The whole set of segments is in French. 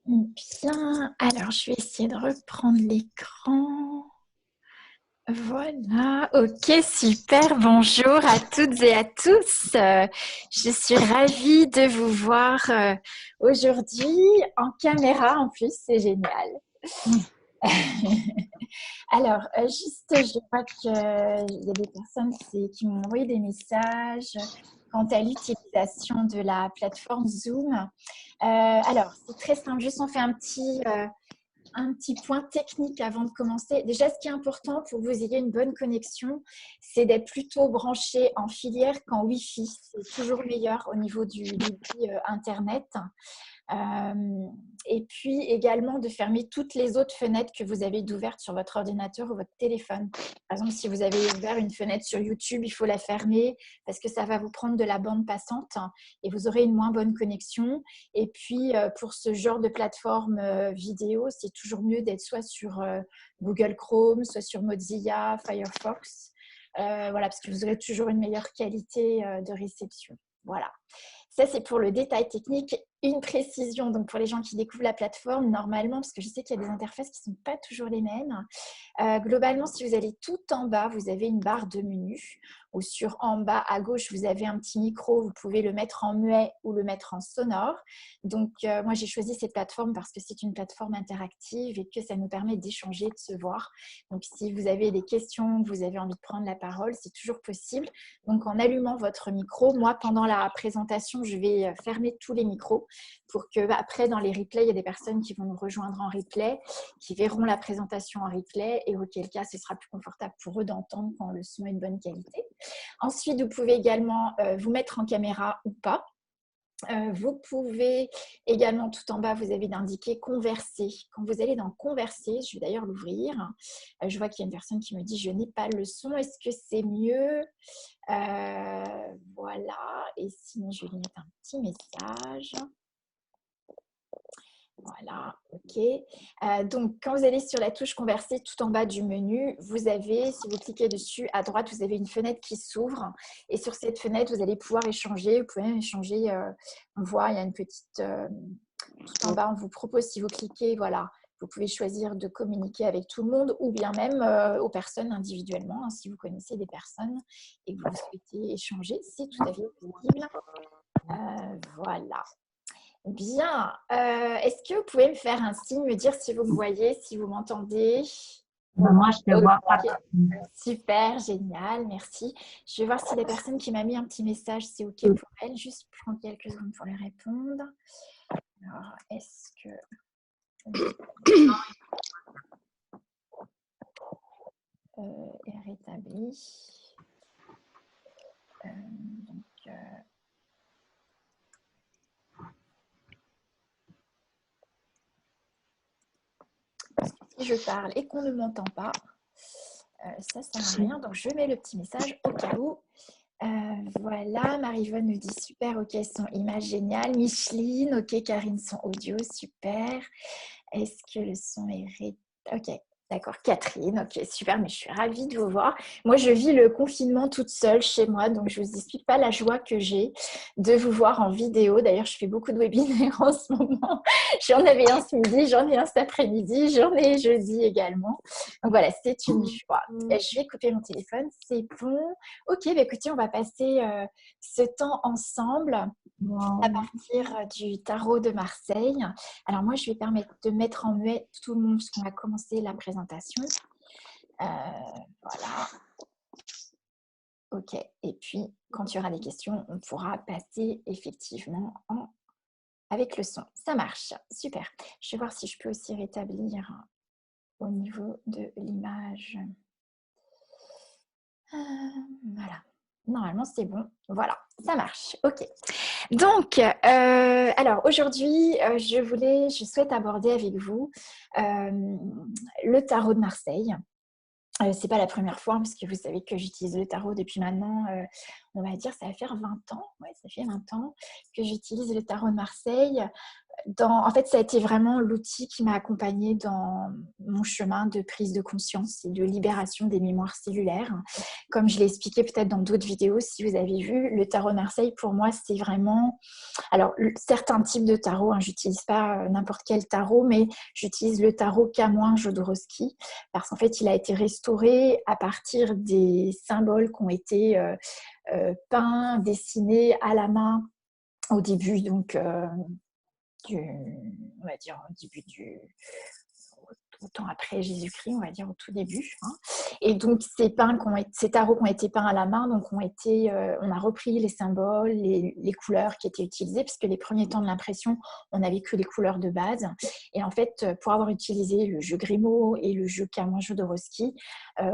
Bien, alors je vais essayer de reprendre l'écran. Voilà, ok, super. Bonjour à toutes et à tous. Je suis ravie de vous voir aujourd'hui en caméra. En plus, c'est génial. Alors, juste, je vois qu'il y a des personnes qui m'ont envoyé des messages quant à l'utilisation de la plateforme Zoom. Alors, c'est très simple. Juste, on fait un petit point technique avant de commencer. Déjà, ce qui est important pour que vous ayez une bonne connexion, c'est d'être plutôt branché en filière qu'en Wi-Fi. C'est toujours meilleur au niveau du débit Internet. Euh, et puis également de fermer toutes les autres fenêtres que vous avez d'ouvertes sur votre ordinateur ou votre téléphone. Par exemple, si vous avez ouvert une fenêtre sur YouTube, il faut la fermer parce que ça va vous prendre de la bande passante et vous aurez une moins bonne connexion. Et puis, pour ce genre de plateforme vidéo, c'est toujours mieux d'être soit sur Google Chrome, soit sur Mozilla, Firefox. Voilà, parce que vous aurez toujours une meilleure qualité de réception. Voilà. Ça, c'est pour le détail technique. Une précision, donc pour les gens qui découvrent la plateforme, normalement, parce que je sais qu'il y a des interfaces qui ne sont pas toujours les mêmes, globalement, si vous allez tout en bas, vous avez une barre de menu ou sur en bas à gauche, vous avez un petit micro, vous pouvez le mettre en muet ou le mettre en sonore. Donc, moi, j'ai choisi cette plateforme parce que c'est une plateforme interactive et que ça nous permet d'échanger, de se voir. Donc, si vous avez des questions, vous avez envie de prendre la parole, c'est toujours possible. Donc, en allumant votre micro, moi, pendant la présentation, je vais fermer tous les micros pour que après, dans les replays, il y a des personnes qui vont nous rejoindre en replay, qui verront la présentation en replay et auquel cas, ce sera plus confortable pour eux d'entendre quand le son est de bonne qualité. Ensuite, vous pouvez également vous mettre en caméra ou pas. Vous pouvez également, tout en bas, vous avez d'indiquer converser. Quand vous allez dans converser, je vais d'ailleurs l'ouvrir. Je vois qu'il y a une personne qui me dit je n'ai pas le son. Est-ce que c'est mieux? Voilà. Et sinon, je vais lui mettre un petit message. Voilà, ok. Donc, quand vous allez sur la touche converser tout en bas du menu, vous avez, si vous cliquez dessus, à droite, vous avez une fenêtre qui s'ouvre. Et sur cette fenêtre, vous allez pouvoir échanger. Vous pouvez même échanger, on voit, il y a une petite… tout en bas, on vous propose, si vous cliquez, voilà, vous pouvez choisir de communiquer avec tout le monde ou bien même aux personnes individuellement. Hein, si vous connaissez des personnes et que vous souhaitez échanger, c'est tout à fait possible. Voilà. Bien. Est-ce que vous pouvez me faire un signe, me dire si vous me voyez, si vous m'entendez? Moi, je te vois pas. Ok. Super, génial, merci. Je vais voir si la personne qui m'a mis un petit message, c'est OK pour elle. Juste prendre quelques secondes pour lui répondre. Alors, est-ce que… est rétabli. Donc, si je parle et qu'on ne m'entend pas, ça ne sert à rien. Donc, je mets le petit message au cas où. Voilà, Marie-Vonne me dit super, ok, son image géniale. Micheline, ok, Karine, son audio, super. Est-ce que le son est… Ok, d'accord, Catherine, ok, super, mais je suis ravie de vous voir. Moi, je vis le confinement toute seule chez moi, donc je ne vous explique pas la joie que j'ai de vous voir en vidéo. D'ailleurs, je fais beaucoup de webinaires en ce moment. J'en avais un ce midi, j'en ai un cet après-midi, j'en ai jeudi également. Donc voilà, c'est une joie. Je vais couper mon téléphone, c'est bon. Ok, bah écoutez, on va passer ce temps ensemble à partir du tarot de Marseille. Alors moi, je vais permettre de mettre en muet tout le monde parce qu'on va commencer la présentation. Voilà. Ok, et puis quand il y aura des questions, on pourra passer effectivement avec le son. Ça marche, super. Je vais voir si je peux aussi rétablir au niveau de l'image. Voilà. Normalement, c'est bon. Voilà, ça marche. OK. Donc, alors aujourd'hui, je souhaite aborder avec vous le tarot de Marseille. Ce n'est pas la première fois, parce que vous savez que j'utilise le tarot depuis maintenant, on va dire, ça va faire 20 ans. Ouais, ça fait 20 ans que j'utilise le tarot de Marseille. En fait, ça a été vraiment l'outil qui m'a accompagnée dans mon chemin de prise de conscience et de libération des mémoires cellulaires. Comme je l'ai expliqué peut-être dans d'autres vidéos, si vous avez vu, le tarot de Marseille, pour moi, c'est vraiment... Alors, certains types de tarot, hein, j'utilise pas n'importe quel tarot, mais j'utilise le tarot Camoin-Jodorowsky parce qu'en fait, il a été restauré à partir des symboles qui ont été peints, dessinés à la main au début, donc... on va dire au début autant après Jésus-Christ, on va dire au tout début. Hein. Et donc ces tarots qui ont été peints à la main, donc on a repris les symboles, les couleurs qui étaient utilisées, puisque les premiers temps de l'impression, on n'avait que les couleurs de base. Et en fait, pour avoir utilisé le jeu Grimaud et le jeu Camoin-Jodorowsky,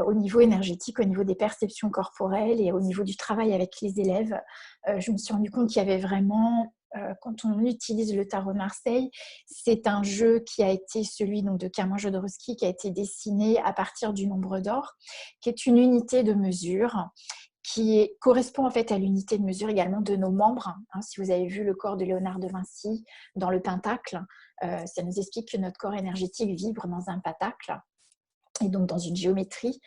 au niveau énergétique, au niveau des perceptions corporelles et au niveau du travail avec les élèves, je me suis rendu compte qu'il y avait vraiment... quand on utilise le tarot de Marseille, c'est un jeu qui a été celui donc, de Camoin Jodorowsky qui a été dessiné à partir du nombre d'or, qui est une unité de mesure correspond en fait à l'unité de mesure également de nos membres. Hein, si vous avez vu le corps de Léonard de Vinci dans le pentacle, ça nous explique que notre corps énergétique vibre dans un pentacle. Et donc dans une géométrie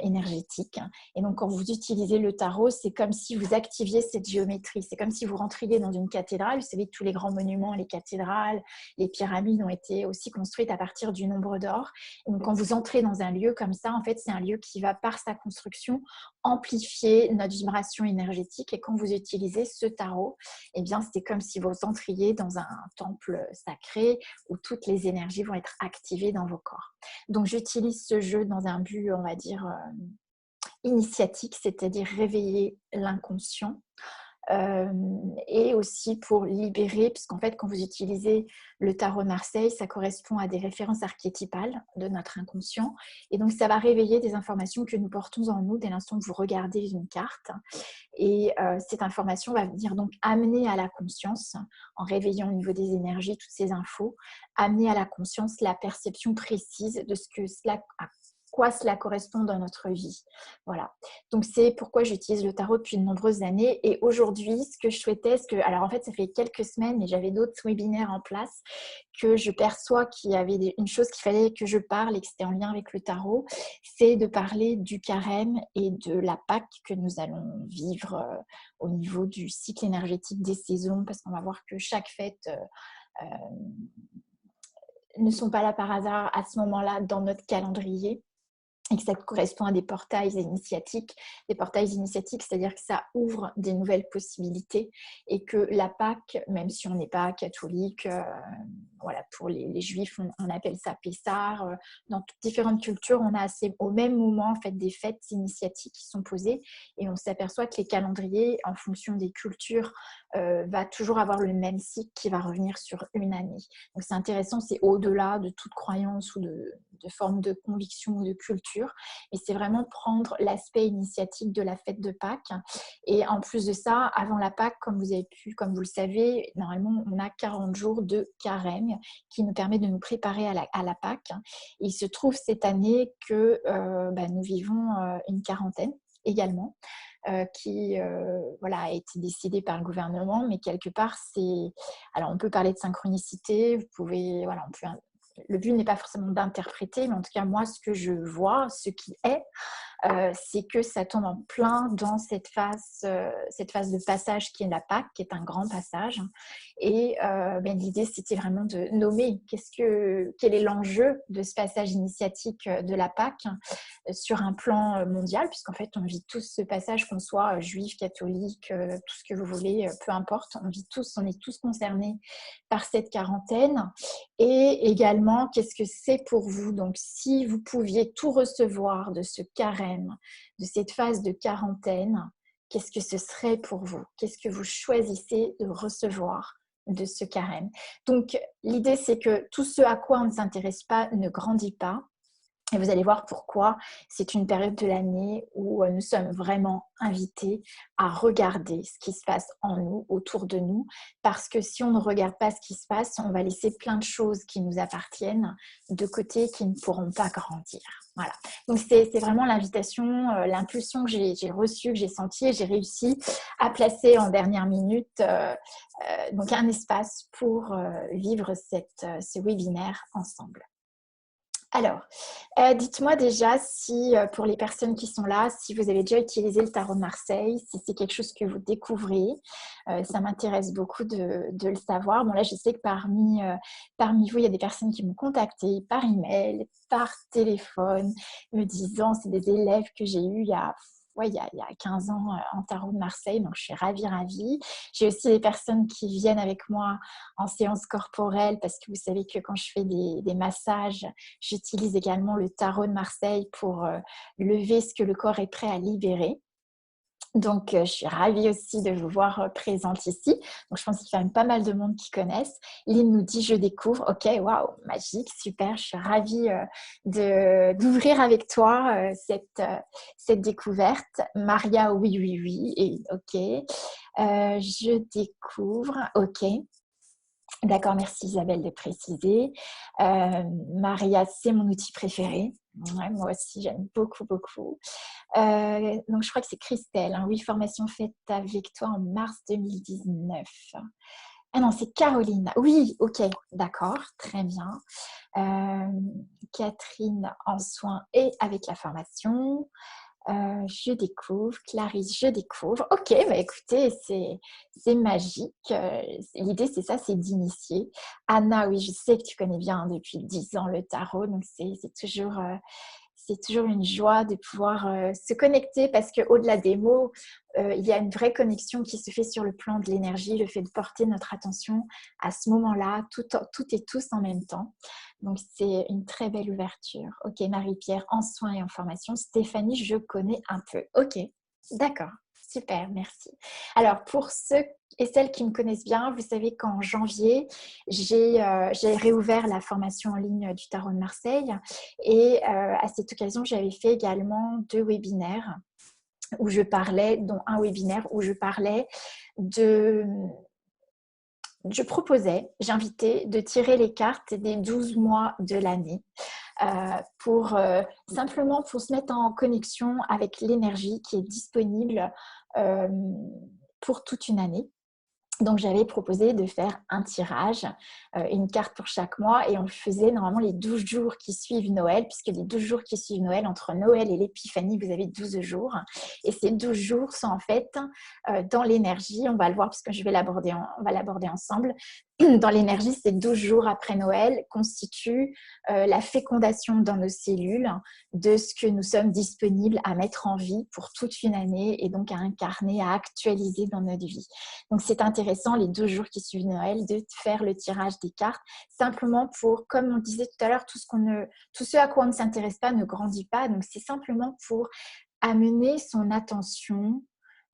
énergétique. Et donc quand vous utilisez le tarot, c'est comme si vous activiez cette géométrie. C'est comme si vous rentriez dans une cathédrale. Vous savez, tous les grands monuments, les cathédrales, les pyramides ont été aussi construites à partir du nombre d'or. Et donc quand vous entrez dans un lieu comme ça, en fait, c'est un lieu qui va, par sa construction, amplifier notre vibration énergétique. Et quand vous utilisez ce tarot, eh bien, c'est comme si vous entriez dans un temple sacré où toutes les énergies vont être activées dans vos corps. Donc, j'utilise ce jeu dans un but, on va dire, initiatique, c'est-à-dire réveiller l'inconscient. Et aussi pour libérer, puisqu'en fait, quand vous utilisez le tarot de Marseille, ça correspond à des références archétypales de notre inconscient. Et donc, ça va réveiller des informations que nous portons en nous dès l'instant que vous regardez une carte. Et cette information va venir donc amener à la conscience, en réveillant au niveau des énergies toutes ces infos, amener à la conscience la perception précise de ce que à quoi cela correspond dans notre vie. Voilà. Donc, c'est pourquoi j'utilise le tarot depuis de nombreuses années. Et aujourd'hui, ce que je souhaitais, alors en fait, ça fait quelques semaines, mais j'avais d'autres webinaires en place, que je perçois qu'il y avait une chose qu'il fallait que je parle et que c'était en lien avec le tarot, c'est de parler du carême et de la Pâque que nous allons vivre au niveau du cycle énergétique des saisons, parce qu'on va voir que chaque fête ne sont pas là par hasard à ce moment-là dans notre calendrier. Et que ça correspond à des portails initiatiques. Des portails initiatiques, c'est-à-dire que ça ouvre des nouvelles possibilités et que la Pâque, même si on n'est pas catholique, voilà, pour les Juifs, on appelle ça Pessah. Dans toutes différentes cultures, on a au même moment en fait, des fêtes initiatiques qui sont posées et on s'aperçoit que les calendriers, en fonction des cultures, va toujours avoir le même cycle qui va revenir sur une année. Donc c'est intéressant, c'est au-delà de toute croyance ou de forme de conviction ou de culture, et c'est vraiment prendre l'aspect initiatique de la fête de Pâques. Et en plus de ça, avant la Pâques, comme vous le savez, normalement on a 40 jours de carême qui nous permet de nous préparer à la Pâques. Et il se trouve cette année que nous vivons une quarantaine également. Qui voilà, a été décidé par le gouvernement, mais quelque part, alors on peut parler de synchronicité, le but n'est pas forcément d'interpréter, mais en tout cas, moi, ce que je vois, ce qui est, c'est que ça tombe en plein dans cette phase de passage qui est la Pâque, qui est un grand passage. Et l'idée, c'était vraiment de nommer quel est l'enjeu de ce passage initiatique de la Pâque sur un plan mondial, puisqu'en fait, on vit tous ce passage, qu'on soit juif, catholique, tout ce que vous voulez, peu importe, on est tous concernés par cette quarantaine. Et également, qu'est-ce que c'est pour vous? Donc, si vous pouviez tout recevoir de ce carême, de cette phase de quarantaine, qu'est-ce que ce serait pour vous? Qu'est-ce que vous choisissez de recevoir de ce carême? Donc, l'idée, c'est que tout ce à quoi on ne s'intéresse pas ne grandit pas. Et vous allez voir pourquoi c'est une période de l'année où nous sommes vraiment invités à regarder ce qui se passe en nous, autour de nous, parce que si on ne regarde pas ce qui se passe, on va laisser plein de choses qui nous appartiennent de côté qui ne pourront pas grandir. Voilà. Donc c'est vraiment l'invitation, l'impulsion que j'ai reçue, que j'ai sentie et j'ai réussi à placer en dernière minute donc un espace pour vivre ce webinaire ensemble. Alors, dites-moi déjà si, pour les personnes qui sont là, si vous avez déjà utilisé le tarot de Marseille, si c'est quelque chose que vous découvrez. Ça m'intéresse beaucoup de le savoir. Bon, là, je sais que parmi vous, il y a des personnes qui m'ont contacté par email, par téléphone, me disant, c'est des élèves que j'ai eus il y a 15 ans en tarot de Marseille, donc je suis ravie. J'ai aussi des personnes qui viennent avec moi en séance corporelle parce que vous savez que quand je fais des massages, j'utilise également le tarot de Marseille pour lever ce que le corps est prêt à libérer. Donc, je suis ravie aussi de vous voir présente ici. Donc, je pense qu'il y a quand même pas mal de monde qui connaissent. Lynn nous dit « Je découvre ». Ok, waouh, magique, super. Je suis ravie d'ouvrir avec toi cette découverte. Maria, oui. Et, ok. Je découvre. Ok. D'accord, merci Isabelle de préciser. Maria, c'est mon outil préféré. Ouais, moi aussi, j'aime beaucoup. Donc, je crois que c'est Christelle. Hein. Oui, formation faite avec toi en mars 2019. Ah non, c'est Caroline. Oui, ok, d'accord, très bien. Catherine en soins et avec la formation. Je découvre, Clarisse, je découvre. Ok, bah écoutez, c'est magique. L'idée, c'est ça, c'est d'initier. Anna, oui, je sais que tu connais bien depuis 10 ans le tarot, donc c'est toujours une joie de pouvoir se connecter parce qu'au-delà des mots, il y a une vraie connexion qui se fait sur le plan de l'énergie, le fait de porter notre attention à ce moment-là, tout et tous en même temps. Donc, c'est une très belle ouverture. Ok, Marie-Pierre, en soins et en formation. Stéphanie, je connais un peu. Ok, d'accord. Super, merci. Alors, pour ceux et celles qui me connaissent bien, vous savez qu'en janvier, j'ai réouvert la formation en ligne du Tarot de Marseille. Et à cette occasion, j'avais fait également 2 webinaires où je parlais, dont un webinaire où je parlais j'invitais de tirer les cartes des 12 mois de l'année simplement pour se mettre en connexion avec l'énergie qui est disponible pour toute une année. Donc, j'avais proposé de faire un tirage, une carte pour chaque mois, et on le faisait normalement les 12 jours qui suivent Noël, puisque les 12 jours qui suivent Noël, entre Noël et l'Épiphanie, vous avez 12 jours. Et ces 12 jours sont en fait dans l'énergie, on va le voir parce que on va l'aborder ensemble. Dans l'énergie, ces 12 jours après Noël constituent la fécondation dans nos cellules de ce que nous sommes disponibles à mettre en vie pour toute une année et donc à incarner, à actualiser dans notre vie. Donc, c'est intéressant, les 12 jours qui suivent Noël, de faire le tirage des cartes, simplement pour, comme on disait tout à l'heure, tout ce à quoi on ne s'intéresse pas ne grandit pas. Donc, c'est simplement pour amener son attention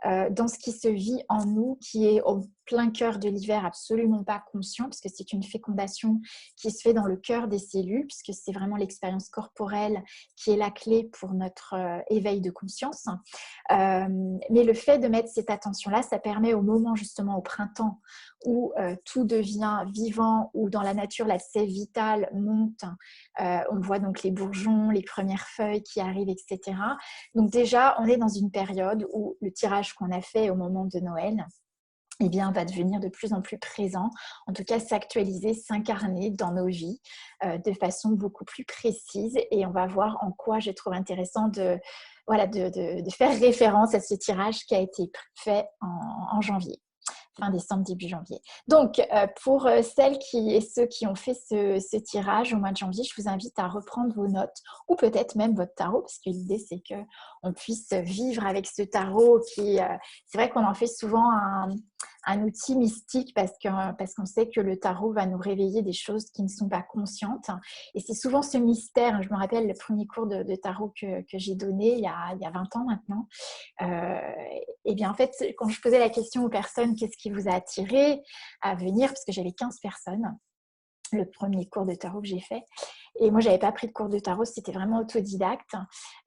dans ce qui se vit en nous, qui est au plein cœur de l'hiver, absolument pas conscient, parce que c'est une fécondation qui se fait dans le cœur des cellules, puisque c'est vraiment l'expérience corporelle qui est la clé pour notre éveil de conscience. Mais le fait de mettre cette attention-là, ça permet au moment justement au printemps où tout devient vivant, où dans la nature la sève vitale monte, on voit donc les bourgeons, les premières feuilles qui arrivent, etc. Donc déjà, on est dans une période où le tirage qu'on a fait au moment de Noël, eh bien, va devenir de plus en plus présent, en tout cas s'actualiser, s'incarner dans nos vies de façon beaucoup plus précise. Et on va voir en quoi je trouve intéressant de faire référence à ce tirage qui a été fait en janvier. Fin décembre, début janvier. Donc, pour celles et ceux qui ont fait ce tirage au mois de janvier, je vous invite à reprendre vos notes ou peut-être même votre tarot, parce que l'idée, c'est qu'on puisse vivre avec ce tarot qui, c'est vrai qu'on en fait souvent un outil mystique parce qu'on sait que le tarot va nous réveiller des choses qui ne sont pas conscientes. Et c'est souvent ce mystère. Je me rappelle le premier cours de tarot que j'ai donné il y a 20 ans maintenant. Et bien en fait, quand je posais la question aux personnes, qu'est-ce qui vous a attiré à venir, parce que j'avais 15 personnes, le premier cours de tarot que j'ai fait, et moi, je n'avais pas pris de cours de tarot, c'était vraiment autodidacte.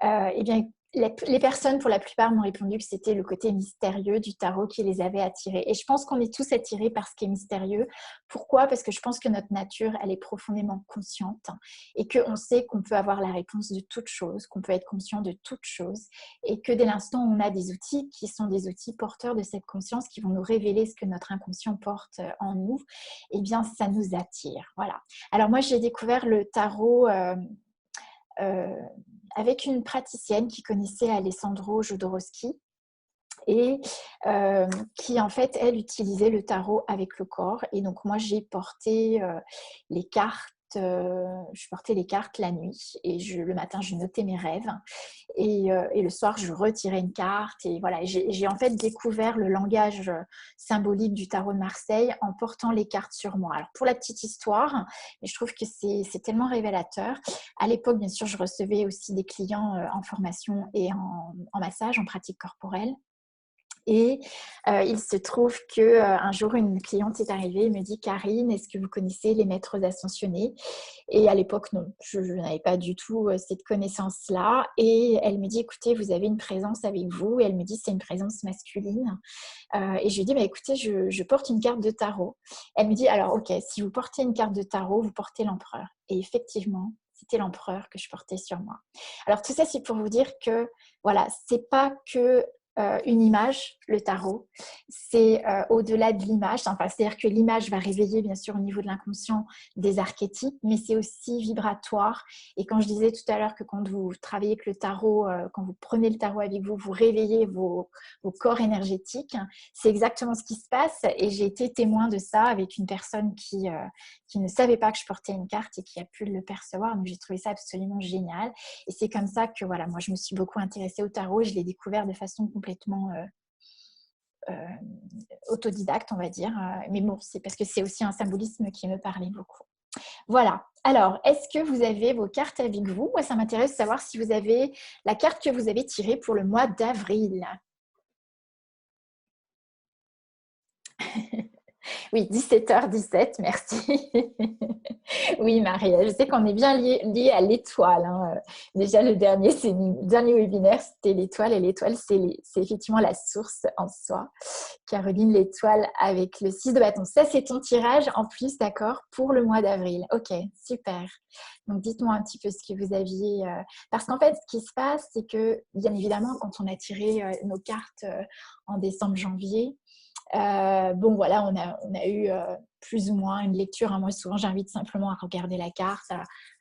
Eh bien, les personnes, pour la plupart, m'ont répondu que c'était le côté mystérieux du tarot qui les avait attirés. Et je pense qu'on est tous attirés par ce qui est mystérieux. Pourquoi? Parce que je pense que notre nature, elle est profondément consciente et qu'on sait qu'on peut avoir la réponse de toute chose, qu'on peut être conscient de toute chose et que dès l'instant où on a des outils qui sont des outils porteurs de cette conscience qui vont nous révéler ce que notre inconscient porte en nous, eh bien, ça nous attire. Voilà. Alors moi, j'ai découvert le tarot avec une praticienne qui connaissait Alessandro Jodorowsky et qui en fait, elle utilisait le tarot avec le corps. Et donc moi, j'ai porté les cartes. Je portais les cartes la nuit et le matin, je notais mes rêves et le soir, je retirais une carte. Et voilà, j'ai en fait découvert le langage symbolique du tarot de Marseille en portant les cartes sur moi. Alors, pour la petite histoire, mais je trouve que c'est tellement révélateur. À l'époque, bien sûr, je recevais aussi des clients en formation et en massage, en pratique corporelle. Et il se trouve qu'un jour, une cliente est arrivée et me dit « Karine, est-ce que vous connaissez les maîtres ascensionnés ?» Et à l'époque, non, je n'avais pas du tout cette connaissance-là. Et elle me dit « Écoutez, vous avez une présence avec vous. » Et elle me dit « C'est une présence masculine. » Et je lui dis bah, « Écoutez, je porte une carte de tarot. » Elle me dit « Alors, ok, si vous portez une carte de tarot, vous portez l'empereur. » Et effectivement, c'était l'empereur que je portais sur moi. Alors, tout ça, c'est pour vous dire que, voilà, c'est pas que une image, le tarot, c'est au-delà de l'image, enfin, c'est-à-dire que l'image va réveiller bien sûr au niveau de l'inconscient des archétypes, mais c'est aussi vibratoire. Et quand je disais tout à l'heure que quand vous travaillez avec le tarot, quand vous prenez le tarot avec vous, vous réveillez vos corps énergétiques, c'est exactement ce qui se passe. Et j'ai été témoin de ça avec une personne qui ne savait pas que je portais une carte et qui a pu le percevoir. Donc j'ai trouvé ça absolument génial. Et c'est comme ça que voilà, moi je me suis beaucoup intéressée au tarot. Je l'ai découvert de façon complètement autodidacte, on va dire. Mais bon, c'est parce que c'est aussi un symbolisme qui me parlait beaucoup. Voilà. Alors, est-ce que vous avez vos cartes avec vous? Moi, ça m'intéresse de savoir si vous avez la carte que vous avez tirée pour le mois d'avril. Oui, 17h17, merci. Oui, Marie, je sais qu'on est bien lié à l'étoile. Hein. Déjà, le dernier webinaire, c'était l'étoile. Et l'étoile, c'est effectivement la source en soi. Caroline, l'étoile avec le 6 de bâton. Ça, c'est ton tirage en plus, d'accord, pour le mois d'avril. Ok, super. Donc, dites-moi un petit peu ce que vous aviez. Parce qu'en fait, ce qui se passe, c'est que, bien évidemment, quand on a tiré nos cartes en décembre, janvier, bon, voilà, on a eu plus ou moins une lecture. Hein. Moi, souvent, j'invite simplement à regarder la carte,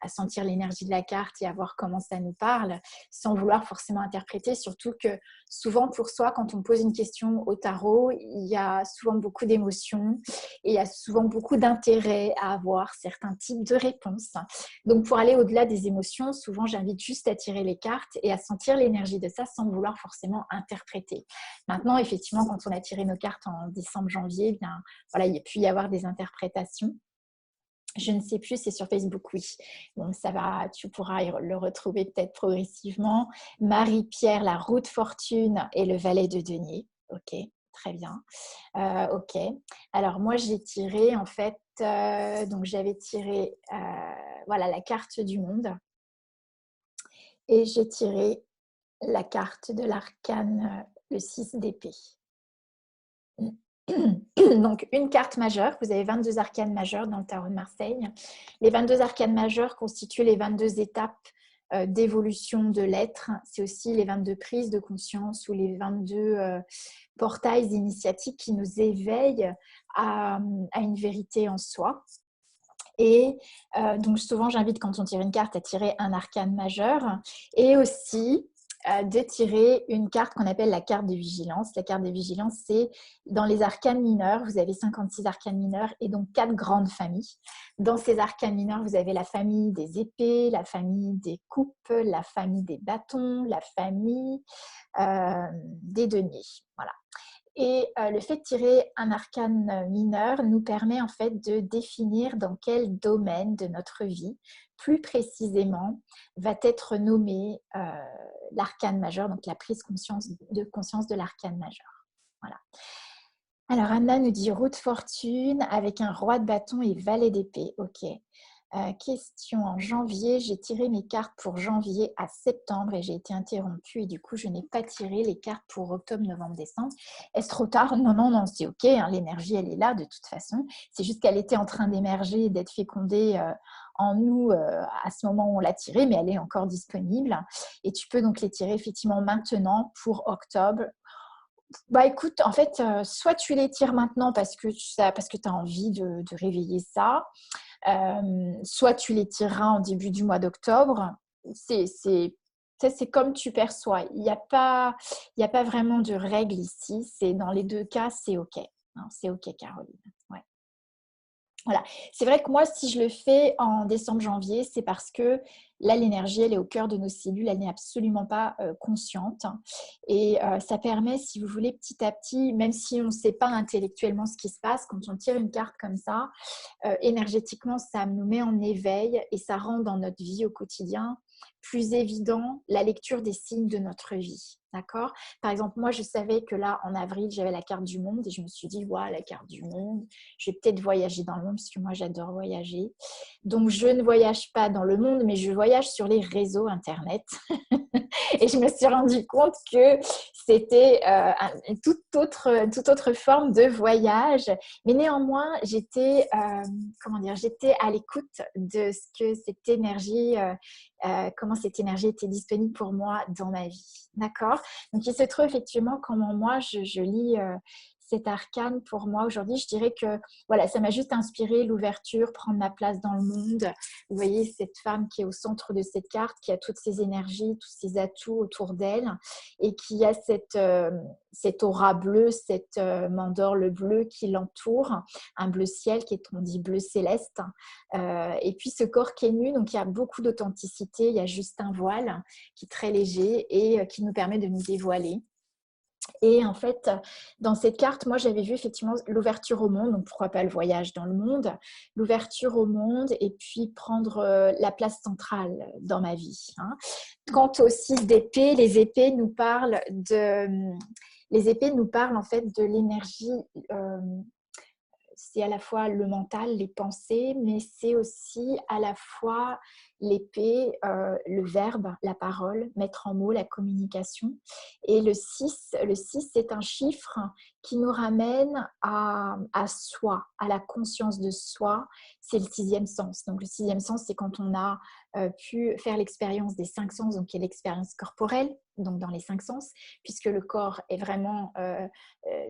à sentir l'énergie de la carte et à voir comment ça nous parle, sans vouloir forcément interpréter. Surtout que souvent, pour soi, quand on pose une question au tarot, il y a souvent beaucoup d'émotions et il y a souvent beaucoup d'intérêt à avoir certains types de réponses. Donc, pour aller au-delà des émotions, souvent, j'invite juste à tirer les cartes et à sentir l'énergie de ça sans vouloir forcément interpréter. Maintenant, effectivement, quand on a tiré nos cartes en décembre, janvier, eh bien, voilà, il y a pu y avoir des interprétations. Je ne sais plus, c'est sur Facebook, oui. Donc, ça va, tu pourras le retrouver peut-être progressivement. Marie-Pierre, la roue de fortune et le valet de denier. Ok, très bien. Ok. Alors, moi, j'ai tiré, en fait, donc j'avais tiré, voilà, la carte du monde. Et j'ai tiré la carte de l'arcane, le 6 d'épée. Donc, une carte majeure. Vous avez 22 arcanes majeures dans le tarot de Marseille. Les 22 arcanes majeures constituent les 22 étapes d'évolution de l'être. C'est aussi les 22 prises de conscience ou les 22 portails initiatiques qui nous éveillent à une vérité en soi. Et donc, souvent, j'invite quand on tire une carte à tirer un arcane majeur et aussi de tirer une carte qu'on appelle la carte de vigilance. La carte de vigilance, c'est dans les arcanes mineurs, vous avez 56 arcanes mineurs et donc 4 grandes familles. Dans ces arcanes mineurs, vous avez la famille des épées, la famille des coupes, la famille des bâtons, la famille des deniers. Voilà. Et le fait de tirer un arcane mineur nous permet en fait de définir dans quel domaine de notre vie, plus précisément, va être nommé l'arcane majeur, donc la prise de conscience de l'arcane majeur. Voilà. Alors Anna nous dit roue de fortune avec un roi de bâton et valet d'épée. Ok. Question en janvier, j'ai tiré mes cartes pour janvier à septembre et j'ai été interrompue et du coup, je n'ai pas tiré les cartes pour octobre, novembre, décembre. Est-ce trop tard? Non, non, non, c'est OK. Hein, l'énergie, elle est là de toute façon. C'est juste qu'elle était en train d'émerger et d'être fécondée en nous à ce moment où on l'a tirée, mais elle est encore disponible. Et tu peux donc les tirer effectivement maintenant pour octobre. Bah écoute, en fait, soit tu les tires maintenant parce que tu as envie de réveiller ça, soit tu les tireras en début du mois d'octobre. C'est comme tu perçois. Il y a pas vraiment de règle ici. C'est dans les deux cas, c'est OK. Hein, c'est OK, Caroline. Ouais. Voilà. C'est vrai que moi, si je le fais en décembre-janvier, c'est parce que là, l'énergie, elle est au cœur de nos cellules, elle n'est absolument pas consciente. Et ça permet, si vous voulez, petit à petit, même si on ne sait pas intellectuellement ce qui se passe, quand on tire une carte comme ça, énergétiquement, ça nous met en éveil et ça rend dans notre vie au quotidien plus évident la lecture des signes de notre vie. D'accord? Par exemple, moi, je savais que là, en avril, j'avais la carte du monde et je me suis dit, voilà, la carte du monde, je vais peut-être voyager dans le monde parce que moi, j'adore voyager. Donc, je ne voyage pas dans le monde, mais je voyage sur les réseaux Internet. Et je me suis rendu compte que c'était une toute autre forme de voyage. Mais néanmoins, j'étais à l'écoute de ce que cette énergie, comment cette énergie était disponible pour moi dans ma vie. D'accord? Donc, il se trouve effectivement comment moi, je lis cet arcane pour moi aujourd'hui. Je dirais que voilà, ça m'a juste inspiré l'ouverture, prendre ma place dans le monde. Vous voyez cette femme qui est au centre de cette carte, qui a toutes ses énergies, tous ses atouts autour d'elle et qui a cette aura bleue, cette mandorle bleue qui l'entoure, un bleu ciel qui est, on dit, bleu céleste. Et puis ce corps qui est nu, donc il y a beaucoup d'authenticité, il y a juste un voile qui est très léger et qui nous permet de nous dévoiler. Et en fait, dans cette carte, moi, j'avais vu effectivement l'ouverture au monde, donc pourquoi pas le voyage dans le monde, l'ouverture au monde et puis prendre la place centrale dans ma vie. Hein. Quant aux 6 d'épée, les épées nous parlent en fait de l'énergie. C'est à la fois le mental, les pensées, mais c'est aussi à la fois l'épée, le verbe, la parole, mettre en mots, la communication. Et le 6, c'est un chiffre qui nous ramène à soi, à la conscience de soi. C'est le 6e sens. Donc le 6e sens, c'est quand on a pu faire l'expérience des 5 sens, donc qui est l'expérience corporelle, donc dans les 5 sens, puisque le corps est vraiment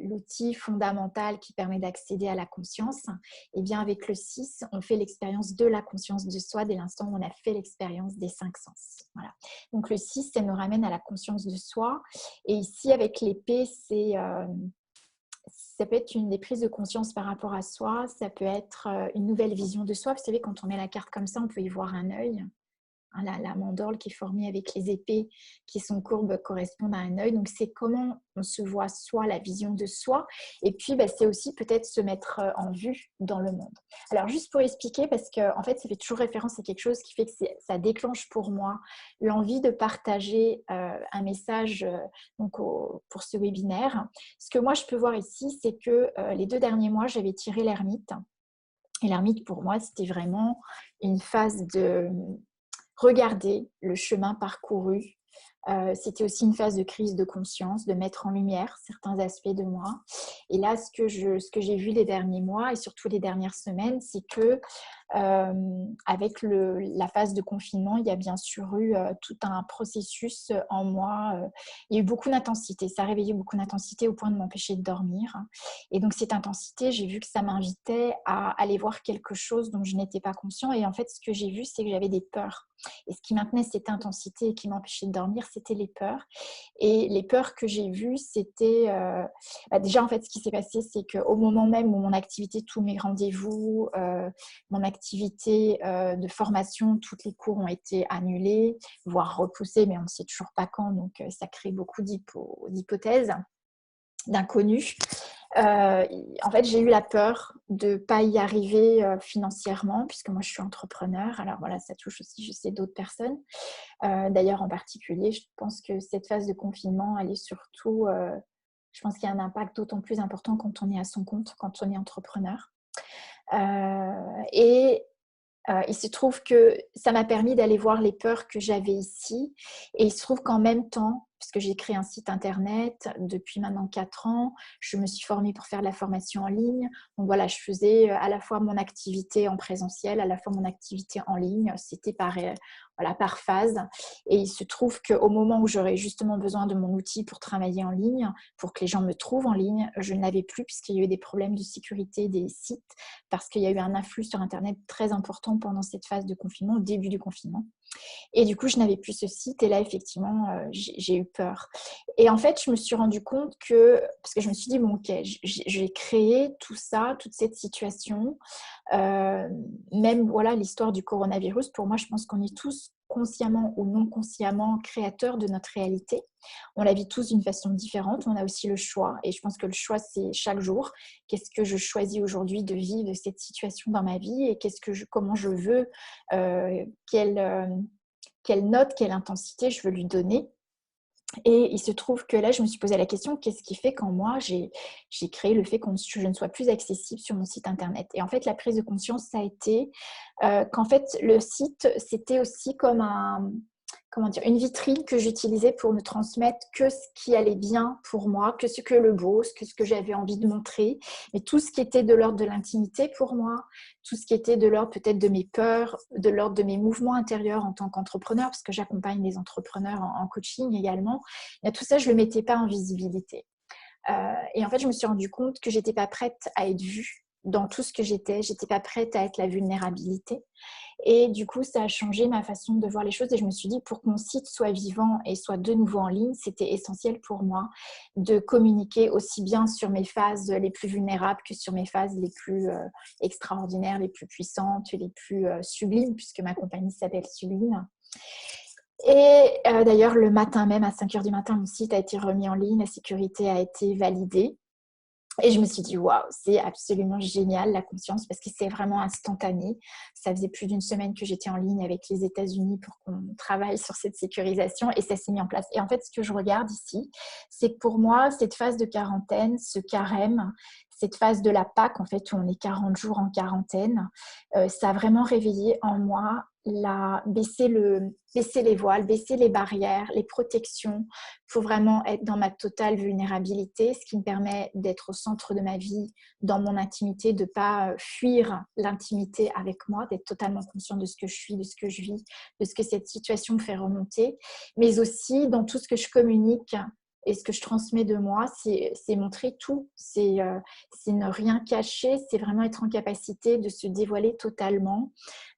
l'outil fondamental qui permet d'accéder à la conscience. Et bien avec le 6, on fait l'expérience de la conscience de soi dès l'instant où on a fait l'expérience des 5 sens. Voilà. Donc le 6, ça nous ramène à la conscience de soi. Et ici, avec l'épée, ça peut être une des prises de conscience par rapport à soi, ça peut être une nouvelle vision de soi. Vous savez, quand on met la carte comme ça, on peut y voir un œil. La mandorle qui est formée avec les épées qui sont courbes correspondent à un œil. Donc, c'est comment on se voit soi, la vision de soi. Et puis, c'est aussi peut-être se mettre en vue dans le monde. Alors, juste pour expliquer, parce qu'en fait, ça fait toujours référence à quelque chose qui fait que ça déclenche pour moi l'envie de partager un message pour ce webinaire. Ce que moi, je peux voir ici, c'est que les 2 derniers mois, j'avais tiré l'ermite. Et l'ermite, pour moi, c'était vraiment une phase de regarder le chemin parcouru. C'était aussi une phase de crise de conscience, de mettre en lumière certains aspects de moi. Et là, ce que j'ai vu les derniers mois et surtout les dernières semaines, c'est que avec la phase de confinement, il y a bien sûr eu tout un processus en moi. Il y a eu beaucoup d'intensité. Ça a réveillé beaucoup d'intensité au point de m'empêcher de dormir. Et donc, cette intensité, j'ai vu que ça m'invitait à aller voir quelque chose dont je n'étais pas conscient. Et en fait, ce que j'ai vu, c'est que j'avais des peurs. Et ce qui maintenait cette intensité et qui m'empêchait de dormir, c'était les peurs. Et les peurs que j'ai vues, c'était... déjà, en fait, ce qui s'est passé, c'est qu'au moment même où mon activité, tous mes rendez-vous, mon activité de formation, tous les cours ont été annulés, voire repoussés, mais on ne sait toujours pas quand. Donc, ça crée beaucoup d'hypothèses, d'inconnus. En fait, j'ai eu la peur de ne pas y arriver financièrement, puisque moi, je suis entrepreneur. Alors voilà, ça touche aussi, je sais, d'autres personnes. D'ailleurs, en particulier, je pense que cette phase de confinement, elle est surtout... je pense qu'il y a un impact d'autant plus important quand on est à son compte, quand on est entrepreneur. Et Il se trouve que ça m'a permis d'aller voir les peurs que j'avais ici. Et il se trouve qu'en même temps, puisque j'ai créé un site internet depuis maintenant 4 ans, je me suis formée pour faire de la formation en ligne. Donc voilà, je faisais à la fois mon activité en présentiel, à la fois mon activité en ligne. C'était par phase. Et il se trouve qu'au moment où j'aurais justement besoin de mon outil pour travailler en ligne, pour que les gens me trouvent en ligne, je ne l'avais plus puisqu'il y a eu des problèmes de sécurité des sites, parce qu'il y a eu un afflux sur Internet très important pendant cette phase de confinement, au début du confinement. Et du coup, je n'avais plus ce site. Et là, effectivement, j'ai eu peur. Et en fait, je me suis rendu compte que, parce que je me suis dit, bon, ok, j'ai créé tout ça, toute cette situation. Même, voilà, l'histoire du coronavirus, pour moi, je pense qu'on est tous consciemment ou non consciemment créateurs de notre réalité. On la vit tous d'une façon différente. On a aussi le choix. Et je pense que le choix, c'est chaque jour. Qu'est-ce que je choisis aujourd'hui de vivre cette situation dans ma vie et comment je veux, quelle note, quelle intensité je veux lui donner. Et il se trouve que là, je me suis posé la question, qu'est-ce qui fait qu'en moi, j'ai créé le fait que je ne sois plus accessible sur mon site internet. Et en fait, la prise de conscience, ça a été qu'en fait, le site, c'était aussi comme une vitrine que j'utilisais pour ne transmettre que ce qui allait bien pour moi, que le beau, ce que j'avais envie de montrer, mais tout ce qui était de l'ordre de l'intimité pour moi, tout ce qui était de l'ordre peut-être de mes peurs, de l'ordre de mes mouvements intérieurs en tant qu'entrepreneur, parce que j'accompagne les entrepreneurs en coaching également, et tout ça, je ne le mettais pas en visibilité. Et en fait, je me suis rendu compte que je n'étais pas prête à être vue dans tout ce que j'étais, je n'étais pas prête à être la vulnérabilité. Et du coup, ça a changé ma façon de voir les choses. Et je me suis dit, pour que mon site soit vivant et soit de nouveau en ligne, c'était essentiel pour moi de communiquer aussi bien sur mes phases les plus vulnérables que sur mes phases les plus extraordinaires, les plus puissantes, les plus sublimes, puisque ma compagnie s'appelle Sublime. Et d'ailleurs, le matin même, à 5h du matin, mon site a été remis en ligne, la sécurité a été validée. Et je me suis dit, waouh, c'est absolument génial la conscience parce que c'est vraiment instantané. Ça faisait plus d'1 semaine que j'étais en ligne avec les États-Unis pour qu'on travaille sur cette sécurisation et ça s'est mis en place. Et en fait, ce que je regarde ici, c'est que pour moi, cette phase de quarantaine, ce carême, cette phase de la Pâque, en fait, où on est 40 jours en quarantaine, ça a vraiment réveillé en moi baisser les voiles, baisser les barrières, les protections pour vraiment être dans ma totale vulnérabilité, ce qui me permet d'être au centre de ma vie, dans mon intimité, de ne pas fuir l'intimité avec moi, d'être totalement conscient de ce que je suis, de ce que je vis, de ce que cette situation me fait remonter, mais aussi dans tout ce que je communique. Et ce que je transmets de moi, c'est montrer tout, c'est ne rien cacher, c'est vraiment être en capacité de se dévoiler totalement,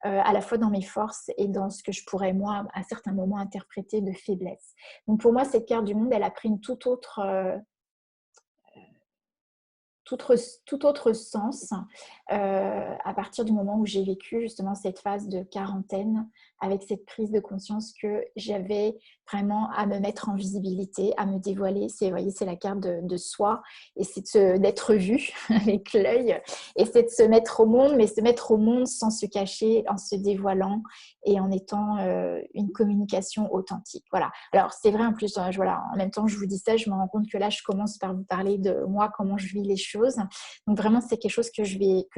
à la fois dans mes forces et dans ce que je pourrais, moi, à certains moments, interpréter de faiblesse. Donc pour moi, cette carte du monde, elle a pris une tout autre sens à partir du moment où j'ai vécu justement cette phase de quarantaine avec cette prise de conscience que j'avais vraiment à me mettre en visibilité, à me dévoiler. Vous voyez, c'est la carte de soi et c'est d'être vue avec l'œil et c'est de se mettre au monde, mais se mettre au monde sans se cacher, en se dévoilant et en étant une communication authentique. Voilà. Alors, c'est vrai en plus, voilà, en même temps je vous dis ça, je me rends compte que là, je commence par vous parler de moi, comment je vis les choses. Donc vraiment, c'est quelque chose que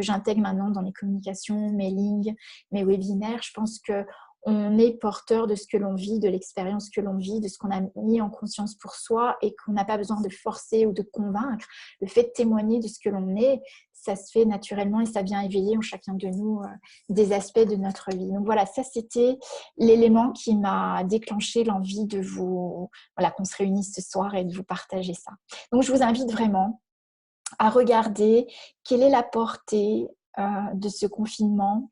j'intègre maintenant dans mes communications, mes lignes, mes webinaires. Je pense qu'on est porteur de ce que l'on vit, de l'expérience que l'on vit, de ce qu'on a mis en conscience pour soi et qu'on n'a pas besoin de forcer ou de convaincre. Le fait de témoigner de ce que l'on est, ça se fait naturellement et ça vient éveiller en chacun de nous des aspects de notre vie. Donc voilà, ça c'était l'élément qui m'a déclenché l'envie de qu'on se réunisse ce soir et de vous partager ça. Donc je vous invite vraiment à regarder quelle est la portée de ce confinement,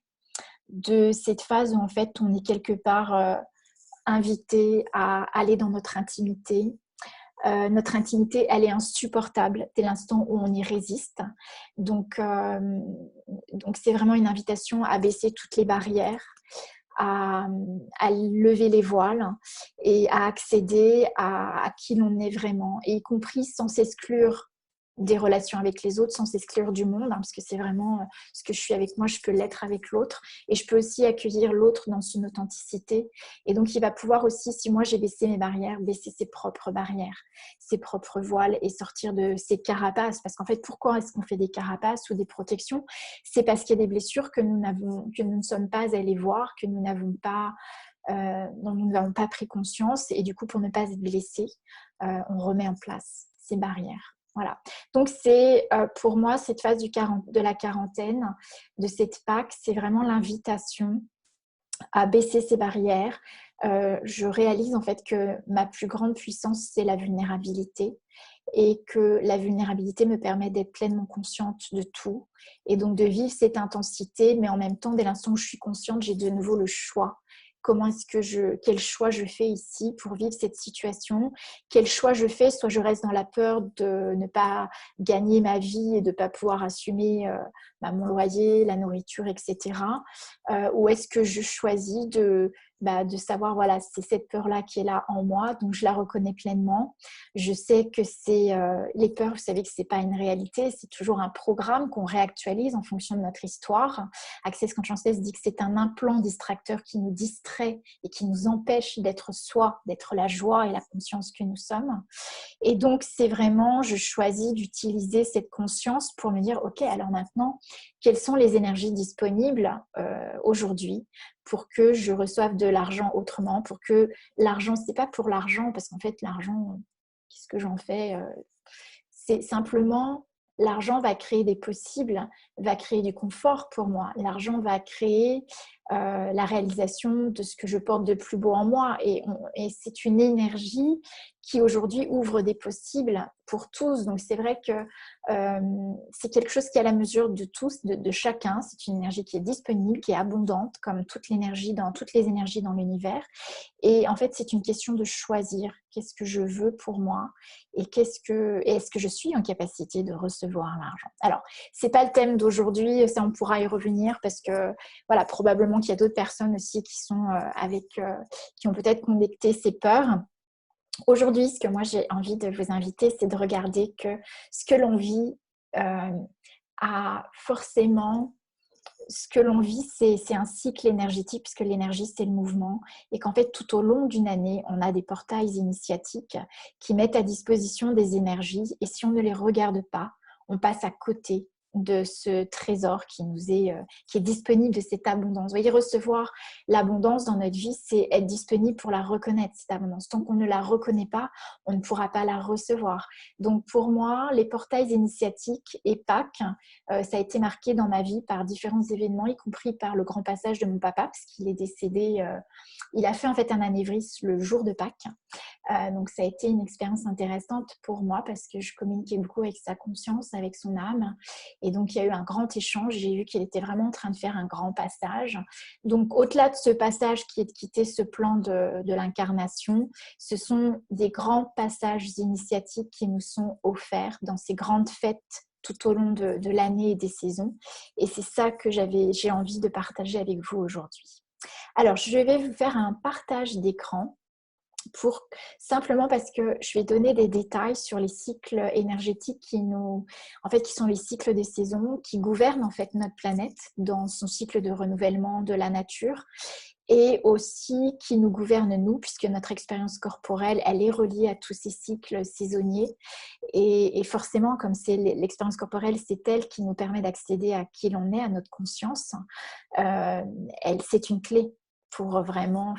de cette phase où en fait on est quelque part invité à aller dans notre intimité. Notre intimité, elle est insupportable dès l'instant où on y résiste. Donc c'est vraiment une invitation à baisser toutes les barrières, à lever les voiles et à accéder à qui l'on est vraiment, et y compris sans s'exclure des relations avec les autres sans s'exclure du monde, parce que c'est vraiment ce que je suis avec moi, je peux l'être avec l'autre. Et je peux aussi accueillir l'autre dans son authenticité. Et donc, il va pouvoir aussi, si moi j'ai baissé mes barrières, baisser ses propres barrières, ses propres voiles et sortir de ses carapaces. Parce qu'en fait, pourquoi est-ce qu'on fait des carapaces ou des protections? C'est parce qu'il y a des blessures que nous ne sommes pas allés voir, que nous n'avons pas... dont nous n'avons pas pris conscience, et du coup pour ne pas être blessé, on remet en place ces barrières. Voilà. Donc c'est pour moi cette phase de la quarantaine, de cette Pâques, c'est vraiment l'invitation à baisser ces barrières. Je réalise en fait que ma plus grande puissance, c'est la vulnérabilité, et que la vulnérabilité me permet d'être pleinement consciente de tout, et donc de vivre cette intensité, mais en même temps, dès l'instant où je suis consciente, j'ai de nouveau le choix. Quel choix je fais ici pour vivre cette situation? Quel choix je fais? Soit je reste dans la peur de ne pas gagner ma vie et de ne pas pouvoir assumer mon loyer, la nourriture, etc. Ou est-ce que je choisis de savoir, voilà, c'est cette peur-là qui est là en moi, donc je la reconnais pleinement. Je sais que c'est les peurs, vous savez que ce n'est pas une réalité, c'est toujours un programme qu'on réactualise en fonction de notre histoire. Access Consciousness dit que c'est un implant distracteur qui nous distrait et qui nous empêche d'être soi, d'être la joie et la conscience que nous sommes. Et donc, c'est vraiment, je choisis d'utiliser cette conscience pour me dire, ok, alors maintenant, quelles sont les énergies disponibles aujourd'hui pour que je reçoive de l'argent autrement, pour que l'argent, c'est pas pour l'argent, parce qu'en fait, l'argent, qu'est-ce que j'en fais? C'est simplement, l'argent va créer des possibles, va créer du confort pour moi. L'argent va créer la réalisation de ce que je porte de plus beau en moi. Et c'est une énergie qui aujourd'hui ouvre des possibles pour tous. Donc c'est vrai que c'est quelque chose qui est à la mesure de tous, de chacun. C'est une énergie qui est disponible, qui est abondante, comme toute l'énergie toutes les énergies dans l'univers. Et en fait, c'est une question de choisir qu'est-ce que je veux pour moi, et est-ce que je suis en capacité de recevoir l'argent. Alors, c'est pas le thème d'aujourd'hui, ça on pourra y revenir, parce que voilà, probablement qu'il y a d'autres personnes aussi qui sont qui ont peut-être connecté ces peurs. Aujourd'hui, ce que moi j'ai envie de vous inviter, c'est de regarder que ce que l'on vit a forcément... Ce que l'on vit, c'est un cycle énergétique, puisque l'énergie, c'est le mouvement, et qu'en fait, tout au long d'une année, on a des portails initiatiques qui mettent à disposition des énergies, et si on ne les regarde pas, on passe à côté de ce trésor qui est disponible, de cette abondance. Vous voyez, recevoir l'abondance dans notre vie, c'est être disponible pour la reconnaître, cette abondance. Tant qu'on ne la reconnaît pas, on ne pourra pas la recevoir. Donc pour moi, les portails initiatiques et Pâques, ça a été marqué dans ma vie par différents événements, y compris par le grand passage de mon papa, parce qu'il est décédé, il a fait en fait un anévrisme le jour de Pâques. Donc ça a été une expérience intéressante pour moi, parce que je communiquais beaucoup avec sa conscience, avec son âme, et donc il y a eu un grand échange. J'ai vu qu'il était vraiment en train de faire un grand passage. Donc au-delà de ce passage qui est de quitter ce plan de l'incarnation, ce sont des grands passages initiatiques qui nous sont offerts dans ces grandes fêtes tout au long de l'année et des saisons, et c'est ça que j'ai envie de partager avec vous aujourd'hui. Alors je vais vous faire un partage d'écran, simplement parce que je vais donner des détails sur les cycles énergétiques qui sont les cycles des saisons, qui gouvernent en fait notre planète dans son cycle de renouvellement de la nature, et aussi qui nous gouvernent nous, puisque notre expérience corporelle, elle est reliée à tous ces cycles saisonniers, et forcément, comme c'est l'expérience corporelle, c'est elle qui nous permet d'accéder à qui l'on est, à notre conscience. C'est une clé pour vraiment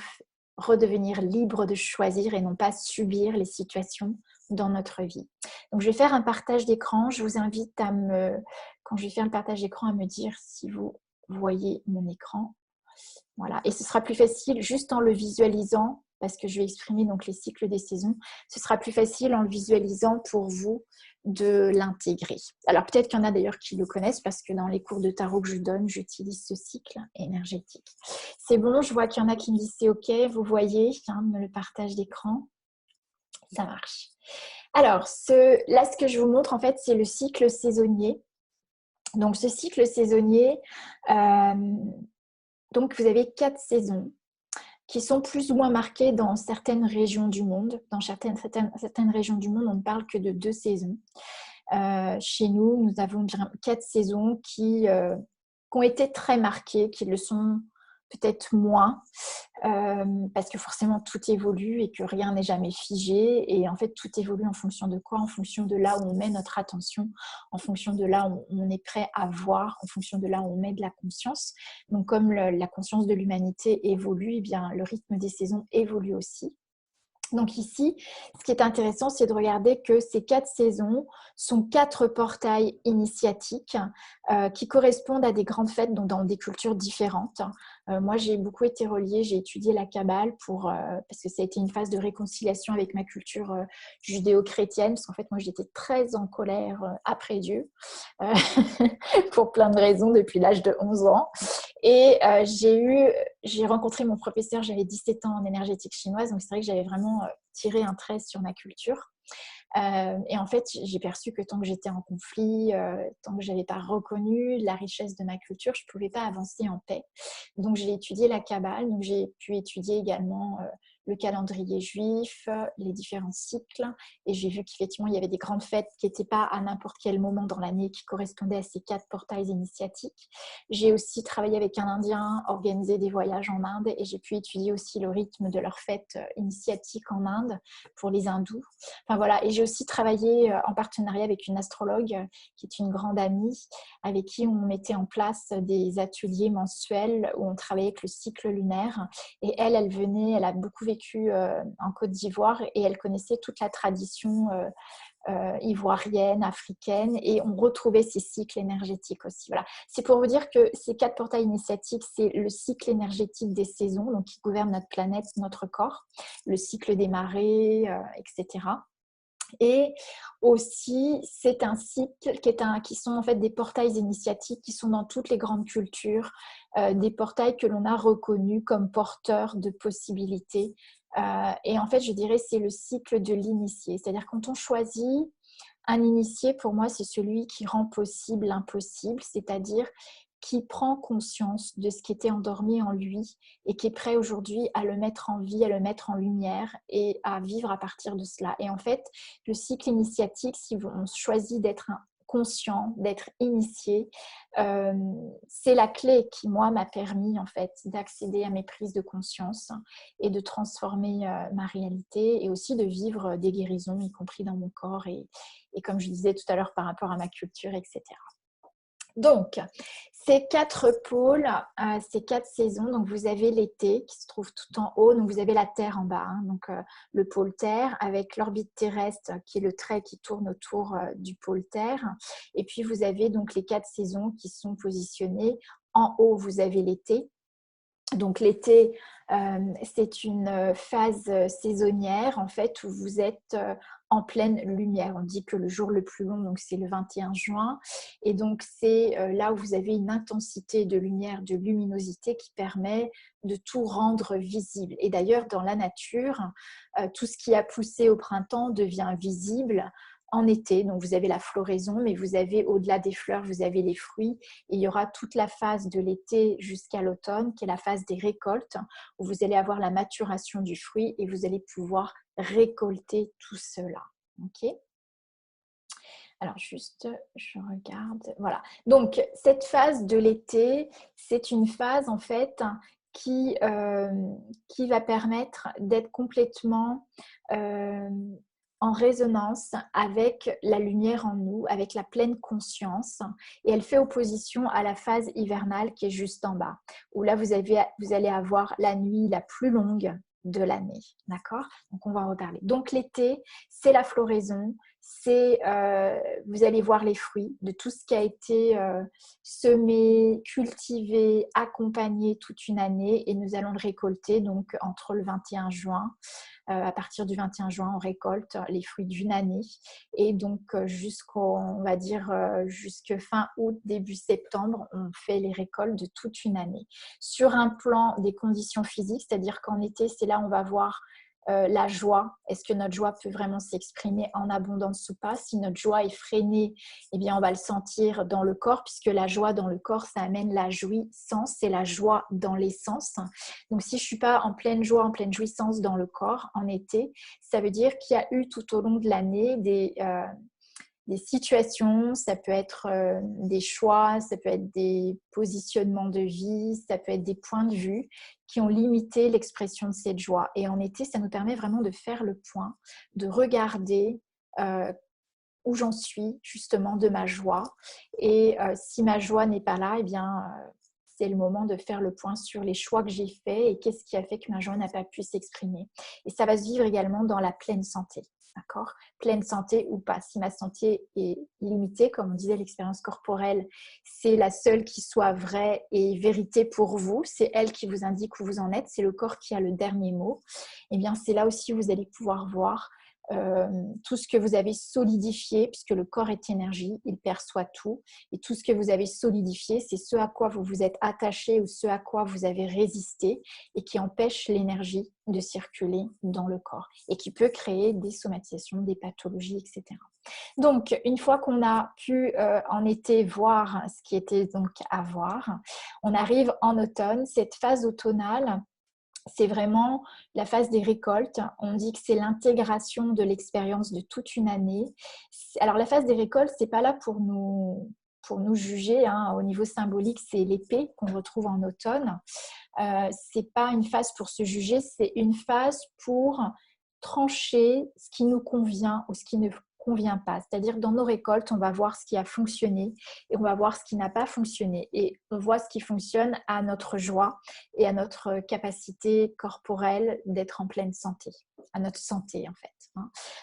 redevenir libre de choisir et non pas subir les situations dans notre vie. Donc, je vais faire un partage d'écran. Je vous invite quand je vais faire un partage d'écran, à me dire si vous voyez mon écran. Voilà. Et ce sera plus facile juste en le visualisant, parce que je vais exprimer donc les cycles des saisons. Ce sera plus facile en le visualisant pour vous de l'intégrer. Alors peut-être qu'il y en a d'ailleurs qui le connaissent, parce que dans les cours de tarot que je donne, j'utilise ce cycle énergétique. C'est bon, je vois qu'il y en a qui me disent c'est ok, vous voyez, le partage d'écran, ça marche. Alors là, ce que je vous montre en fait, c'est le cycle saisonnier. Donc ce cycle saisonnier, donc vous avez 4 saisons qui sont plus ou moins marquées dans certaines régions du monde. Dans certaines régions du monde, on ne parle que de 2 saisons. Chez nous, nous avons 4 saisons qui ont été très marquées, qui le sont peut-être moins, parce que forcément tout évolue et que rien n'est jamais figé. Et en fait, tout évolue en fonction de quoi? En fonction de là où on met notre attention, en fonction de là où on est prêt à voir, en fonction de là où on met de la conscience. Donc, comme la conscience de l'humanité évolue, eh bien, le rythme des saisons évolue aussi. Donc ici, ce qui est intéressant, c'est de regarder que ces 4 saisons sont 4 portails initiatiques qui correspondent à des grandes fêtes donc dans des cultures différentes. Moi, j'ai beaucoup été reliée, j'ai étudié la Kabbale parce que ça a été une phase de réconciliation avec ma culture judéo-chrétienne, parce qu'en fait, moi, j'étais très en colère après Dieu, pour plein de raisons depuis l'âge de 11 ans. Et j'ai rencontré mon professeur, j'avais 17 ans en énergétique chinoise, donc c'est vrai que j'avais vraiment tiré un trait sur ma culture. Et en fait, j'ai perçu que tant que j'étais en conflit, tant que je n'avais pas reconnu la richesse de ma culture, je ne pouvais pas avancer en paix. Donc, j'ai étudié la Kabbale, donc j'ai pu étudier également le calendrier juif, les différents cycles, et j'ai vu qu'effectivement, il y avait des grandes fêtes qui n'étaient pas à n'importe quel moment dans l'année, qui correspondaient à ces 4 portails initiatiques. J'ai aussi travaillé avec un Indien, organisé des voyages en Inde, et j'ai pu étudier aussi le rythme de leurs fêtes initiatiques en Inde pour les hindous. Enfin voilà, et j'ai aussi travaillé en partenariat avec une astrologue qui est une grande amie, avec qui on mettait en place des ateliers mensuels où on travaillait avec le cycle lunaire. Et elle venait, elle a beaucoup vécu en Côte d'Ivoire et elle connaissait toute la tradition ivoirienne, africaine, et on retrouvait ces cycles énergétiques aussi. Voilà. C'est pour vous dire que ces 4 portails initiatiques, c'est le cycle énergétique des saisons, donc qui gouverne notre planète, notre corps, le cycle des marées, etc. Et aussi, c'est un cycle qui sont en fait des portails initiatiques qui sont dans toutes les grandes cultures, des portails que l'on a reconnus comme porteurs de possibilités. Et en fait, je dirais c'est le cycle de l'initié. C'est-à-dire quand on choisit un initié, pour moi, c'est celui qui rend possible l'impossible, c'est-à-dire qui prend conscience de ce qui était endormi en lui et qui est prêt aujourd'hui à le mettre en vie, à le mettre en lumière et à vivre à partir de cela. Et en fait, le cycle initiatique, si on choisit d'être conscient, d'être initié, c'est la clé qui, moi, m'a permis en fait d'accéder à mes prises de conscience et de transformer ma réalité et aussi de vivre des guérisons, y compris dans mon corps et comme je disais tout à l'heure par rapport à ma culture, etc. Donc, ces 4 pôles, ces 4 saisons, donc vous avez l'été qui se trouve tout en haut, donc vous avez la Terre en bas, hein, donc le pôle Terre avec l'orbite terrestre qui est le trait qui tourne autour du pôle Terre. Et puis vous avez donc les 4 saisons qui sont positionnées. En haut, vous avez l'été. Donc l'été, c'est une phase saisonnière en fait où vous êtes en pleine lumière. On dit que le jour le plus long, donc c'est le 21 juin. Et donc c'est là où vous avez une intensité de lumière, de luminosité qui permet de tout rendre visible. Et d'ailleurs, dans la nature, tout ce qui a poussé au printemps devient visible en été. Donc vous avez la floraison, mais vous avez au-delà des fleurs, vous avez les fruits. Et il y aura toute la phase de l'été jusqu'à l'automne, qui est la phase des récoltes, où vous allez avoir la maturation du fruit et vous allez pouvoir récolter tout cela. Ok ? Alors juste, je regarde. Voilà. Donc cette phase de l'été, c'est une phase en fait qui va permettre d'être complètement en résonance avec la lumière en nous, avec la pleine conscience. Et elle fait opposition à la phase hivernale qui est juste en bas, où là, vous allez avoir la nuit la plus longue de l'année. D'accord ? Donc, on va en reparler. Donc, l'été, c'est la floraison. Vous allez voir les fruits de tout ce qui a été semé, cultivé, accompagné toute une année. Et nous allons le récolter donc entre le 21 juin. À partir du 21 juin, on récolte les fruits d'une année et donc on va dire jusque fin août, début septembre, on fait les récoltes de toute une année. Sur un plan des conditions physiques, c'est-à-dire qu'en été, c'est là où on va voir la joie. Est-ce que notre joie peut vraiment s'exprimer en abondance ou pas? Si notre joie est freinée, eh bien, on va le sentir dans le corps, puisque la joie dans le corps, ça amène la jouissance, c'est la joie dans les sens. Donc, si je ne suis pas en pleine joie, en pleine jouissance dans le corps en été, ça veut dire qu'il y a eu tout au long de l'année des situations, ça peut être des choix, ça peut être des positionnements de vie, ça peut être des points de vue qui ont limité l'expression de cette joie. Et en été, ça nous permet vraiment de faire le point, de regarder où j'en suis justement de ma joie. Et si ma joie n'est pas là, eh bien, c'est le moment de faire le point sur les choix que j'ai faits et qu'est-ce qui a fait que ma joie n'a pas pu s'exprimer. Et ça va se vivre également dans la pleine santé. D'accord ? Pleine santé ou pas. Si ma santé est limitée, comme on disait, l'expérience corporelle, c'est la seule qui soit vraie et vérité pour vous. C'est elle qui vous indique où vous en êtes. C'est le corps qui a le dernier mot. Eh bien, c'est là aussi où vous allez pouvoir voir tout ce que vous avez solidifié, puisque le corps est énergie, il perçoit tout. Et tout ce que vous avez solidifié, c'est ce à quoi vous vous êtes attaché ou ce à quoi vous avez résisté et qui empêche l'énergie de circuler dans le corps et qui peut créer des somatisations, des pathologies, etc. Donc, une fois qu'on a pu en été voir ce qui était donc à voir, on arrive en automne, cette phase automnale. C'est vraiment la phase des récoltes. On dit que c'est l'intégration de l'expérience de toute une année. Alors, la phase des récoltes, ce n'est pas là pour nous juger. Hein. Au niveau symbolique, c'est l'épée qu'on retrouve en automne. Ce n'est pas une phase pour se juger, c'est une phase pour trancher ce qui nous convient ou ce qui ne convient pas. C'est-à-dire que dans nos récoltes, on va voir ce qui a fonctionné et on va voir ce qui n'a pas fonctionné. Et on voit ce qui fonctionne à notre joie et à notre capacité corporelle d'être en pleine santé, à notre santé en fait.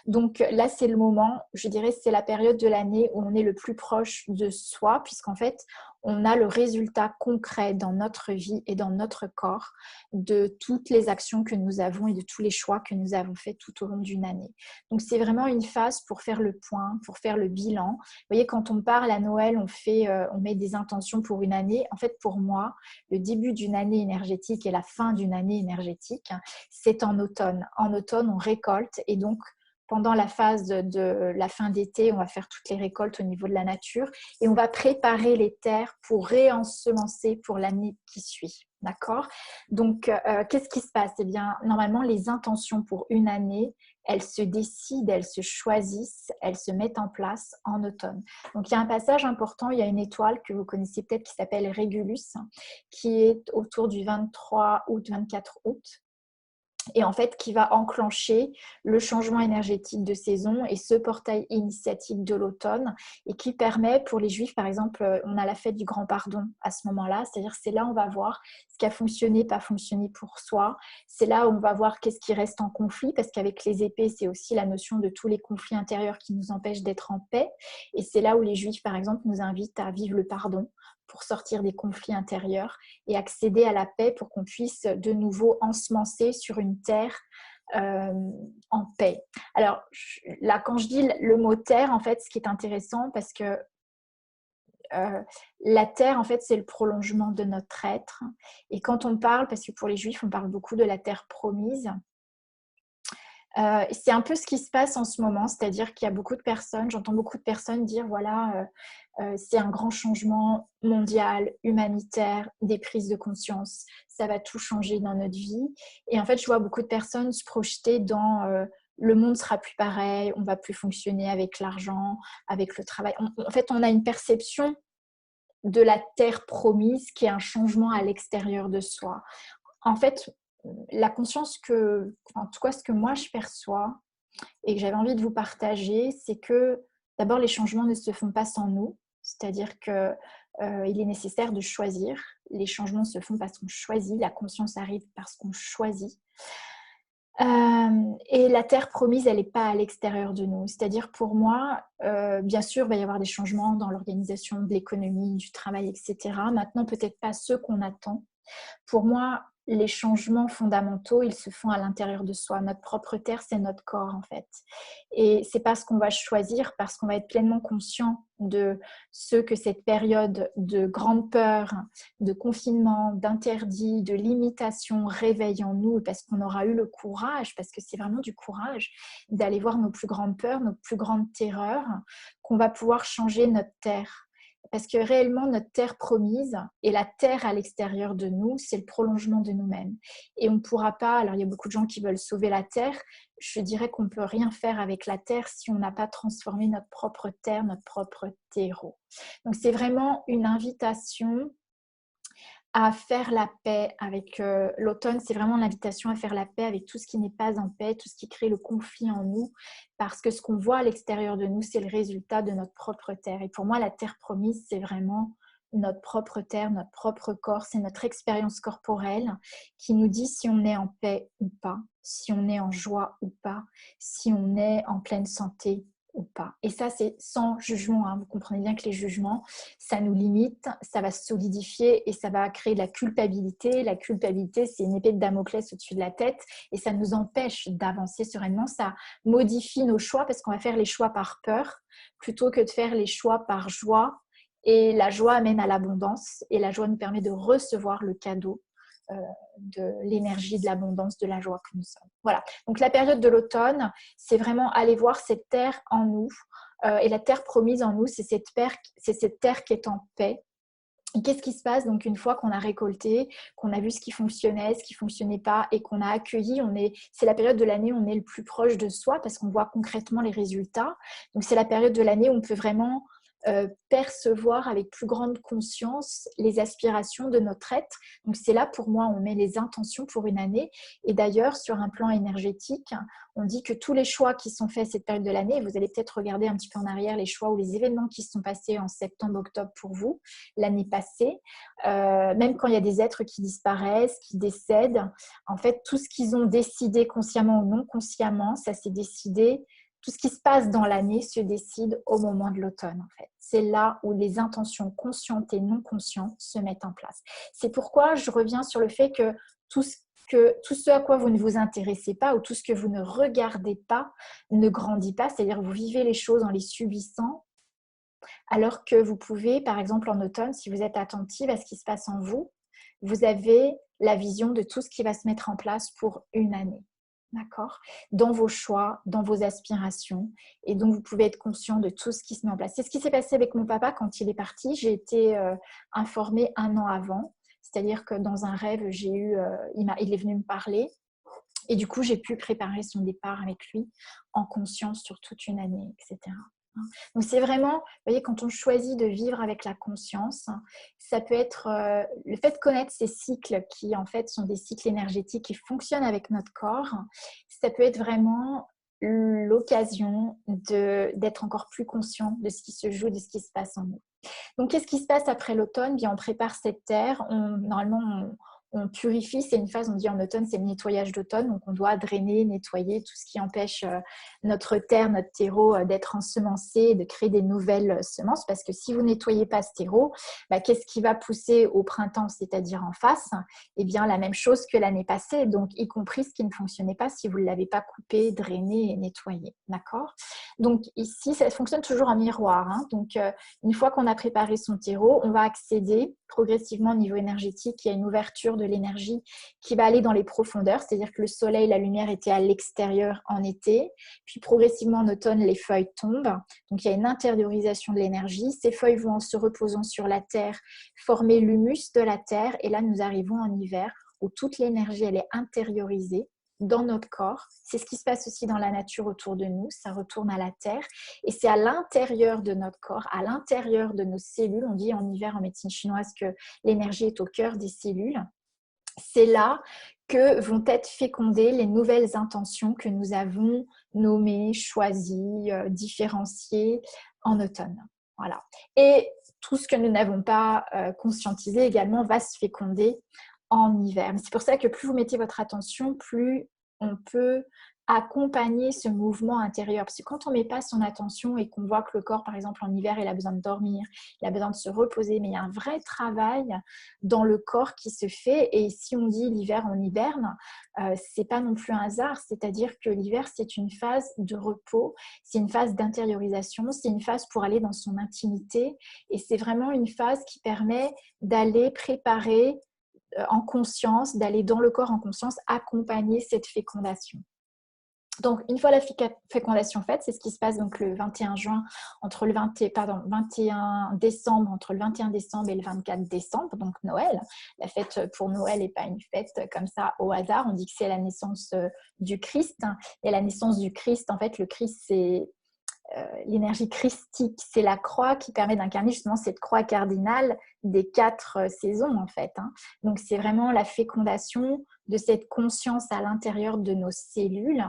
Donc là, c'est le moment, je dirais, c'est la période de l'année où on est le plus proche de soi, puisqu'en fait, on a le résultat concret dans notre vie et dans notre corps de toutes les actions que nous avons et de tous les choix que nous avons faits tout au long d'une année. Donc, c'est vraiment une phase pour faire le point, pour faire le bilan. Vous voyez, quand on parle à Noël, on met des intentions pour une année. En fait, pour moi, le début d'une année énergétique et la fin d'une année énergétique, c'est en automne. En automne, on récolte et donc, pendant la phase de la fin d'été, on va faire toutes les récoltes au niveau de la nature et on va préparer les terres pour réensemencer pour l'année qui suit. D'accord ? Donc, qu'est-ce qui se passe ? Eh bien, normalement, les intentions pour une année, elles se décident, elles se choisissent, elles se mettent en place en automne. Donc, il y a un passage important, il y a une étoile que vous connaissez peut-être qui s'appelle Régulus, qui est autour du 23 août, 24 août. Et en fait qui va enclencher le changement énergétique de saison et ce portail initiatique de l'automne et qui permet pour les Juifs, par exemple, on a la fête du grand pardon à ce moment-là, c'est-à-dire c'est là où on va voir ce qui a fonctionné, pas fonctionné pour soi, c'est là où on va voir qu'est-ce qui reste en conflit, parce qu'avec les épées, c'est aussi la notion de tous les conflits intérieurs qui nous empêchent d'être en paix, et c'est là où les Juifs, par exemple, nous invitent à vivre le pardon pour sortir des conflits intérieurs et accéder à la paix pour qu'on puisse de nouveau ensemencer sur une terre en paix. Alors là, quand je dis le mot terre, en fait, ce qui est intéressant, parce que la terre, en fait, c'est le prolongement de notre être. Et quand on parle, parce que pour les Juifs, on parle beaucoup de la terre promise, c'est un peu ce qui se passe en ce moment, c'est-à-dire qu'il y a beaucoup de personnes, j'entends beaucoup de personnes dire, voilà, c'est un grand changement mondial, humanitaire, des prises de conscience, ça va tout changer dans notre vie. Et en fait, je vois beaucoup de personnes se projeter dans le monde sera plus pareil, on va plus fonctionner avec l'argent, avec le travail. En fait, on a une perception de la terre promise qui est un changement à l'extérieur de soi. En fait, la conscience en tout cas, ce que moi je perçois et que j'avais envie de vous partager, c'est que d'abord, les changements ne se font pas sans nous. C'est-à-dire qu'il est nécessaire de choisir. Les changements se font parce qu'on choisit. La conscience arrive parce qu'on choisit. Et la terre promise, elle n'est pas à l'extérieur de nous. C'est-à-dire pour moi, bien sûr, il va y avoir des changements dans l'organisation de l'économie, du travail, etc. Maintenant, peut-être pas ceux qu'on attend. Pour moi, les changements fondamentaux, ils se font à l'intérieur de soi. Notre propre terre, c'est notre corps en fait. Et c'est pas ce qu'on va choisir parce qu'on va être pleinement conscient de ce que cette période de grande peur, de confinement, d'interdit, de limitation réveille en nous parce qu'on aura eu le courage, parce que c'est vraiment du courage d'aller voir nos plus grandes peurs, nos plus grandes terreurs, qu'on va pouvoir changer notre terre. parce que réellement, notre terre promise et la terre à l'extérieur de nous, c'est le prolongement de nous-mêmes. Et on ne pourra pas, alors il y a beaucoup de gens qui veulent sauver la terre, je dirais qu'on ne peut rien faire avec la terre si on n'a pas transformé notre propre terre, notre propre terreau. Donc c'est vraiment une invitation à faire la paix avec l'automne, c'est vraiment l'invitation à faire la paix avec tout ce qui n'est pas en paix, tout ce qui crée le conflit en nous, parce que ce qu'on voit à l'extérieur de nous, c'est le résultat de notre propre terre. Et pour moi, la terre promise, c'est vraiment notre propre terre, notre propre corps, c'est notre expérience corporelle qui nous dit si on est en paix ou pas, si on est en joie ou pas, si on est en pleine santé ou pas. Et ça, c'est sans jugement, hein. Vous comprenez bien que les jugements, ça nous limite, ça va se solidifier et ça va créer de la culpabilité. La culpabilité, c'est une épée de Damoclès au-dessus de la tête et ça nous empêche d'avancer sereinement. Ça modifie nos choix parce qu'on va faire les choix par peur plutôt que de faire les choix par joie. Et la joie amène à l'abondance et la joie nous permet de recevoir le cadeau de l'énergie, de l'abondance, de la joie que nous sommes. Voilà. Donc la période de l'automne, c'est vraiment aller voir cette terre en nous. Et la terre promise en nous, c'est cette terre qui est en paix. Et qu'est-ce qui se passe donc une fois qu'on a récolté, qu'on a vu ce qui fonctionnait, ce qui ne fonctionnait pas et qu'on a accueilli, c'est la période de l'année où on est le plus proche de soi parce qu'on voit concrètement les résultats. Donc c'est la période de l'année où on peut vraiment percevoir avec plus grande conscience les aspirations de notre être. Donc c'est là pour moi, on met les intentions pour une année. Et d'ailleurs, sur un plan énergétique, on dit que tous les choix qui sont faits cette période de l'année, vous allez peut-être regarder un petit peu en arrière les choix ou les événements qui se sont passés en septembre, octobre pour vous, l'année passée, même quand il y a des êtres qui disparaissent, qui décèdent, en fait, tout ce qu'ils ont décidé consciemment ou non consciemment, ça s'est décidé. Tout ce qui se passe dans l'année se décide au moment de l'automne, en fait. C'est là où les intentions conscientes et non conscientes se mettent en place. C'est pourquoi je reviens sur le fait que tout ce à quoi vous ne vous intéressez pas ou tout ce que vous ne regardez pas ne grandit pas. C'est-à-dire que vous vivez les choses en les subissant, alors que vous pouvez, par exemple en automne, si vous êtes attentive à ce qui se passe en vous, vous avez la vision de tout ce qui va se mettre en place pour une année. D'accord? Dans vos choix, dans vos aspirations. Et donc, vous pouvez être conscient de tout ce qui se met en place. C'est ce qui s'est passé avec mon papa quand il est parti. J'ai été informée 1 an avant. C'est-à-dire que dans un rêve, il est venu me parler. Et du coup, j'ai pu préparer son départ avec lui en conscience sur toute une année, etc. Donc c'est vraiment, vous voyez, quand on choisit de vivre avec la conscience, ça peut être le fait de connaître ces cycles qui en fait sont des cycles énergétiques qui fonctionnent avec notre corps, ça peut être vraiment l'occasion d'être encore plus conscient de ce qui se joue, de ce qui se passe en nous. Donc qu'est-ce qui se passe après l'automne? Bien, on prépare cette terre, normalement on purifie, c'est une phase, on dit en automne, c'est le nettoyage d'automne, donc on doit drainer, nettoyer tout ce qui empêche notre terre, notre terreau d'être ensemencé, de créer des nouvelles semences, parce que si vous ne nettoyez pas ce terreau, qu'est-ce qui va pousser au printemps, c'est-à-dire en face? Eh bien, la même chose que l'année passée, donc y compris ce qui ne fonctionnait pas si vous ne l'avez pas coupé, drainé et nettoyé, d'accord? Donc ici, ça fonctionne toujours en miroir, hein. Donc une fois qu'on a préparé son terreau, on va accéder progressivement au niveau énergétique. Il y a une ouverture de l'énergie qui va aller dans les profondeurs, c'est-à-dire que le soleil, la lumière était à l'extérieur en été, puis progressivement en automne, les feuilles tombent. Donc il y a une intériorisation de l'énergie. Ces feuilles vont en se reposant sur la terre former l'humus de la terre et là nous arrivons en hiver où toute l'énergie elle est intériorisée dans notre corps. C'est ce qui se passe aussi dans la nature autour de nous, ça retourne à la terre et c'est à l'intérieur de notre corps, à l'intérieur de nos cellules. On dit en hiver en médecine chinoise que l'énergie est au cœur des cellules. C'est là que vont être fécondées les nouvelles intentions que nous avons nommées, choisies, différenciées en automne. Voilà. Et tout ce que nous n'avons pas conscientisé également va se féconder en hiver. Mais c'est pour ça que plus vous mettez votre attention, plus on peut accompagner ce mouvement intérieur. Parce que quand on ne met pas son attention et qu'on voit que le corps, par exemple, en hiver, il a besoin de dormir, il a besoin de se reposer, mais il y a un vrai travail dans le corps qui se fait. Et si on dit l'hiver, on hiberne, ce n'est pas non plus un hasard. C'est-à-dire que l'hiver, c'est une phase de repos, c'est une phase d'intériorisation, c'est une phase pour aller dans son intimité. Et c'est vraiment une phase qui permet d'aller préparer en conscience, d'aller dans le corps en conscience, accompagner cette fécondation. Donc, une fois la fécondation faite, c'est ce qui se passe donc le 21 juin, entre le 21 décembre, entre le 21 décembre et le 24 décembre, donc Noël. La fête pour Noël n'est pas une fête comme ça au hasard. On dit que c'est la naissance du Christ. Et la naissance du Christ, en fait, le Christ, c'est l'énergie christique, c'est la croix qui permet d'incarner justement cette croix cardinale des 4 saisons en fait. Donc c'est vraiment la fécondation de cette conscience à l'intérieur de nos cellules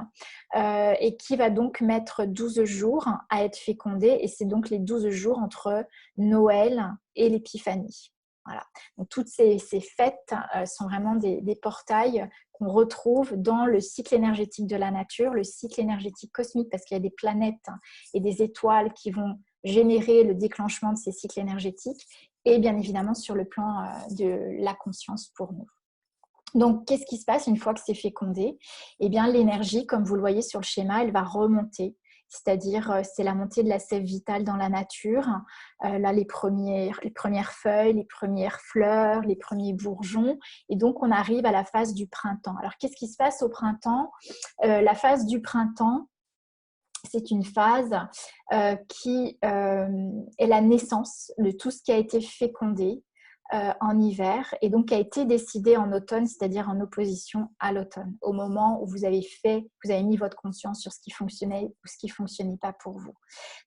et qui va donc mettre 12 jours à être fécondée et c'est donc les 12 jours entre Noël et l'Épiphanie. Voilà. Donc toutes ces fêtes sont vraiment des portails qu'on retrouve dans le cycle énergétique de la nature, le cycle énergétique cosmique, parce qu'il y a des planètes et des étoiles qui vont générer le déclenchement de ces cycles énergétiques, et bien évidemment sur le plan de la conscience pour nous. Donc, qu'est-ce qui se passe une fois que c'est fécondé? Eh bien, l'énergie, comme vous le voyez sur le schéma, elle va remonter. C'est-à-dire, c'est la montée de la sève vitale dans la nature. Là, les premières feuilles, les premières fleurs, les premiers bourgeons. Et donc, on arrive à la phase du printemps. Alors, qu'est-ce qui se passe au printemps? La phase du printemps, c'est une phase qui est la naissance de tout ce qui a été fécondé en hiver et donc a été décidé en automne, c'est-à-dire en opposition à l'automne, au moment où vous avez mis votre conscience sur ce qui fonctionnait ou ce qui ne fonctionnait pas pour vous.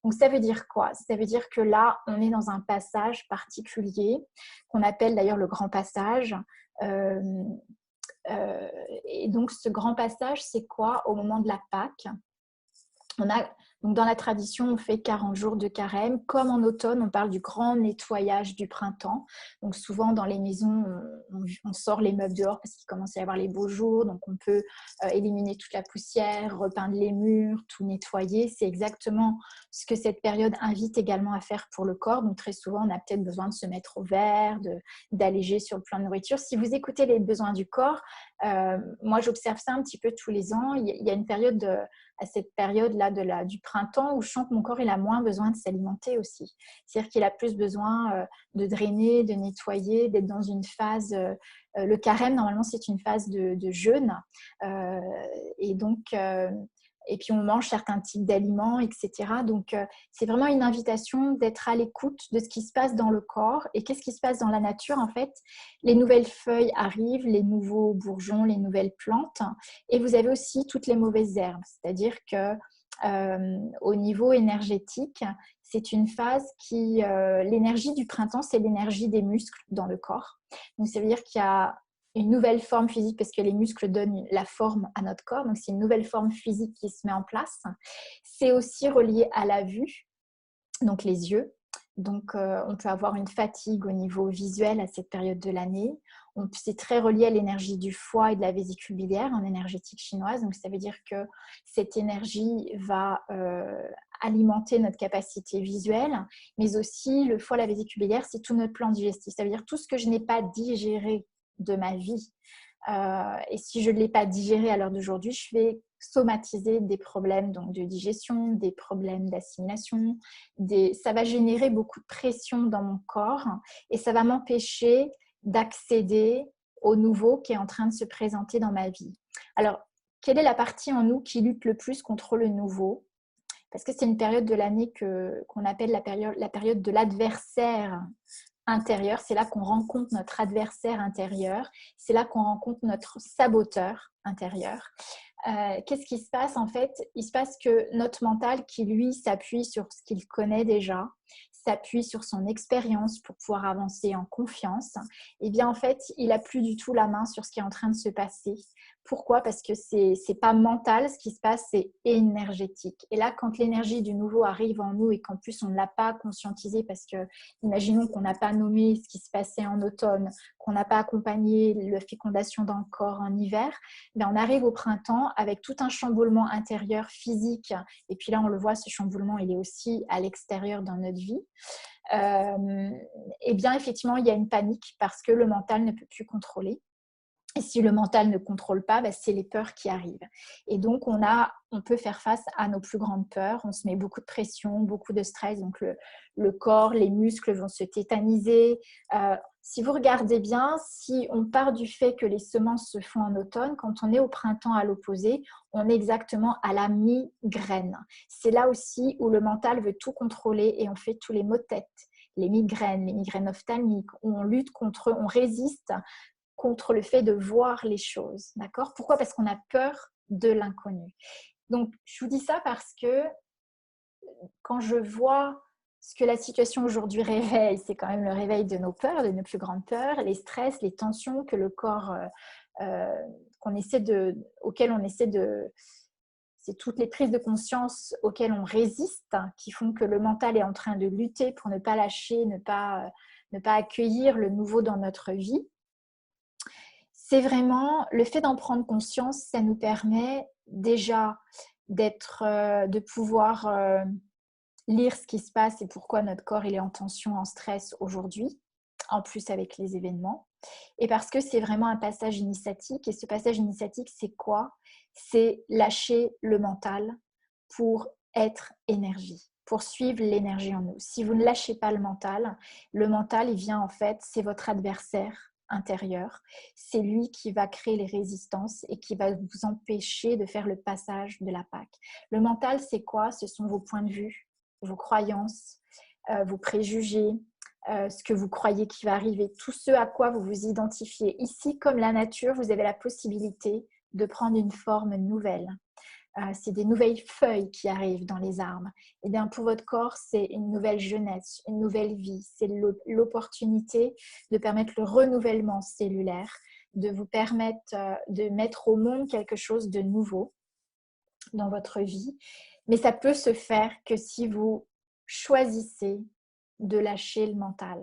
Donc ça veut dire quoi? Ça veut dire que là, on est dans un passage particulier qu'on appelle d'ailleurs le grand passage. Et donc ce grand passage, c'est quoi? Au moment de la Pâque, donc dans la tradition, on fait 40 jours de carême. Comme en automne, on parle du grand nettoyage du printemps. Donc souvent, dans les maisons, on sort les meubles dehors parce qu'il commence à y avoir les beaux jours. Donc on peut éliminer toute la poussière, repeindre les murs, tout nettoyer. C'est exactement ce que cette période invite également à faire pour le corps. Donc très souvent, on a peut-être besoin de se mettre au vert, d'alléger sur le plan de nourriture. Si vous écoutez les besoins du corps, moi j'observe ça un petit peu tous les ans. Il y a une période à cette période-là du printemps où je sens que mon corps il a moins besoin de s'alimenter aussi. C'est-à-dire qu'il a plus besoin de drainer, de nettoyer, d'être dans une phase... le carême, normalement, c'est une phase de jeûne. Et donc... et puis on mange certains types d'aliments, etc. Donc c'est vraiment une invitation d'être à l'écoute de ce qui se passe dans le corps. Et qu'est-ce qui se passe dans la nature? En fait, les nouvelles feuilles arrivent, les nouveaux bourgeons, les nouvelles plantes. Et vous avez aussi toutes les mauvaises herbes. C'est-à-dire que au niveau énergétique, c'est une phase qui... l'énergie du printemps, c'est l'énergie des muscles dans le corps. Donc ça veut dire qu'il y a une nouvelle forme physique parce que les muscles donnent la forme à notre corps. Donc, c'est une nouvelle forme physique qui se met en place. C'est aussi relié à la vue, donc les yeux. Donc, on peut avoir une fatigue au niveau visuel à cette période de l'année. C'est très relié à l'énergie du foie et de la vésicule biliaire en énergétique chinoise. Donc, ça veut dire que cette énergie va alimenter notre capacité visuelle, mais aussi le foie, la vésicule biliaire, c'est tout notre plan digestif. Ça veut dire tout ce que je n'ai pas digéré de ma vie. Et si je ne l'ai pas digéré à l'heure d'aujourd'hui, je vais somatiser des problèmes donc, de digestion, des problèmes d'assimilation. Ça va générer beaucoup de pression dans mon corps et ça va m'empêcher d'accéder au nouveau qui est en train de se présenter dans ma vie. Alors, quelle est la partie en nous qui lutte le plus contre le nouveau? Parce que c'est une période de l'année qu'on appelle la période de l'adversaire intérieur. C'est là qu'on rencontre notre adversaire intérieur. C'est là qu'on rencontre notre saboteur intérieur. Qu'est-ce qui se passe en fait? Il se passe que notre mental qui lui s'appuie sur ce qu'il connaît déjà, s'appuie sur son expérience pour pouvoir avancer en confiance, et bien en fait il n'a plus du tout la main sur ce qui est en train de se passer. Pourquoi? Parce que c'est pas mental, ce qui se passe, c'est énergétique. Et là, quand l'énergie du nouveau arrive en nous et qu'en plus on ne l'a pas conscientisé, parce que imaginons qu'on n'a pas nommé ce qui se passait en automne, qu'on n'a pas accompagné la fécondation dans le corps en hiver, bien on arrive au printemps avec tout un chamboulement intérieur physique. Et puis là, on le voit, ce chamboulement, il est aussi à l'extérieur dans notre vie. Et bien effectivement, il y a une panique parce que le mental ne peut plus contrôler. Et si le mental ne contrôle pas, c'est les peurs qui arrivent. Et donc, on peut faire face à nos plus grandes peurs. On se met beaucoup de pression, beaucoup de stress. Donc, le corps, les muscles vont se tétaniser. Si vous regardez bien, si on part du fait que les semences se font en automne, quand on est au printemps à l'opposé, on est exactement à la migraine. C'est là aussi où le mental veut tout contrôler et on fait tous les maux de tête, les migraines ophtalmiques. On lutte contre eux, on résiste contre le fait de voir les choses. D'accord ? Pourquoi ? Parce qu'on a peur de l'inconnu. Donc, je vous dis ça parce que quand je vois ce que la situation aujourd'hui réveille, c'est quand même le réveil de nos peurs, de nos plus grandes peurs, les stress, les tensions que le corps, auxquelles on essaie de... C'est toutes les prises de conscience auxquelles on résiste, qui font que le mental est en train de lutter pour ne pas lâcher, ne pas accueillir le nouveau dans notre vie. C'est vraiment le fait d'en prendre conscience, ça nous permet déjà de pouvoir lire ce qui se passe et pourquoi notre corps il est en tension, en stress aujourd'hui, en plus avec les événements. Et parce que c'est vraiment un passage initiatique. Et ce passage initiatique, c'est quoi ? C'est lâcher le mental pour être énergie, pour suivre l'énergie en nous. Si vous ne lâchez pas le mental, il vient en fait, c'est votre adversaire intérieur. C'est lui qui va créer les résistances et qui va vous empêcher de faire le passage de la Pâque. Le mental, c'est quoi ? Ce sont vos points de vue, vos croyances, vos préjugés, ce que vous croyez qui va arriver, tout ce à quoi vous vous identifiez. Ici, comme la nature, vous avez la possibilité de prendre une forme nouvelle. C'est des nouvelles feuilles qui arrivent dans les arbres. Et bien pour votre corps, c'est une nouvelle jeunesse, une nouvelle vie. C'est l'opportunité de permettre le renouvellement cellulaire, de vous permettre de mettre au monde quelque chose de nouveau dans votre vie. Mais ça peut se faire que si vous choisissez de lâcher le mental.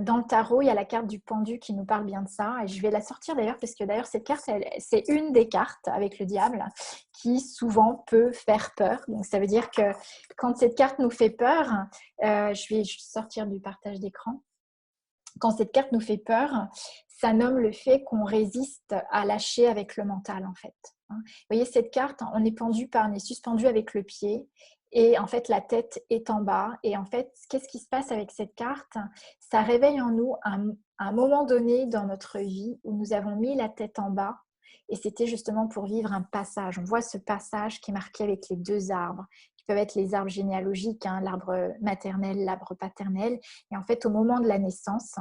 Dans le tarot, il y a la carte du pendu qui nous parle bien de ça. Et je vais la sortir d'ailleurs, parce que d'ailleurs, cette carte, c'est une des cartes avec le diable qui souvent peut faire peur. Donc, ça veut dire que quand cette carte nous fait peur, je vais sortir du partage d'écran. Quand cette carte nous fait peur, ça nomme le fait qu'on résiste à lâcher avec le mental, en fait. Vous voyez, cette carte, on est suspendu avec le pied et en fait, la tête est en bas. Et en fait, qu'est-ce qui se passe avec cette carte ? Ça réveille en nous un moment donné dans notre vie où nous avons mis la tête en bas et c'était justement pour vivre un passage. On voit ce passage qui est marqué avec les deux arbres, qui peuvent être les arbres généalogiques, l'arbre maternel, l'arbre paternel. Et en fait, au moment de la naissance,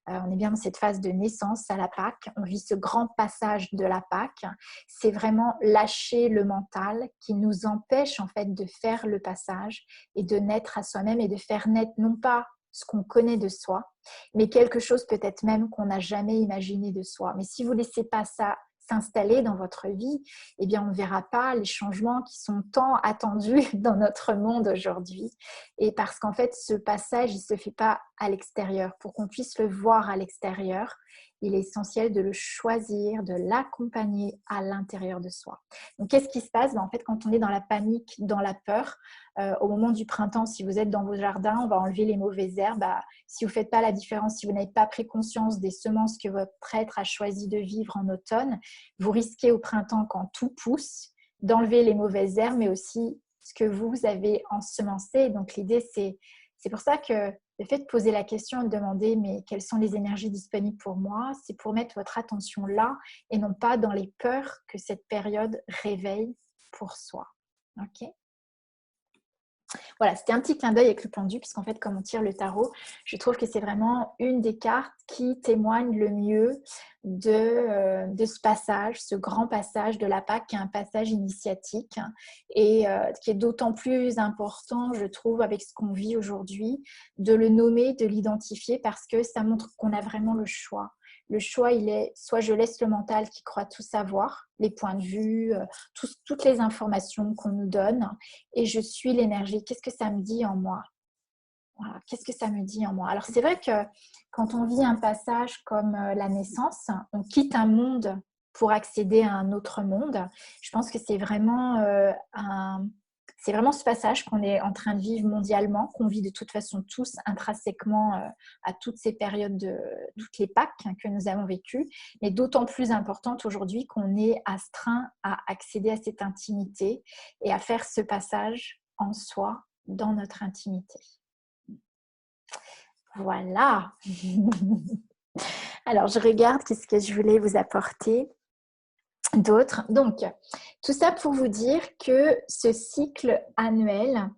on est bien dans cette phase de naissance à la Pâque, on vit ce grand passage de la Pâque. C'est vraiment lâcher le mental qui nous empêche en fait de faire le passage et de naître à soi-même et de faire naître non pas ce qu'on connaît de soi, mais quelque chose peut-être même qu'on n'a jamais imaginé de soi. Mais si vous ne laissez pas ça s'installer dans votre vie, eh bien on ne verra pas les changements qui sont tant attendus dans notre monde aujourd'hui. Et parce qu'en fait, ce passage, il ne se fait pas à l'extérieur. Pour qu'on puisse le voir à l'extérieur, il est essentiel de le choisir, de l'accompagner à l'intérieur de soi. Donc, qu'est-ce qui se passe ? En fait, quand on est dans la panique, dans la peur, au moment du printemps, si vous êtes dans vos jardins, on va enlever les mauvaises herbes. Si vous ne faites pas la différence, si vous n'avez pas pris conscience des semences que votre être a choisi de vivre en automne, vous risquez au printemps, quand tout pousse, d'enlever les mauvaises herbes, mais aussi ce que vous avez ensemencé. Donc, l'idée, c'est pour ça que le fait de poser la question et de demander mais quelles sont les énergies disponibles pour moi, c'est pour mettre votre attention là et non pas dans les peurs que cette période réveille pour soi. Ok ? Voilà, c'était un petit clin d'œil avec le pendu, puisqu'en fait, comme on tire le tarot, je trouve que c'est vraiment une des cartes qui témoigne le mieux de ce passage, ce grand passage de la Pâque, qui est un passage initiatique et qui est d'autant plus important, je trouve, avec ce qu'on vit aujourd'hui, de le nommer, de l'identifier, parce que ça montre qu'on a vraiment le choix. Le choix, il est soit je laisse le mental qui croit tout savoir, les points de vue, toutes les informations qu'on nous donne, et je suis l'énergie. Qu'est-ce que ça me dit en moi ? Voilà. Qu'est-ce que ça me dit en moi ? Alors, c'est vrai que quand on vit un passage comme la naissance, on quitte un monde pour accéder à un autre monde. Je pense que c'est vraiment C'est vraiment ce passage qu'on est en train de vivre mondialement, qu'on vit de toute façon tous intrinsèquement à toutes ces périodes, toutes les Pâques que nous avons vécues, mais d'autant plus importante aujourd'hui qu'on est astreint à accéder à cette intimité et à faire ce passage en soi, dans notre intimité. Voilà. Alors, je regarde qu'est-ce que je voulais vous apporter d'autres. Donc, tout ça pour vous dire que ce cycle annuel,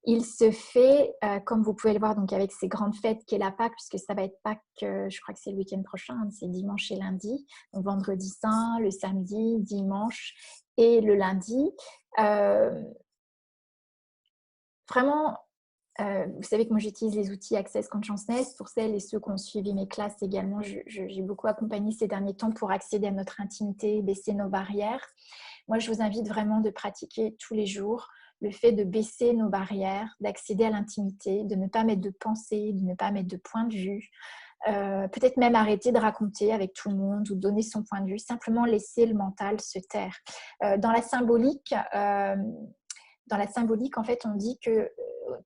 il se fait, comme vous pouvez le voir, donc avec ces grandes fêtes qu'est la Pâques, puisque ça va être Pâques, je crois que c'est le week-end prochain, c'est dimanche et lundi, donc vendredi saint, le samedi, dimanche et le lundi. Vraiment, vous savez que moi j'utilise les outils Access Consciousness. Pour celles et ceux qui ont suivi mes classes également, j'ai beaucoup accompagné ces derniers temps pour accéder à notre intimité, baisser nos barrières. Moi je vous invite vraiment de pratiquer tous les jours le fait de baisser nos barrières, d'accéder à l'intimité, de ne pas mettre de pensée, de ne pas mettre de point de vue. Peut-être même arrêter de raconter avec tout le monde ou donner son point de vue, simplement laisser le mental se taire. Dans la symbolique, en fait, on dit que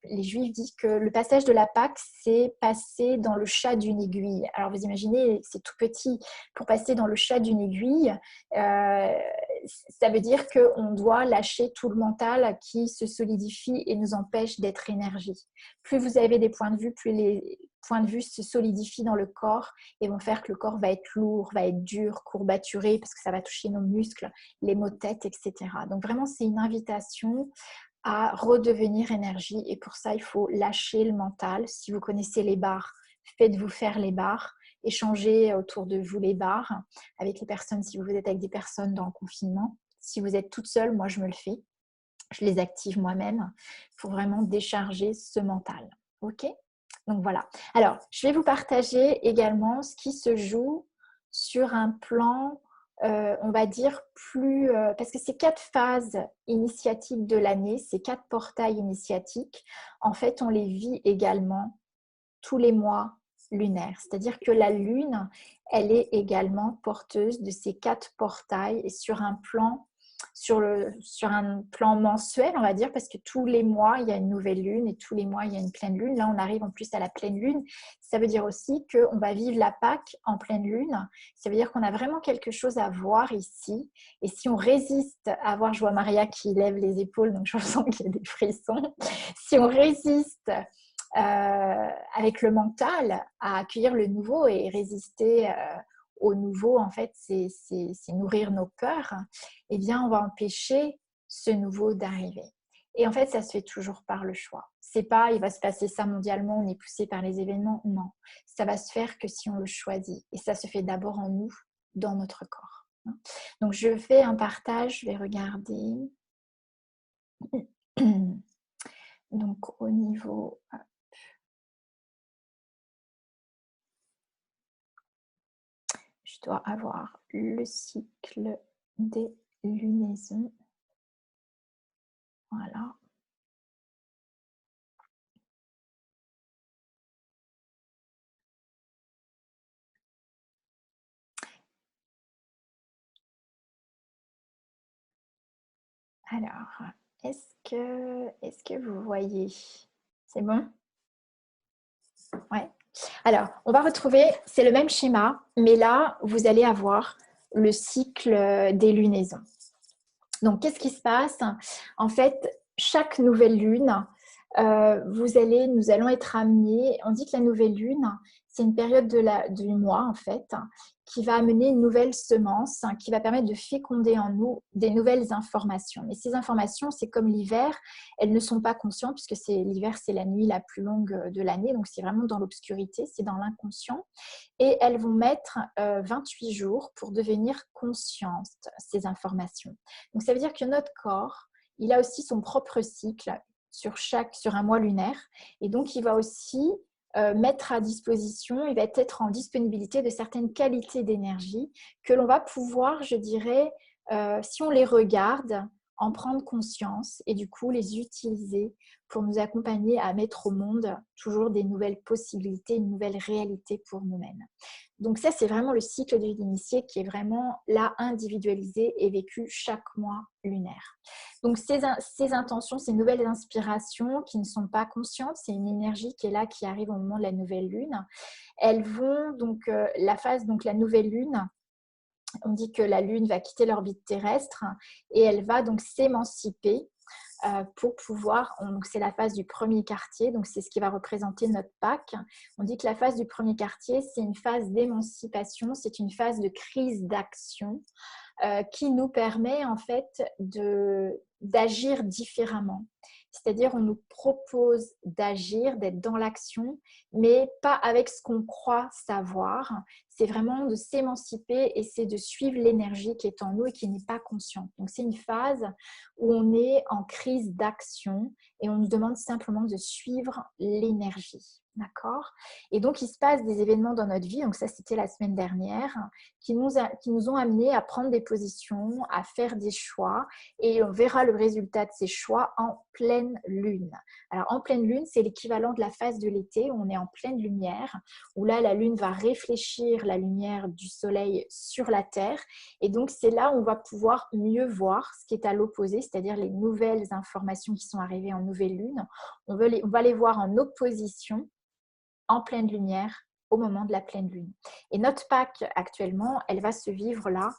les Juifs disent que le passage de la Pâque, c'est passer dans le chat d'une aiguille. Alors, vous imaginez, c'est tout petit. Pour passer dans le chat d'une aiguille, ça veut dire qu'on doit lâcher tout le mental qui se solidifie et nous empêche d'être énergie. Plus vous avez des points de vue, plus les points de vue se solidifient dans le corps et vont faire que le corps va être lourd, va être dur, courbaturé, parce que ça va toucher nos muscles, les maux de tête, etc. Donc, vraiment, c'est une invitation à redevenir énergie et pour ça il faut lâcher le mental. Si vous connaissez les bars, faites-vous faire les bars, échangez autour de vous les bars avec les personnes si vous êtes avec des personnes dans le confinement. Si vous êtes toute seule, moi je me le fais, je les active moi-même pour vraiment décharger ce mental. Ok? Donc voilà. Alors je vais vous partager également ce qui se joue sur un plan on va dire plus, parce que ces 4 phases initiatiques de l'année, ces 4 portails initiatiques, en fait, on les vit également tous les mois lunaires. C'est-à-dire que la Lune, elle est également porteuse de ces 4 portails et sur un plan mensuel, on va dire, parce que tous les mois, il y a une nouvelle lune et tous les mois, il y a une pleine lune. Là, on arrive en plus à la pleine lune. Ça veut dire aussi qu'on va vivre la Pâque en pleine lune. Ça veut dire qu'on a vraiment quelque chose à voir ici. Et si on résiste à voir, je vois Maria qui lève les épaules, donc je sens qu'il y a des frissons. Si on résiste avec le mental à accueillir le nouveau et résister au nouveau, en fait, c'est nourrir nos peurs, eh bien, on va empêcher ce nouveau d'arriver. Et en fait, ça se fait toujours par le choix. C'est pas, il va se passer ça mondialement, on est poussé par les événements. Non, ça va se faire que si on le choisit. Et ça se fait d'abord en nous, dans notre corps. Donc, je fais un partage, je vais regarder. Donc, au niveau... Je dois avoir le cycle des lunaisons. Voilà. Alors, est-ce que vous voyez? C'est bon? Ouais. Alors, on va retrouver, c'est le même schéma, mais là, vous allez avoir le cycle des lunaisons. Donc, qu'est-ce qui se passe? En fait, chaque nouvelle lune, nous allons être amenés, on dit que la nouvelle lune, c'est une période du mois, en fait, qui va amener une nouvelle semence, qui va permettre de féconder en nous des nouvelles informations. Mais ces informations, c'est comme l'hiver, elles ne sont pas conscientes, puisque l'hiver, c'est la nuit la plus longue de l'année, donc c'est vraiment dans l'obscurité, c'est dans l'inconscient. Et elles vont mettre 28 jours pour devenir conscientes, ces informations. Donc ça veut dire que notre corps, il a aussi son propre cycle sur un mois lunaire, et donc il va aussi mettre à disposition, il va être en disponibilité de certaines qualités d'énergie que l'on va pouvoir, je dirais, si on les regarde en prendre conscience et du coup les utiliser pour nous accompagner à mettre au monde toujours des nouvelles possibilités, une nouvelle réalité pour nous-mêmes. Donc ça, c'est vraiment le cycle de vie d'initié qui est vraiment là individualisé et vécu chaque mois lunaire. Donc ces intentions, ces nouvelles inspirations qui ne sont pas conscientes, c'est une énergie qui est là, qui arrive au moment de la nouvelle lune. Elles vont donc, la nouvelle lune, on dit que la lune va quitter l'orbite terrestre et elle va donc s'émanciper pour pouvoir, donc c'est la phase du premier quartier, donc c'est ce qui va représenter notre Pâques. On dit que la phase du premier quartier, c'est une phase d'émancipation, c'est une phase de crise d'action qui nous permet en fait d'agir différemment. C'est-à-dire, on nous propose d'agir, d'être dans l'action, mais pas avec ce qu'on croit savoir. C'est vraiment de s'émanciper et c'est de suivre l'énergie qui est en nous et qui n'est pas consciente. Donc, c'est une phase où on est en crise d'action et on nous demande simplement de suivre l'énergie. D'accord? Et donc, il se passe des événements dans notre vie, donc ça, c'était la semaine dernière, qui nous ont amenés à prendre des positions, à faire des choix et on verra le résultat de ces choix en pleine lune. Alors, en pleine lune, c'est l'équivalent de la phase de l'été où on est en pleine lumière, où là, la lune va réfléchir la lumière du soleil sur la Terre et donc, c'est là où on va pouvoir mieux voir ce qui est à l'opposé, c'est-à-dire les nouvelles informations qui sont arrivées en nouvelle lune. On va les voir en opposition en pleine lumière au moment de la pleine lune. Et notre Pâques actuellement, elle va se vivre là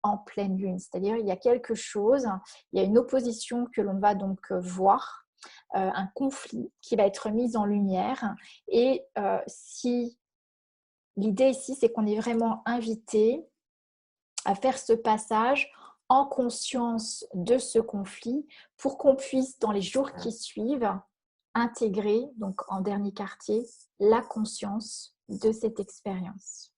en pleine lune. C'est-à-dire il y a quelque chose, il y a une opposition que l'on va donc voir, un conflit qui va être mis en lumière. Et si l'idée ici, c'est qu'on est vraiment invité à faire ce passage en conscience de ce conflit pour qu'on puisse, dans les jours qui suivent, intégrer, donc en dernier quartier, la conscience de cette expérience.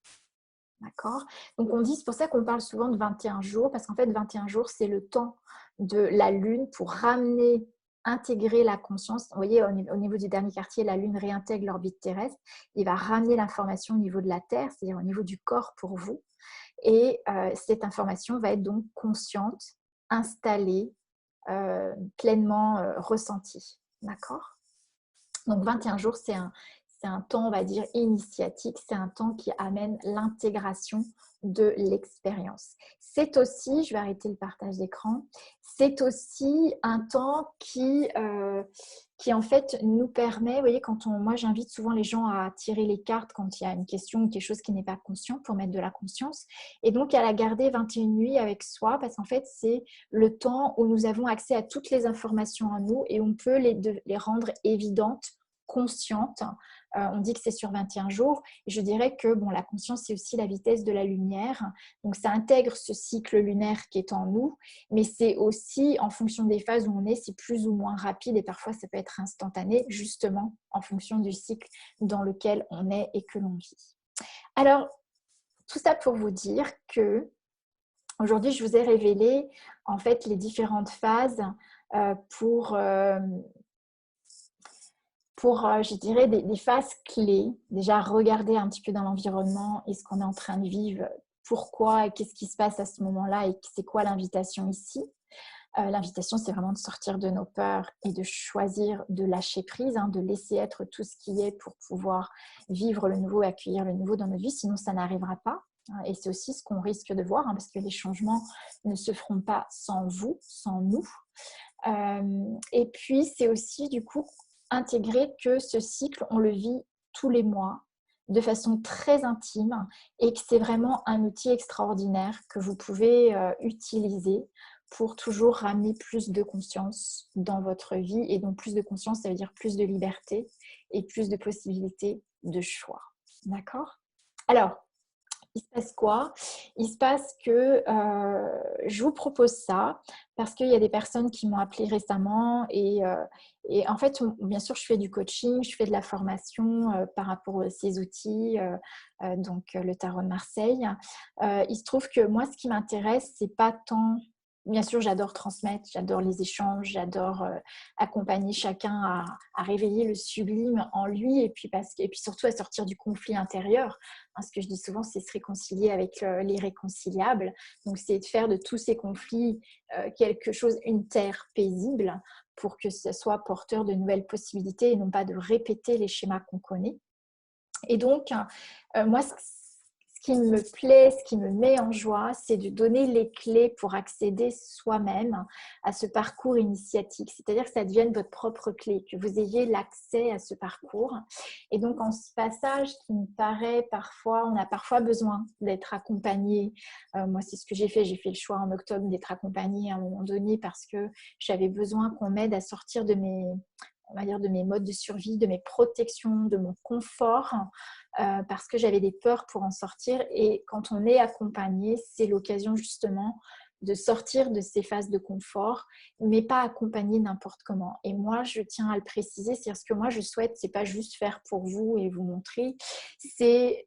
D'accord? Donc on dit, c'est pour ça qu'on parle souvent de 21 jours, parce qu'en fait 21 jours, c'est le temps de la lune pour ramener, intégrer la conscience. Vous voyez, au niveau du dernier quartier, la lune réintègre l'orbite terrestre, il va ramener l'information au niveau de la Terre, c'est-à-dire au niveau du corps pour vous. Et cette information va être donc consciente, installée, pleinement ressentie. D'accord? Donc 21 jours, c'est un temps, on va dire, initiatique, c'est un temps qui amène l'intégration de l'expérience. C'est aussi, je vais arrêter le partage d'écran, c'est aussi un temps qui en fait nous permet, vous voyez, moi j'invite souvent les gens à tirer les cartes quand il y a une question ou quelque chose qui n'est pas conscient pour mettre de la conscience et donc à la garder 21 nuits avec soi parce qu'en fait c'est le temps où nous avons accès à toutes les informations en nous et on peut les rendre évidentes, conscientes. On dit que c'est sur 21 jours. Et je dirais que la conscience, c'est aussi la vitesse de la lumière. Donc, ça intègre ce cycle lunaire qui est en nous, mais c'est aussi, en fonction des phases où on est, c'est plus ou moins rapide et parfois, ça peut être instantané, justement, en fonction du cycle dans lequel on est et que l'on vit. Alors, tout ça pour vous dire que aujourd'hui, je vous ai révélé, en fait, les différentes phases pour je dirais, des phases clés. Déjà, regarder un petit peu dans l'environnement et ce qu'on est en train de vivre, pourquoi et qu'est-ce qui se passe à ce moment-là et c'est quoi l'invitation ici. L'invitation, c'est vraiment de sortir de nos peurs et de choisir de lâcher prise, de laisser être tout ce qui est pour pouvoir vivre le nouveau et accueillir le nouveau dans notre vie, sinon ça n'arrivera pas. Et c'est aussi ce qu'on risque de voir, parce que les changements ne se feront pas sans vous, sans nous. Et puis, c'est aussi du coup intégrer que ce cycle, on le vit tous les mois de façon très intime et que c'est vraiment un outil extraordinaire que vous pouvez utiliser pour toujours ramener plus de conscience dans votre vie. Et donc plus de conscience, ça veut dire plus de liberté et plus de possibilités de choix. D'accord? Alors, il se passe quoi? Il se passe que je vous propose ça parce qu'il y a des personnes qui m'ont appelé récemment et en fait, bien sûr, je fais du coaching, je fais de la formation par rapport à ces outils, donc le tarot de Marseille. Il se trouve que moi, ce qui m'intéresse, c'est pas tant bien sûr, j'adore transmettre, j'adore les échanges, j'adore accompagner chacun à réveiller le sublime en lui et puis surtout à sortir du conflit intérieur. Hein, ce que je dis souvent, c'est se réconcilier avec l'irréconciliable. Donc, c'est de faire de tous ces conflits quelque chose, une terre paisible pour que ce soit porteur de nouvelles possibilités et non pas de répéter les schémas qu'on connaît. Et donc, moi, ce qui me plaît, ce qui me met en joie, c'est de donner les clés pour accéder soi-même à ce parcours initiatique. C'est-à-dire que ça devienne votre propre clé, que vous ayez l'accès à ce parcours. Et donc, en ce passage qui me paraît parfois, on a parfois besoin d'être accompagné. Moi, c'est ce que j'ai fait. J'ai fait le choix en octobre d'être accompagnée à un moment donné parce que j'avais besoin qu'on m'aide à sortir de on va dire de mes modes de survie, de mes protections, de mon confort, parce que j'avais des peurs pour en sortir. Et quand on est accompagné, c'est l'occasion justement de sortir de ces phases de confort, mais pas accompagné n'importe comment. Et moi, je tiens à le préciser, c'est ce que moi je souhaite, c'est pas juste faire pour vous et vous montrer, c'est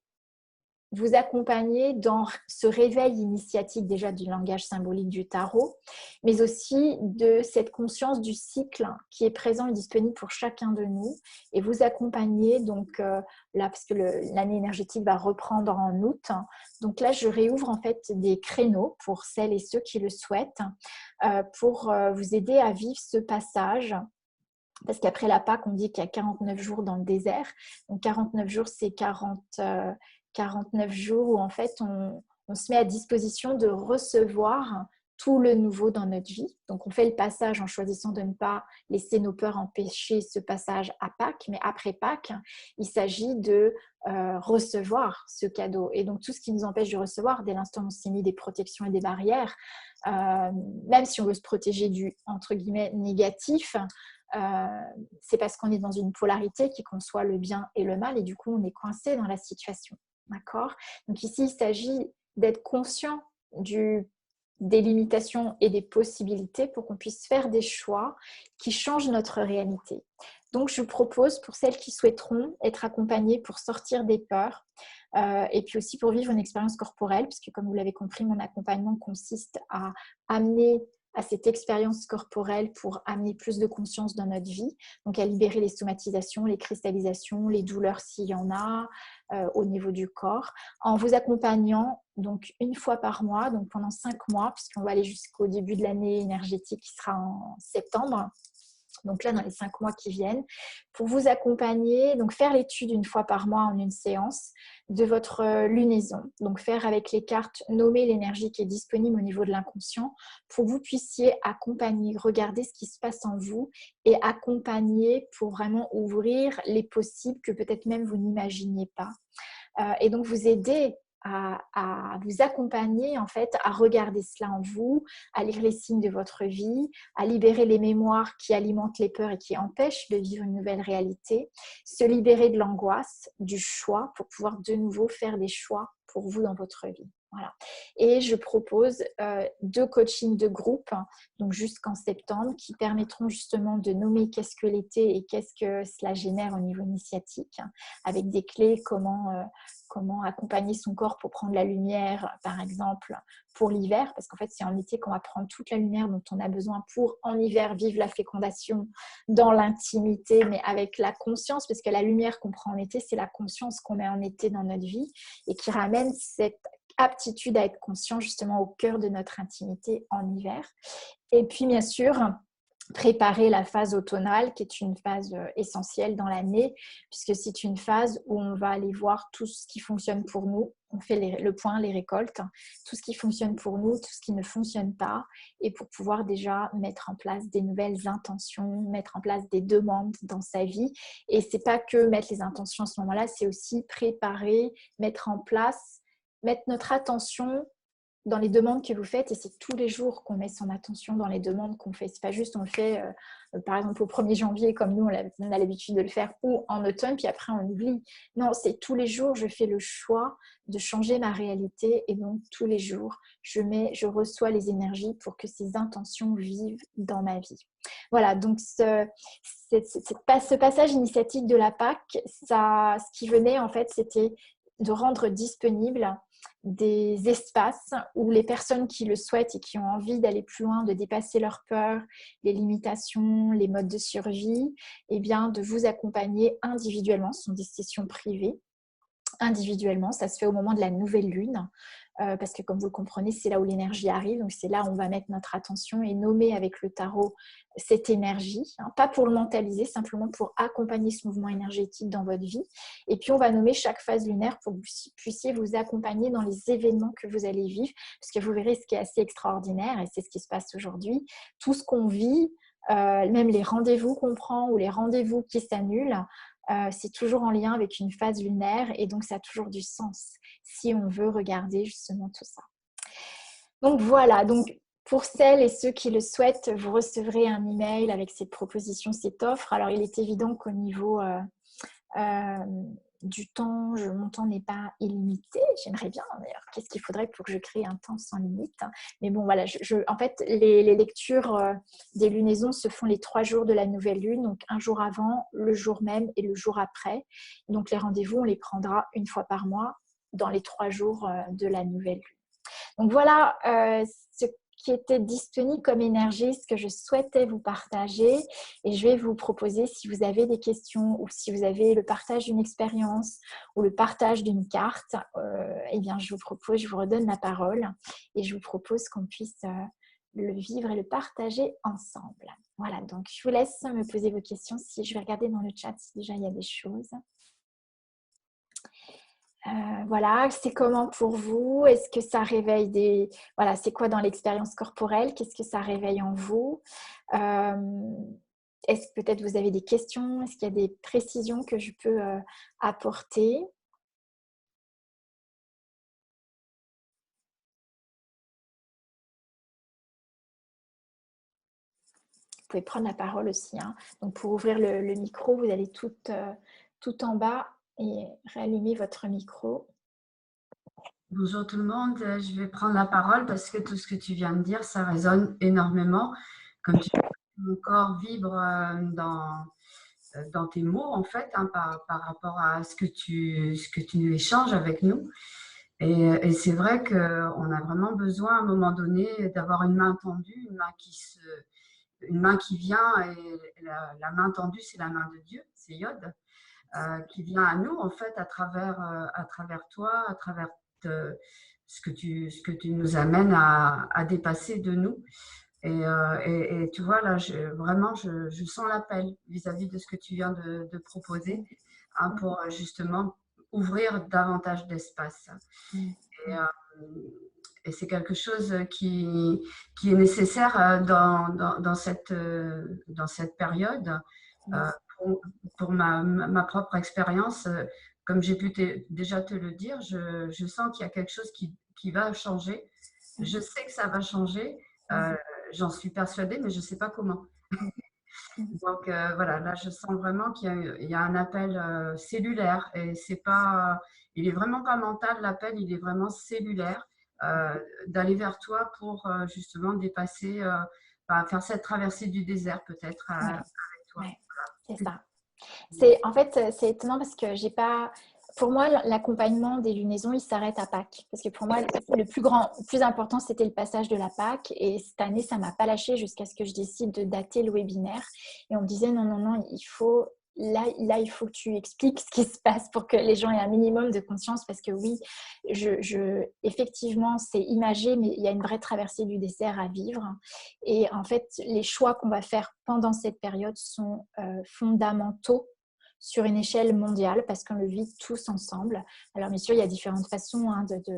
vous accompagner dans ce réveil initiatique déjà du langage symbolique du tarot, mais aussi de cette conscience du cycle qui est présent et disponible pour chacun de nous et vous accompagner donc là, parce que l'année énergétique va reprendre en août. Donc là, je réouvre en fait des créneaux pour celles et ceux qui le souhaitent pour vous aider à vivre ce passage. Parce qu'après la Pâque, on dit qu'il y a 49 jours dans le désert. Donc 49 jours, c'est 49 jours où en fait on se met à disposition de recevoir tout le nouveau dans notre vie. Donc on fait le passage en choisissant de ne pas laisser nos peurs empêcher ce passage à Pâques, mais après Pâques, il s'agit de recevoir ce cadeau. Et donc tout ce qui nous empêche de recevoir, dès l'instant où on s'est mis des protections et des barrières, même si on veut se protéger du entre guillemets négatif, c'est parce qu'on est dans une polarité qui conçoit le bien et le mal et du coup on est coincé dans la situation. D'accord ? Donc ici, il s'agit d'être conscient des limitations et des possibilités pour qu'on puisse faire des choix qui changent notre réalité. Donc, je propose pour celles qui souhaiteront être accompagnées pour sortir des peurs et puis aussi pour vivre une expérience corporelle, puisque comme vous l'avez compris, mon accompagnement consiste à amener à cette expérience corporelle pour amener plus de conscience dans notre vie, donc à libérer les somatisations, les cristallisations, les douleurs s'il y en a au niveau du corps, en vous accompagnant donc une fois par mois, donc pendant 5 mois, puisqu'on va aller jusqu'au début de l'année énergétique qui sera en septembre. Donc là, dans les 5 mois qui viennent, pour vous accompagner, donc faire l'étude une fois par mois en une séance de votre lunaison. Donc faire avec les cartes, nommer l'énergie qui est disponible au niveau de l'inconscient pour que vous puissiez accompagner, regarder ce qui se passe en vous et accompagner pour vraiment ouvrir les possibles que peut-être même vous n'imaginiez pas. Et donc vous aider à vous accompagner en fait à regarder cela en vous, à lire les signes de votre vie, à libérer les mémoires qui alimentent les peurs et qui empêchent de vivre une nouvelle réalité, se libérer de l'angoisse, du choix pour pouvoir de nouveau faire des choix pour vous dans votre vie. Voilà. Et je propose 2 coachings de groupe, donc jusqu'en septembre, qui permettront justement de nommer qu'est-ce que l'été et qu'est-ce que cela génère au niveau initiatique, avec des clés, comment accompagner son corps pour prendre la lumière, par exemple, pour l'hiver, parce qu'en fait, c'est en été qu'on va prendre toute la lumière dont on a besoin pour, en hiver, vivre la fécondation dans l'intimité, mais avec la conscience, parce que la lumière qu'on prend en été, c'est la conscience qu'on met en été dans notre vie et qui ramène cette aptitude à être conscient justement au cœur de notre intimité en hiver. Et puis, bien sûr, préparer la phase automnale qui est une phase essentielle dans l'année puisque c'est une phase où on va aller voir tout ce qui fonctionne pour nous. On fait le point, les récoltes, tout ce qui fonctionne pour nous, tout ce qui ne fonctionne pas et pour pouvoir déjà mettre en place des nouvelles intentions, mettre en place des demandes dans sa vie. Et c'est pas que mettre les intentions à ce moment-là, c'est aussi préparer, mettre en place, mettre notre attention dans les demandes que vous faites et c'est tous les jours qu'on met son attention dans les demandes qu'on fait. C'est pas juste on le fait par exemple au 1er janvier comme nous on a l'habitude de le faire ou en automne puis après on oublie. Non, c'est tous les jours je fais le choix de changer ma réalité et donc tous les jours je reçois les énergies pour que ces intentions vivent dans ma vie. Voilà, donc ce passage initiatique de la Pâque, ce qui venait en fait c'était de rendre disponible des espaces où les personnes qui le souhaitent et qui ont envie d'aller plus loin, de dépasser leurs peurs, les limitations, les modes de survie, eh bien, de vous accompagner individuellement. Ce sont des sessions privées. Individuellement, ça se fait au moment de la nouvelle lune, parce que comme vous le comprenez, c'est là où l'énergie arrive, donc c'est là où on va mettre notre attention et nommer avec le tarot cette énergie, hein, pas pour le mentaliser, simplement pour accompagner ce mouvement énergétique dans votre vie. Et puis on va nommer chaque phase lunaire pour que vous puissiez vous accompagner dans les événements que vous allez vivre, parce que vous verrez ce qui est assez extraordinaire, et c'est ce qui se passe aujourd'hui, tout ce qu'on vit, même les rendez-vous qu'on prend ou les rendez-vous qui s'annulent, c'est toujours en lien avec une phase lunaire et donc ça a toujours du sens si on veut regarder justement tout ça. Donc voilà, donc pour celles et ceux qui le souhaitent, vous recevrez un email avec cette proposition, cette offre. Alors il est évident qu'au niveau du temps, mon temps n'est pas illimité. J'aimerais bien, d'ailleurs, qu'est-ce qu'il faudrait pour que je crée un temps sans limite? Mais bon, voilà, en fait, les lectures des lunaisons se font les 3 jours de la nouvelle lune, donc un jour avant, le jour même et le jour après. Donc les rendez-vous, on les prendra une fois par mois dans les 3 jours de la nouvelle lune. Donc voilà ce qui était disponible comme énergie, ce que je souhaitais vous partager. Et je vais vous proposer, si vous avez des questions ou si vous avez le partage d'une expérience ou le partage d'une carte, eh bien je vous redonne la parole et je vous propose qu'on puisse le vivre et le partager ensemble. Voilà, donc je vous laisse me poser vos questions. Si je vais regarder dans le chat si déjà il y a des choses. Voilà, c'est comment pour vous? Est-ce que ça réveille des... Voilà, c'est quoi dans l'expérience corporelle? Qu'est-ce que ça réveille en vous? Est-ce que peut-être vous avez des questions? Est-ce qu'il y a des précisions que je peux apporter? Vous pouvez prendre la parole aussi, hein. Donc pour ouvrir le micro, vous allez tout en bas et rallumer votre micro. Bonjour tout le monde, je vais prendre la parole parce que tout ce que tu viens de dire, ça résonne énormément. Comme tu dis, mon corps vibre dans tes mots en fait, hein, par rapport à ce que tu échanges avec nous. Et c'est vrai qu'on a vraiment besoin à un moment donné d'avoir une main tendue, une main qui vient, et la main tendue, c'est la main de Dieu, c'est Yod, qui vient à nous en fait à travers toi, à travers ce que tu nous amènes à dépasser de nous. Et tu vois, là, vraiment, je sens l'appel vis-à-vis de ce que tu viens de proposer, hein, pour justement ouvrir davantage d'espace. Et c'est quelque chose qui est nécessaire dans cette période. Pour ma propre expérience, comme j'ai pu déjà te le dire, je sens qu'il y a quelque chose qui va changer. Je sais que ça va changer. J'en suis persuadée, mais je ne sais pas comment. Donc voilà, là je sens vraiment qu'il y a un appel cellulaire, et il est vraiment pas mental l'appel, il est vraiment cellulaire, d'aller vers toi pour justement dépasser, faire cette traversée du désert peut-être avec toi. Ouais, c'est ça. En fait, c'est étonnant parce que j'ai pas... Pour moi, l'accompagnement des lunaisons, il s'arrête à Pâques. Parce que pour moi, le plus important, c'était le passage de la Pâques. Et cette année, ça ne m'a pas lâché jusqu'à ce que je décide de dater le webinaire. Et on me disait, non, il faut... Là, il faut que tu expliques ce qui se passe pour que les gens aient un minimum de conscience. Parce que oui, effectivement, c'est imagé, mais il y a une vraie traversée du désert à vivre. Et en fait, les choix qu'on va faire pendant cette période sont fondamentaux sur une échelle mondiale parce qu'on le vit tous ensemble. Alors bien sûr, il y a différentes façons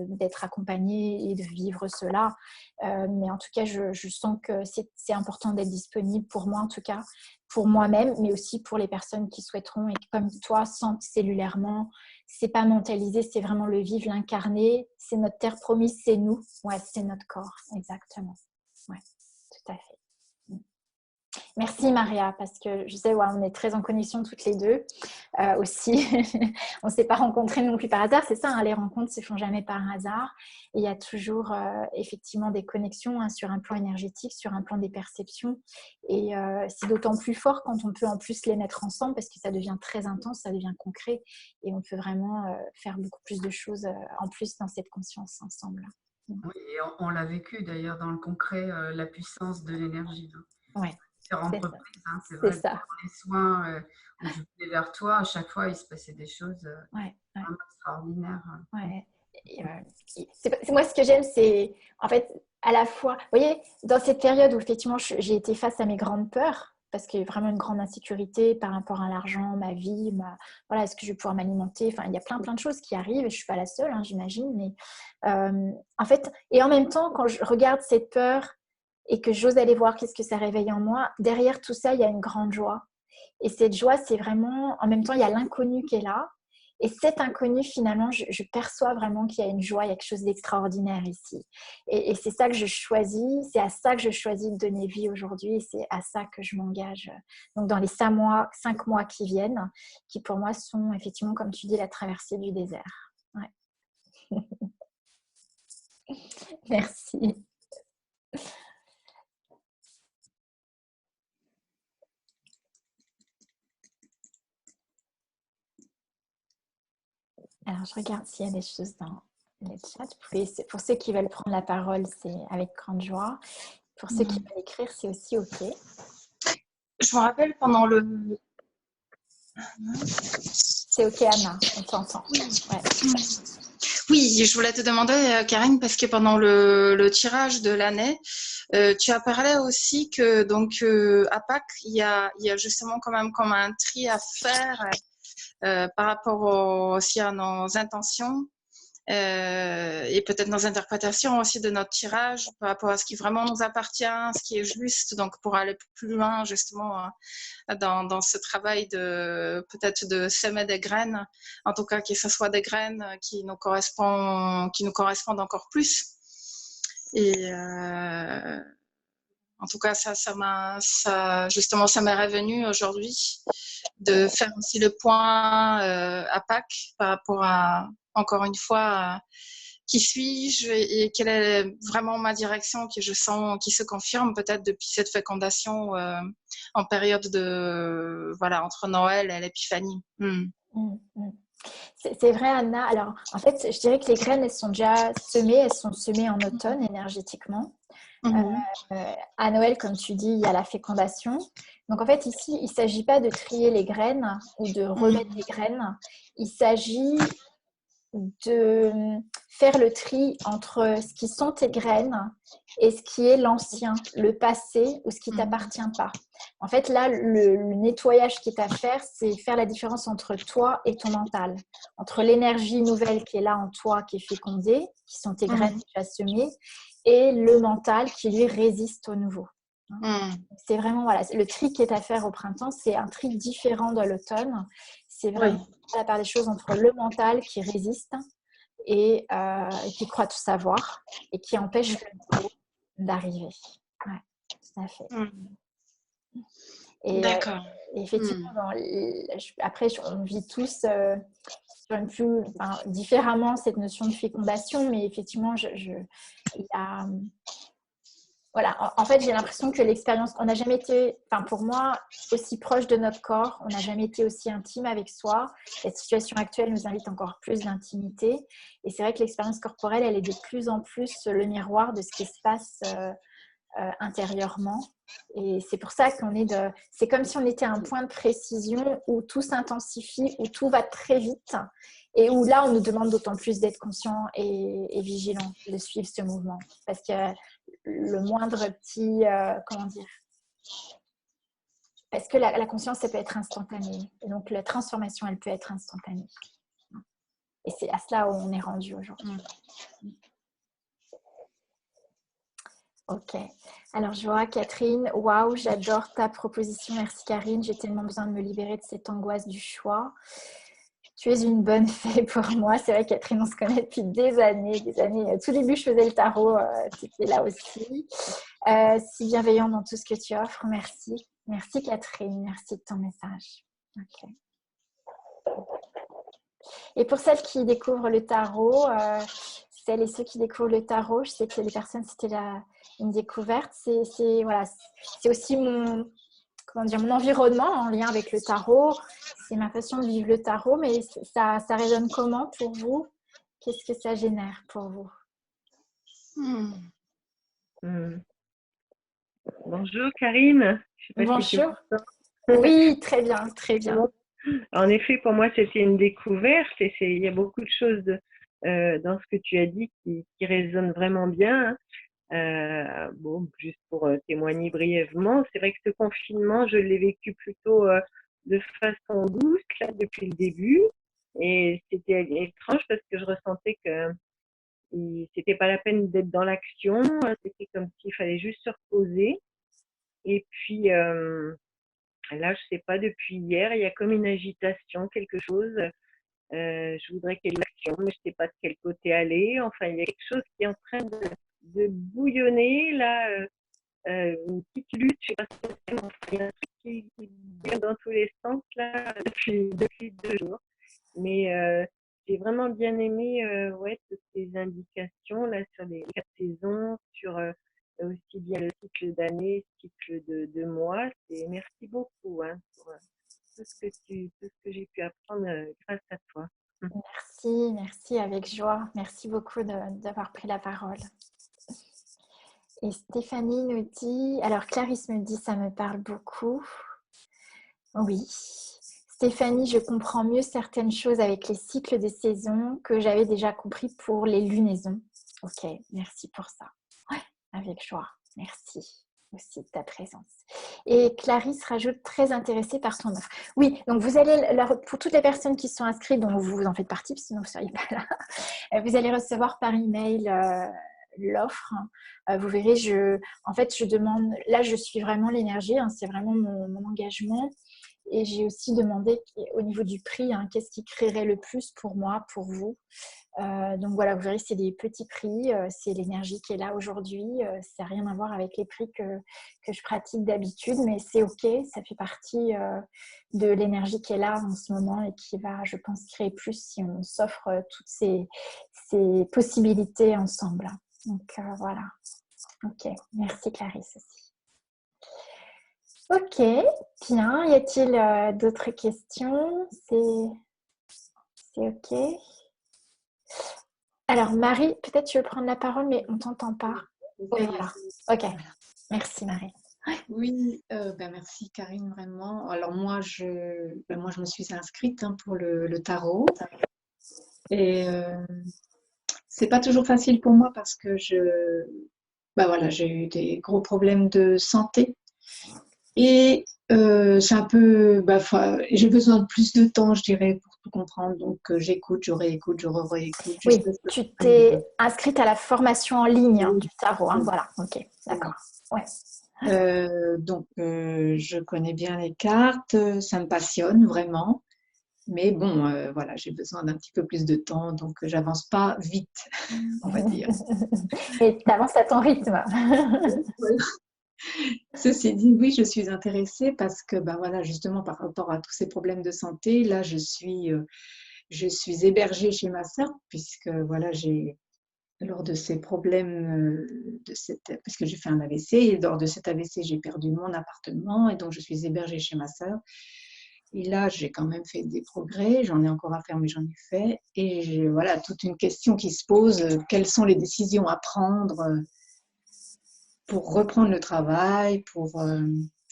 d'être accompagné et de vivre cela, mais en tout cas, je sens que c'est important d'être disponible pour moi en tout cas, pour moi-même, mais aussi pour les personnes qui souhaiteront et qui, comme toi, sentent cellulairement. C'est pas mentalisé, c'est vraiment le vivre, l'incarner. C'est notre terre promise, c'est nous. Ouais, c'est notre corps, exactement. Ouais, tout à fait. Merci Maria, parce que je sais, ouais, on est très en connexion toutes les deux aussi. On ne s'est pas rencontrés non plus par hasard, c'est ça, hein, les rencontres ne se font jamais par hasard. Et il y a toujours effectivement des connexions, hein, sur un plan énergétique, sur un plan des perceptions. Et c'est d'autant plus fort quand on peut en plus les mettre ensemble, parce que ça devient très intense, ça devient concret. Et on peut vraiment faire beaucoup plus de choses en plus dans cette conscience ensemble. Oui, et on l'a vécu d'ailleurs dans le concret, la puissance de l'énergie. Ouais, Différentes c'est ça. reprises, hein, c'est C'est vrai, ça. dans les soins où je venais vers toi, à chaque fois, il se passait des choses Ouais, ouais. vraiment extraordinaires. Ouais. C'est moi, ce que j'aime, c'est en fait à la fois, vous voyez, dans cette période où effectivement j'ai été face à mes grandes peurs, parce qu'il y a vraiment une grande insécurité par rapport à l'argent, ma vie, voilà, est-ce que je vais pouvoir m'alimenter, enfin, il y a plein de choses qui arrivent, et je ne suis pas la seule, hein, j'imagine, mais en fait, et en même temps, quand je regarde cette peur et que j'ose aller voir qu'est-ce que ça réveille en moi, derrière tout ça, il y a une grande joie. Et cette joie, c'est vraiment, en même temps, il y a l'inconnu qui est là. Et cet inconnu, finalement, je perçois vraiment qu'il y a une joie, il y a quelque chose d'extraordinaire ici. Et c'est ça que je choisis, c'est à ça que je choisis de donner vie aujourd'hui, et c'est à ça que je m'engage. Donc, dans les 5 mois qui viennent, qui pour moi sont effectivement, comme tu dis, la traversée du désert. Ouais. Merci. Alors, je regarde s'il y a des choses dans le chat. Pour ceux qui veulent prendre la parole, c'est avec grande joie. Pour ceux qui veulent écrire, c'est aussi OK. Je me rappelle pendant le... C'est OK, Anna, on t'entend. Ouais. Oui, je voulais te demander, Karine, parce que pendant le tirage de l'année, tu as parlé aussi que donc à Pâques, il y a justement quand même comme un tri à faire par rapport aussi à nos intentions et peut-être nos interprétations aussi de notre tirage par rapport à ce qui vraiment nous appartient, ce qui est juste, donc pour aller plus loin justement dans ce travail de peut-être de semer des graines, en tout cas que ce soit des graines qui nous correspondent encore plus. Et en tout cas, ça justement, ça m'est revenu aujourd'hui de faire aussi le point à Pâques par rapport à, encore une fois, qui suis-je et quelle est vraiment ma direction que je sens qui se confirme peut-être depuis cette fécondation en période de, voilà, entre Noël et l'Épiphanie. C'est vrai, Anna. Alors, en fait, je dirais que les graines, elles sont déjà semées. Elles sont semées en automne énergétiquement. À Noël, comme tu dis, il y a la fécondation. Donc, en fait, ici, il ne s'agit pas de trier les graines ou de remettre les graines. Il s'agit de faire le tri entre ce qui sont tes graines et ce qui est l'ancien, le passé ou ce qui ne t'appartient pas. En fait, là, le nettoyage qui est à faire, c'est faire la différence entre toi et ton mental, entre l'énergie nouvelle qui est là en toi, qui est fécondée, qui sont tes graines que tu as semées, et le mental qui, lui, résiste au nouveau. C'est vraiment, voilà, le tri qui est à faire au printemps, c'est un tri différent de l'automne. C'est vraiment la part des choses entre le mental qui résiste et qui croit tout savoir et qui empêche le nouveau d'arriver. Ouais, tout à fait. Et, D'accord. effectivement, après, on vit tous différemment cette notion de fécondation, mais effectivement, il y a... Voilà, en fait, j'ai l'impression que l'expérience, on n'a jamais été, enfin pour moi, aussi proche de notre corps, on n'a jamais été aussi intime avec soi. La situation actuelle nous invite encore plus d'intimité. Et c'est vrai que l'expérience corporelle, elle est de plus en plus le miroir de ce qui se passe intérieurement. Et c'est pour ça c'est comme si on était à un point de précision où tout s'intensifie, où tout va très vite et où là, on nous demande d'autant plus d'être conscient et vigilant, de suivre ce mouvement. Parce que le moindre petit, comment dire, parce que la conscience, elle peut être instantanée. Et donc, la transformation, elle peut être instantanée. Et c'est à cela où on est rendu aujourd'hui. Ok. Alors, je vois Catherine. Waouh, j'adore ta proposition. Merci Karine. J'ai tellement besoin de me libérer de cette angoisse du choix. Tu es une bonne fée pour moi. C'est vrai, Catherine, on se connaît depuis des années. Au tout début, je faisais le tarot. Tu étais là aussi. si bienveillant dans tout ce que tu offres. Merci. Merci Catherine, merci de ton message. Ok. Et pour celles qui découvrent le tarot, celles et ceux qui découvrent le tarot, je sais que les personnes, c'était une découverte. C'est aussi mon environnement en lien avec le tarot. C'est ma façon de vivre le tarot, mais ça résonne comment pour vous? Qu'est-ce que ça génère pour vous? Bonjour Karine. Je sais pas si tu Bonjour. m'entends. Oui, très bien, très bien. En effet, pour moi, c'était une découverte et il y a beaucoup de choses dans ce que tu as dit qui résonnent vraiment bien. Bon, juste pour témoigner brièvement, c'est vrai que ce confinement, je l'ai vécu plutôt de façon douce là, depuis le début. Et c'était étrange parce que je ressentais que c'était pas la peine d'être dans l'action. C'était comme s'il fallait juste se reposer. Et puis là, je sais pas, depuis hier, il y a comme une agitation, quelque chose. Je voudrais qu'il y ait de l'action, mais je sais pas de quel côté aller. Enfin, il y a quelque chose qui est en train de bouillonner là. Une petite lutte, je sais pas ce que c'est, mais enfin, il y a un truc qui vient dans tous les sens là depuis 2 jours. Mais j'ai vraiment bien aimé ouais, toutes ces indications là sur les 4 saisons, sur aussi bien le cycle d'année, le cycle de mois. Merci beaucoup hein, pour tout ce que j'ai pu apprendre grâce à toi. Merci, avec joie. Merci beaucoup d'avoir pris la parole. Et Stéphanie nous dit, alors Clarisse me dit, ça me parle beaucoup. Oui. Stéphanie, je comprends mieux certaines choses avec les cycles des saisons que j'avais déjà compris pour les lunaisons. Ok, merci pour ça. Ouais, avec joie. Merci aussi de ta présence. Et Clarisse rajoute, très intéressée par ton offre. Oui, donc vous allez, pour toutes les personnes qui sont inscrites, dont vous en faites partie, sinon vous ne seriez pas là, vous allez recevoir par email l'offre. Vous verrez, en fait, je demande, là je suis vraiment l'énergie, hein, c'est vraiment mon engagement. Et j'ai aussi demandé au niveau du prix, hein, qu'est-ce qui créerait le plus pour moi, pour vous. Donc voilà, vous verrez, c'est des petits prix, c'est l'énergie qui est là aujourd'hui. Ça n'a rien à voir avec les prix que je pratique d'habitude, mais c'est OK, ça fait partie de l'énergie qui est là en ce moment et qui va, je pense, créer plus si on s'offre toutes ces possibilités ensemble. Donc voilà. OK, merci Clarisse aussi. Ok, bien. Y a-t-il d'autres questions? C'est ok. Alors Marie, peut-être tu veux prendre la parole, mais on ne t'entend pas. Oui, voilà. Ok, merci Marie. Oui, merci Karine, vraiment. Alors moi, je me suis inscrite hein, pour le tarot. Et c'est pas toujours facile pour moi parce que j'ai eu des gros problèmes de santé. Et c'est un peu, j'ai besoin de plus de temps, je dirais, pour tout comprendre. Donc, j'écoute, je réécoute, je réécoute. Oui, tu t'es inscrite à la formation en ligne hein, du tarot. Hein, voilà, ok, d'accord. Ouais. Donc, je connais bien les cartes, ça me passionne vraiment. Mais bon, voilà, j'ai besoin d'un petit peu plus de temps, donc j'avance pas vite, on va dire. Et tu avances à ton rythme. Ceci dit, oui, je suis intéressée parce que, voilà, justement, par rapport à tous ces problèmes de santé, là, je suis hébergée chez ma sœur, puisque, voilà, lors de ces problèmes, parce que j'ai fait un AVC, et lors de cet AVC, j'ai perdu mon appartement, et donc je suis hébergée chez ma sœur. Et là, j'ai quand même fait des progrès, j'en ai encore à faire, mais j'en ai fait. Et voilà, toute une question qui se pose, quelles sont les décisions à prendre pour reprendre le travail,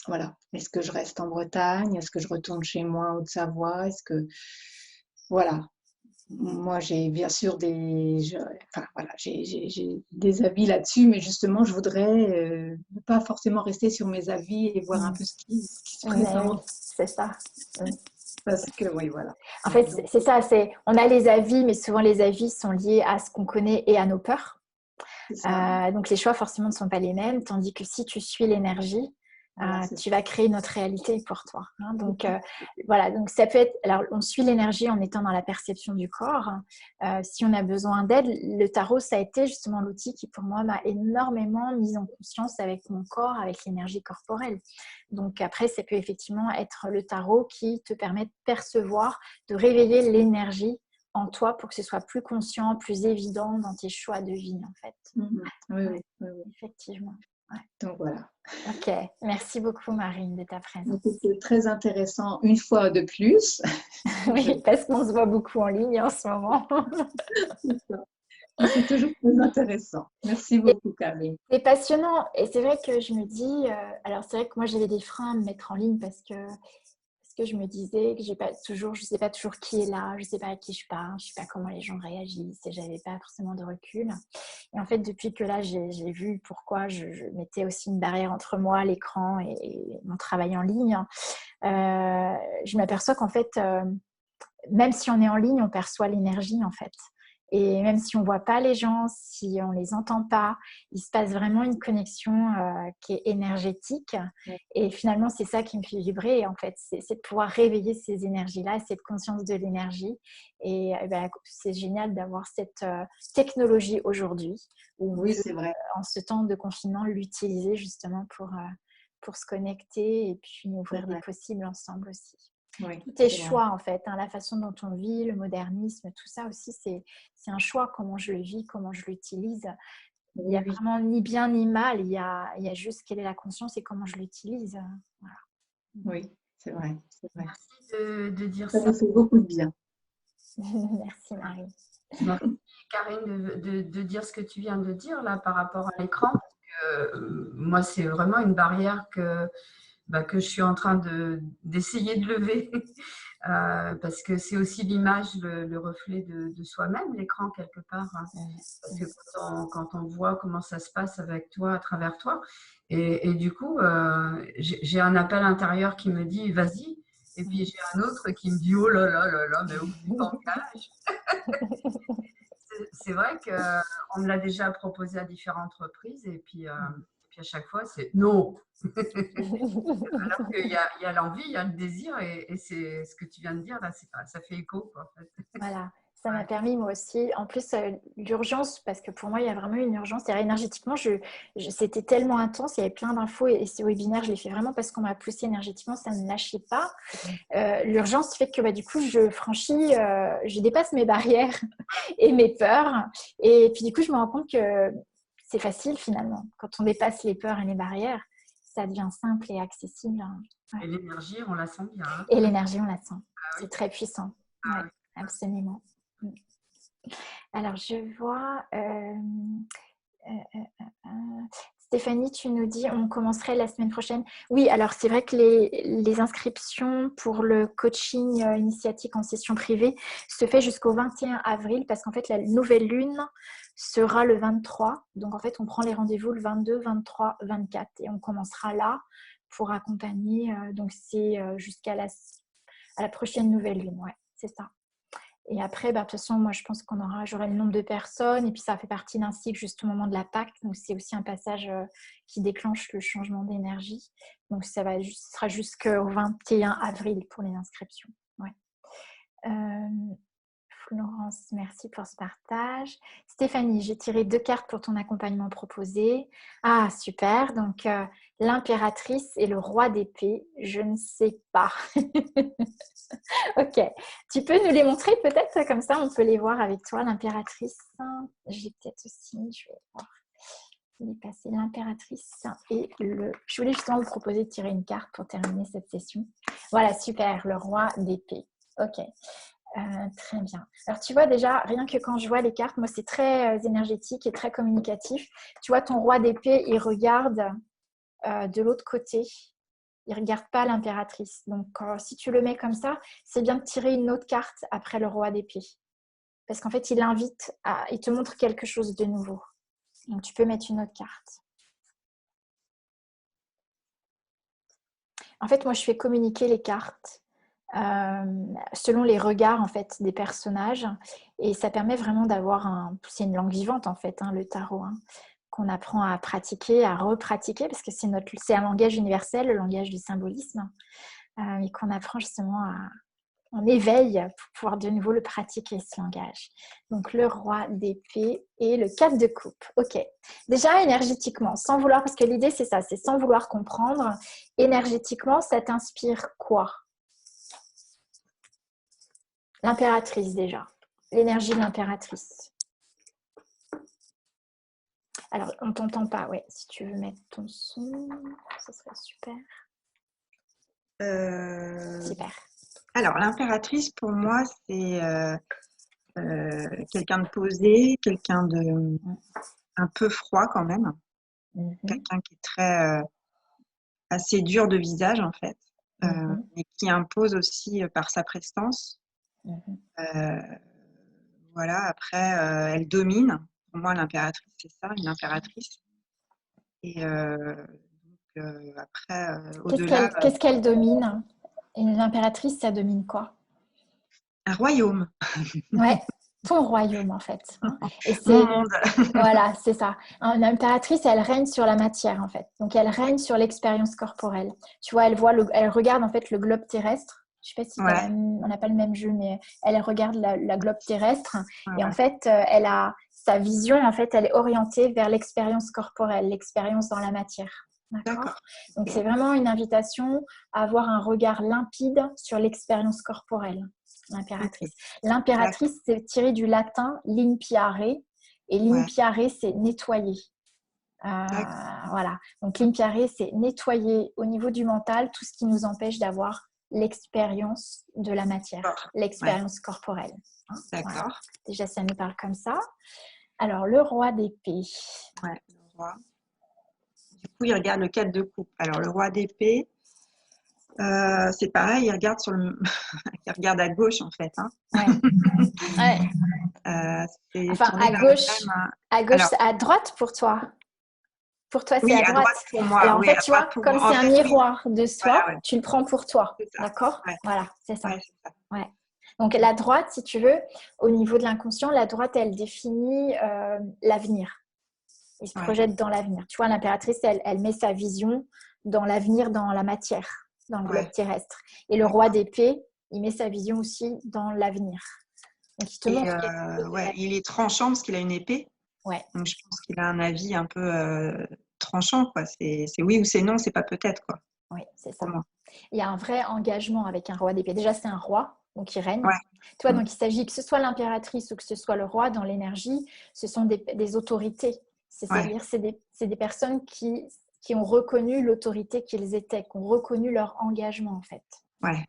voilà. Est-ce que je reste en Bretagne? Est-ce que je retourne chez moi en Haute-Savoie? Voilà. Moi, j'ai bien sûr j'ai des avis là-dessus, mais justement, je voudrais ne pas forcément rester sur mes avis et voir un peu ce qui se présente. Oui, c'est ça. Parce que, oui, voilà. En fait, c'est ça, on a les avis, mais souvent les avis sont liés à ce qu'on connaît et à nos peurs. Donc les choix forcément ne sont pas les mêmes, tandis que si tu suis l'énergie, Voilà, Tu vas créer notre réalité pour toi. Hein. Donc, voilà. Donc, ça peut être. Alors, on suit l'énergie en étant dans la perception du corps. Si on a besoin d'aide, le tarot, ça a été justement l'outil qui, pour moi, m'a énormément mise en conscience avec mon corps, avec l'énergie corporelle. Donc, après, ça peut effectivement être le tarot qui te permet de percevoir, de réveiller l'énergie en toi pour que ce soit plus conscient, plus évident dans tes choix de vie, en fait. Oui, oui, oui. Effectivement. Ouais. Donc, voilà. Ok, merci beaucoup Marine de ta présence. C'était très intéressant une fois de plus. Oui, parce qu'on se voit beaucoup en ligne en ce moment. C'est toujours très intéressant. Merci beaucoup, Karine. C'est passionnant et c'est vrai que je me dis, alors c'est vrai que moi j'avais des freins à me mettre en ligne parce que je me disais que je sais pas toujours qui est là, je sais pas à qui je parle, je sais pas comment les gens réagissent et j'avais pas forcément de recul. Et en fait, depuis que là, j'ai vu pourquoi je mettais aussi une barrière entre moi, l'écran et mon travail en ligne, je m'aperçois qu'en fait, même si on est en ligne, on perçoit l'énergie en fait. Et même si on ne voit pas les gens, si on ne les entend pas, il se passe vraiment une connexion qui est énergétique. Et finalement, c'est ça qui me fait vibrer en fait. C'est de pouvoir réveiller ces énergies-là, cette conscience de l'énergie. Et ben, c'est génial d'avoir cette technologie aujourd'hui. Oui, c'est vrai. En ce temps de confinement, l'utiliser justement pour se connecter et puis ouvrir des possibles ensemble aussi. Oui, Tout est choix en fait, hein, la façon dont on vit, le modernisme, tout ça aussi, c'est un choix, comment je le vis, comment je l'utilise. Il n'y a vraiment ni bien ni mal, il y a juste quelle est la conscience et comment je l'utilise. Voilà. Oui, c'est vrai. Merci de dire ça. Ça nous fait beaucoup de bien. Merci Marie. Merci Karine de dire ce que tu viens de dire là par rapport à l'écran. Parce que, moi, c'est vraiment une barrière que je suis en train d'essayer de lever parce que c'est aussi l'image, le reflet de soi-même, l'écran quelque part. Hein. Parce que quand on voit comment ça se passe avec toi, à travers toi, et du coup, j'ai un appel intérieur qui me dit vas-y, et puis j'ai un autre qui me dit oh là là là là, mais où tu t'engages? C'est vrai qu'on me l'a déjà proposé à différentes reprises, et puis à chaque fois, c'est non. Alors qu'il y a l'envie, il y a le désir, et c'est ce que tu viens de dire là, ça fait écho quoi, en fait. Voilà, ça m'a permis moi aussi. En plus, l'urgence, parce que pour moi, il y a vraiment une urgence. Énergétiquement, c'était tellement intense, il y avait plein d'infos et ces webinaires, je les fais vraiment parce qu'on m'a poussé énergétiquement, ça ne lâchait pas. L'urgence fait que du coup, je dépasse mes barrières et mes peurs. Et puis du coup, je me rends compte que c'est facile finalement. Quand on dépasse les peurs et les barrières, ça devient simple et accessible. Ouais. Et l'énergie, on la sent bien. Hein. Et l'énergie, on la sent. Ah, c'est très puissant. Ah, ouais, absolument. Alors, je vois... Stéphanie, tu nous dis on commencerait la semaine prochaine. Oui, alors c'est vrai que les inscriptions pour le coaching initiatique en session privée se fait jusqu'au 21 avril parce qu'en fait, la nouvelle lune sera le 23. Donc, en fait, on prend les rendez-vous le 22, 23, 24 et on commencera là pour accompagner. Donc, c'est jusqu'à la prochaine nouvelle lune. Ouais, c'est ça. Et après, de toute façon, moi, je pense j'aurai le nombre de personnes. Et puis, ça fait partie d'un cycle juste au moment de la Pâque. Donc, c'est aussi un passage qui déclenche le changement d'énergie. Donc, ce sera jusqu'au 21 avril pour les inscriptions. Ouais. Florence, merci pour ce partage. Stéphanie, j'ai tiré 2 cartes pour ton accompagnement proposé. Ah, super. Donc, l'impératrice et le roi d'épée. Je ne sais pas. Ok. Tu peux nous les montrer peut-être? Comme ça, on peut les voir avec toi. L'impératrice. J'ai peut-être aussi, je vais voir. Les passer l'impératrice et je voulais justement vous proposer de tirer une carte pour terminer cette session. Voilà, super. Le roi d'épée. Ok. Très bien. Alors, tu vois déjà, rien que quand je vois les cartes, moi, c'est très énergétique et très communicatif. Tu vois, ton roi d'épée, il regarde de l'autre côté. Il ne regarde pas l'impératrice. Donc, si tu le mets comme ça, c'est bien de tirer une autre carte après le roi d'épée. Parce qu'en fait, il te montre quelque chose de nouveau. Donc, tu peux mettre une autre carte. En fait, moi, je fais communiquer les cartes selon les regards en fait des personnages et ça permet vraiment d'avoir c'est une langue vivante en fait le tarot qu'on apprend à pratiquer, à repratiquer, parce que c'est un langage universel, le langage du symbolisme, et qu'on apprend justement en éveil pour pouvoir de nouveau le pratiquer, ce langage. Donc, le roi d'épée et le 4 de coupe. Ok. Déjà, énergétiquement, sans vouloir, parce que l'idée, c'est ça, c'est sans vouloir comprendre. Énergétiquement, ça t'inspire quoi? L'impératrice, déjà. L'énergie de l'impératrice. Alors, on ne t'entend pas, ouais. Si tu veux mettre ton son, ce serait super. Super. Alors, l'impératrice, pour moi, c'est quelqu'un de posé, quelqu'un de un peu froid quand même, quelqu'un qui est très assez dur de visage en fait, et qui impose aussi par sa prestance. Voilà, après, elle domine. Pour moi, l'impératrice, c'est ça, une impératrice. Et après, au-delà, Qu'est-ce qu'elle domine? Une impératrice, ça domine quoi? un royaume. Ouais, ton royaume en fait. Et Mon monde. Voilà, c'est ça. Une impératrice, elle règne sur la matière en fait. Donc elle règne sur l'expérience corporelle. Tu vois, elle regarde en fait le globe terrestre. Je sais pas si on n'a pas le même jeu, mais elle regarde la globe terrestre. Et en fait, elle a sa vision, en fait, elle est orientée vers l'expérience corporelle, l'expérience dans la matière. D'accord. Donc c'est vraiment une invitation à avoir un regard limpide sur l'expérience corporelle. L'impératrice. L'impératrice, c'est tiré du latin limpiare. Et limpiare, c'est nettoyer. Voilà. Donc, limpiare, c'est nettoyer au niveau du mental tout ce qui nous empêche d'avoir l'expérience de la matière, l'expérience corporelle. Hein, d'accord. Voilà. Déjà, ça nous parle comme ça. Alors, le roi d'épée. Ouais, le roi. Du coup, il regarde le 4 de coupe. Alors, le roi d'épée, c'est pareil, il regarde il regarde à gauche en fait. Hein. Enfin, à gauche, alors, à droite pour toi. Pour toi, c'est à droite. Pour moi. Alors, en fait, tu vois, comme c'est un miroir de soi, tu le prends pour toi. D'accord ? Voilà, c'est ça. Ouais. Donc, la droite, si tu veux, au niveau de l'inconscient, la droite, elle définit l'avenir. Il se projette dans l'avenir. Tu vois, l'impératrice, elle met sa vision dans l'avenir, dans la matière, dans le globe terrestre. Et le roi d'épée, il met sa vision aussi dans l'avenir. Donc, il te montre. Il est tranchant parce qu'il a une épée. Donc, je pense qu'il a un avis un peu tranchant, quoi. C'est oui ou c'est non, c'est pas peut-être, quoi. Oui, c'est ça. Il y a un vrai engagement avec un roi d'épée. Déjà, c'est un roi, donc il règne. Tu vois, donc il s'agit que ce soit l'impératrice ou que ce soit le roi dans l'énergie, ce sont des autorités. C'est-à-dire, c'est des personnes qui ont reconnu l'autorité qu'ils étaient, qui ont reconnu leur engagement, en fait. Hein?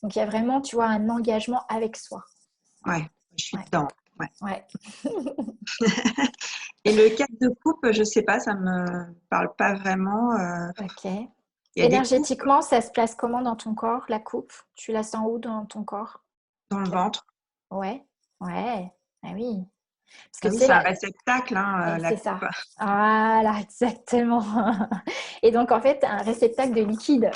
Donc, il y a vraiment, tu vois, un engagement avec soi. Ouais, je suis dedans. Ouais. Et le 4 de coupe, je sais pas, ça me parle pas vraiment. Ok. Énergétiquement, ça se place comment dans ton corps, la coupe? Tu la sens où dans ton corps? Dans le ventre. Ouais. Ah oui. Parce que c'est un réceptacle, hein, la coupe. Ça. Voilà, exactement. Et donc, en fait, un réceptacle de liquide.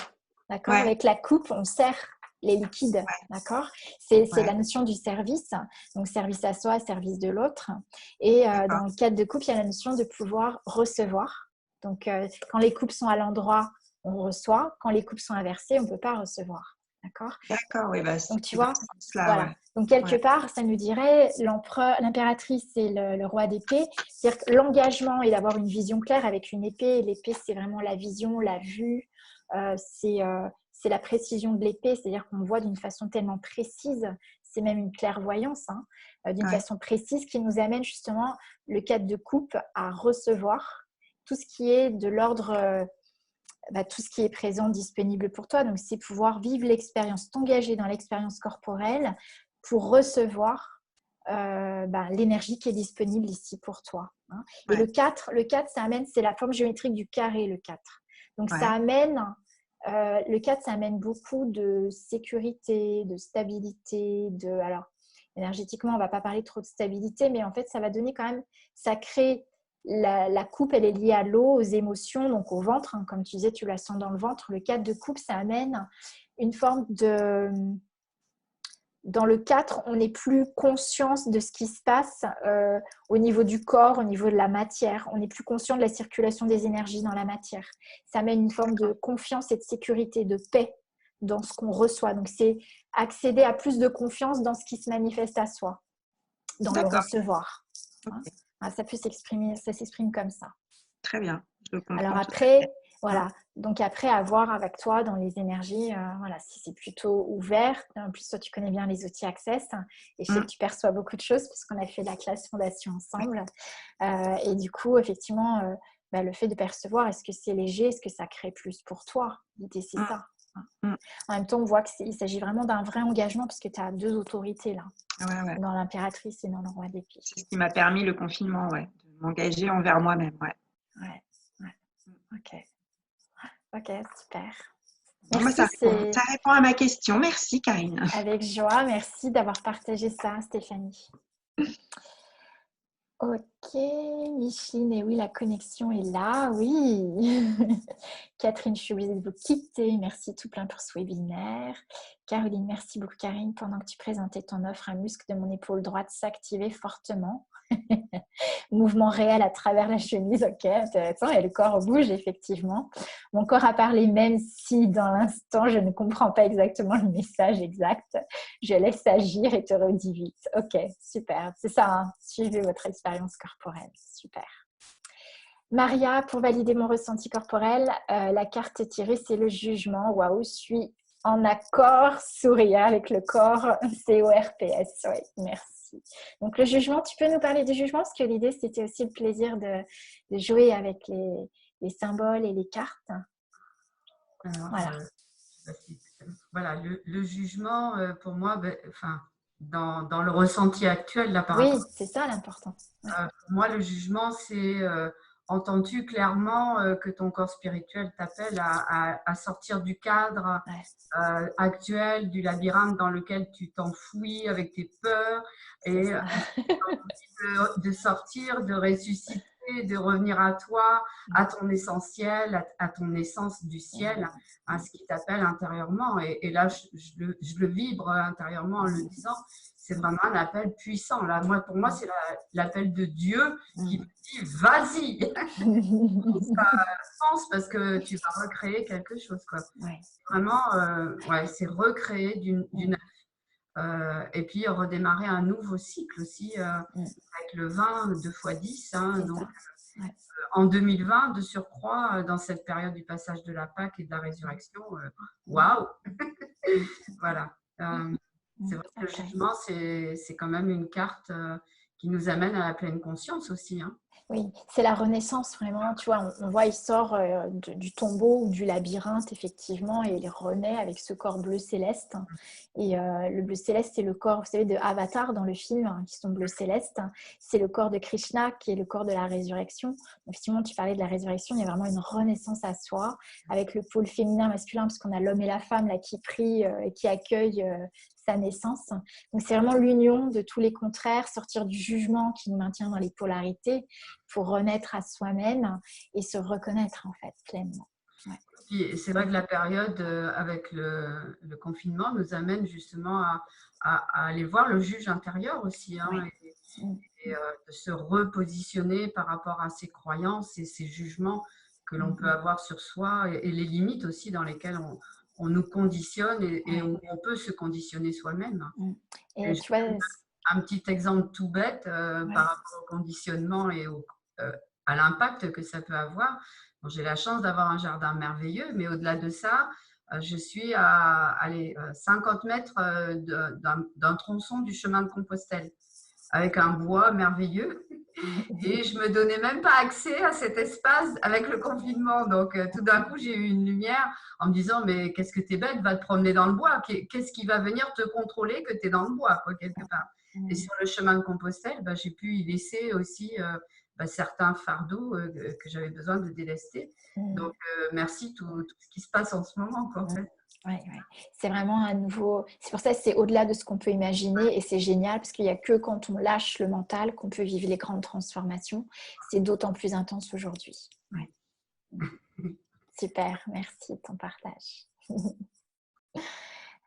D'accord. Avec la coupe, on sert les liquides. D'accord. C'est la notion du service. Donc, service à soi, service de l'autre. Et dans le cadre de coupe, il y a la notion de pouvoir recevoir. Donc, quand les coupes sont à l'endroit, on reçoit. Quand les coupes sont inversées, on ne peut pas recevoir. D'accord. D'accord, oui. Donc, tu vois, voilà. Donc, quelque part, ça nous dirait l'impératrice et le roi d'épée. C'est-à-dire que l'engagement est d'avoir une vision claire avec une épée. L'épée, c'est vraiment la vision, la vue. C'est la précision de l'épée. C'est-à-dire qu'on voit d'une façon tellement précise. C'est même une clairvoyance, d'une façon précise qui nous amène justement le 4 de coupe à recevoir tout ce qui est de l'ordre... tout ce qui est présent, disponible pour toi. Donc, c'est pouvoir vivre l'expérience, t'engager dans l'expérience corporelle pour recevoir l'énergie qui est disponible ici pour toi. Hein. Et le 4, ça amène, c'est la forme géométrique du carré, le 4. Donc, ça amène, le 4, ça amène beaucoup de sécurité, de stabilité, alors, énergétiquement, on ne va pas parler trop de stabilité, mais en fait, ça va donner quand même, ça crée... La coupe, elle est liée à l'eau, aux émotions, donc au ventre. Hein, comme tu disais, tu la sens dans le ventre. Le 4 de coupe, ça amène une forme Dans le 4, on n'est plus conscient de ce qui se passe au niveau du corps, au niveau de la matière. On n'est plus conscient de la circulation des énergies dans la matière. Ça amène une forme de confiance et de sécurité, de paix dans ce qu'on reçoit. Donc, c'est accéder à plus de confiance dans ce qui se manifeste à soi, dans le recevoir. Okay. Ça peut s'exprimer, ça s'exprime comme ça. Très bien, je comprends. Alors après, voilà. Donc après, à voir avec toi dans les énergies, voilà, si c'est plutôt ouvert. En plus, toi, tu connais bien les outils Access et je sais que tu perçois beaucoup de choses puisqu'on a fait la classe fondation ensemble. Et du coup, effectivement, le fait de percevoir, est-ce que c'est léger, est-ce que ça crée plus pour toi? L'idée, c'est ça. En même temps, on voit qu'il s'agit vraiment d'un vrai engagement parce que tu as 2 autorités là, dans l'impératrice et dans le roi d'épée. C'est ce qui m'a permis le confinement, de m'engager envers moi-même. Ok, super. Merci, ça répond à ma question. Merci, Karine. Avec joie, merci d'avoir partagé ça, Stéphanie. Ok, Micheline, et oui, la connexion est là, oui. Catherine, je suis obligée de vous quitter. Merci tout plein pour ce webinaire. Caroline, merci beaucoup, Karine. Pendant que tu présentais ton offre, un muscle de mon épaule droite s'activait fortement. Mouvement réel à travers la chemise, ok, intéressant. Et le corps bouge, effectivement. Mon corps a parlé, même si dans l'instant, je ne comprends pas exactement le message exact. Je laisse agir et te redis vite. Ok, super. C'est ça, hein. Suivez votre expérience corporelle. Super. Maria, pour valider mon ressenti corporel, la carte tirée, c'est le jugement. Waouh, je suis en accord, sourire avec le corps. CORPS, oui, merci. Donc, le jugement, tu peux nous parler du jugement? Parce que l'idée, c'était aussi le plaisir de jouer avec les symboles et les cartes. Alors, voilà. Le jugement, pour moi, dans le ressenti actuel, là, oui, c'est ça l'important. Pour moi, le jugement, c'est entends-tu clairement que ton corps spirituel t'appelle à sortir du cadre actuel, du labyrinthe dans lequel tu t'enfouis avec tes peurs et de sortir, de ressusciter, de revenir à toi, à ton essentiel, à ton essence du ciel, à ce qui t'appelle intérieurement. Et là, je le vibre intérieurement en le disant. C'est vraiment un appel puissant. Là, pour moi, c'est l'appel de Dieu qui me dit « Vas-y, pense parce que tu vas recréer quelque chose. » Vraiment, c'est recréer d'une et puis redémarrer un nouveau cycle aussi avec le 20 2x10. Donc, en 2020, de surcroît, dans cette période du passage de la Pâque et de la résurrection, waouh. Voilà. C'est vrai que le jugement, c'est quand même une carte qui nous amène à la pleine conscience aussi. Oui, c'est la renaissance vraiment. Tu vois, on voit, il sort du tombeau ou du labyrinthe, effectivement, et il renaît avec ce corps bleu céleste. Et le bleu céleste, c'est le corps, vous savez, de Avatar dans le film, qui sont bleu céleste. C'est le corps de Krishna, qui est le corps de la résurrection. Donc, effectivement, tu parlais de la résurrection, il y a vraiment une renaissance à soi, avec le pôle féminin, masculin, parce qu'on a l'homme et la femme là, qui prient et qui accueillent sa naissance. Donc, c'est vraiment l'union de tous les contraires, sortir du jugement qui nous maintient dans les polarités pour renaître à soi-même et se reconnaître en fait pleinement. C'est vrai que la période avec le confinement nous amène justement à aller voir le juge intérieur aussi et de se repositionner par rapport à ses croyances et ses jugements que l'on peut avoir sur soi et les limites aussi dans lesquelles on nous conditionne et on peut se conditionner soi-même. Et tu vois, un petit exemple tout bête par rapport au conditionnement et à l'impact que ça peut avoir. Bon, j'ai la chance d'avoir un jardin merveilleux, mais au-delà de ça, je suis à 50 mètres d'un tronçon du chemin de Compostelle avec un bois merveilleux. Et je me donnais même pas accès à cet espace avec le confinement. Donc, tout d'un coup, j'ai eu une lumière en me disant, mais qu'est-ce que t'es bête, va te promener dans le bois. Qu'est-ce qui va venir te contrôler que tu es dans le bois, quelque part. Et sur le chemin de Compostelle, j'ai pu y laisser aussi certains fardeaux que j'avais besoin de délester. Donc, merci tout ce qui se passe en ce moment, en fait. C'est vraiment un nouveau... C'est pour ça que c'est au-delà de ce qu'on peut imaginer et c'est génial parce qu'il n'y a que quand on lâche le mental qu'on peut vivre les grandes transformations. C'est d'autant plus intense aujourd'hui. Super, merci de ton partage.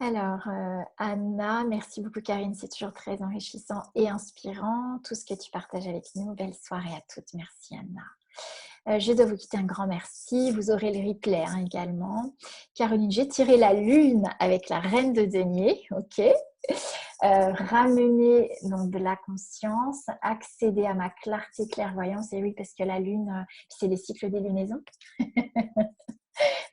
Alors, Anna, merci beaucoup Karine, c'est toujours très enrichissant et inspirant. Tout ce que tu partages avec nous. Belle soirée à toutes. Merci Anna. Je dois vous quitter, un grand merci. Vous aurez le replay également. Caroline, j'ai tiré la lune avec la reine de denier. Ok. Ramener donc de la conscience, accéder à ma clarté clairvoyance. Et oui, parce que la lune, c'est les cycles des lunaisons.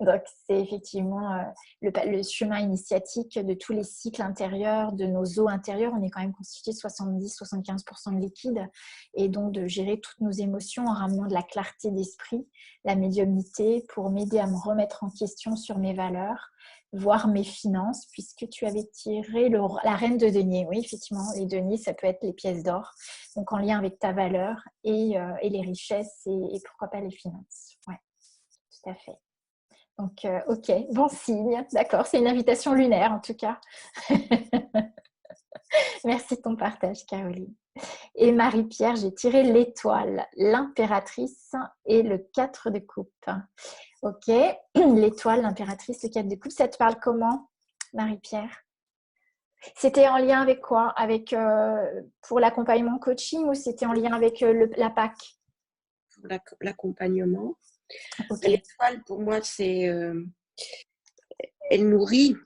Donc, c'est effectivement le chemin initiatique de tous les cycles intérieurs, de nos eaux intérieures. On est quand même constitué de 70-75% de liquide. Et donc, de gérer toutes nos émotions en ramenant de la clarté d'esprit, la médiumnité, pour m'aider à me remettre en question sur mes valeurs, voir mes finances, puisque tu avais tiré la reine de denier. Oui, effectivement, les deniers, ça peut être les pièces d'or. Donc, en lien avec ta valeur et les richesses et pourquoi pas les finances. Oui, tout à fait. Donc, ok, bon signe, d'accord, c'est une invitation lunaire en tout cas. Merci de ton partage, Caroline. Et Marie-Pierre, j'ai tiré l'étoile, l'impératrice et le 4 de coupe. Ok, l'étoile, l'impératrice, le 4 de coupe, ça te parle comment, Marie-Pierre? C'était en lien avec quoi? Avec pour l'accompagnement coaching ou c'était en lien avec la PAC? Pour l'accompagnement. Okay. L'étoile, pour moi, c'est elle nourrit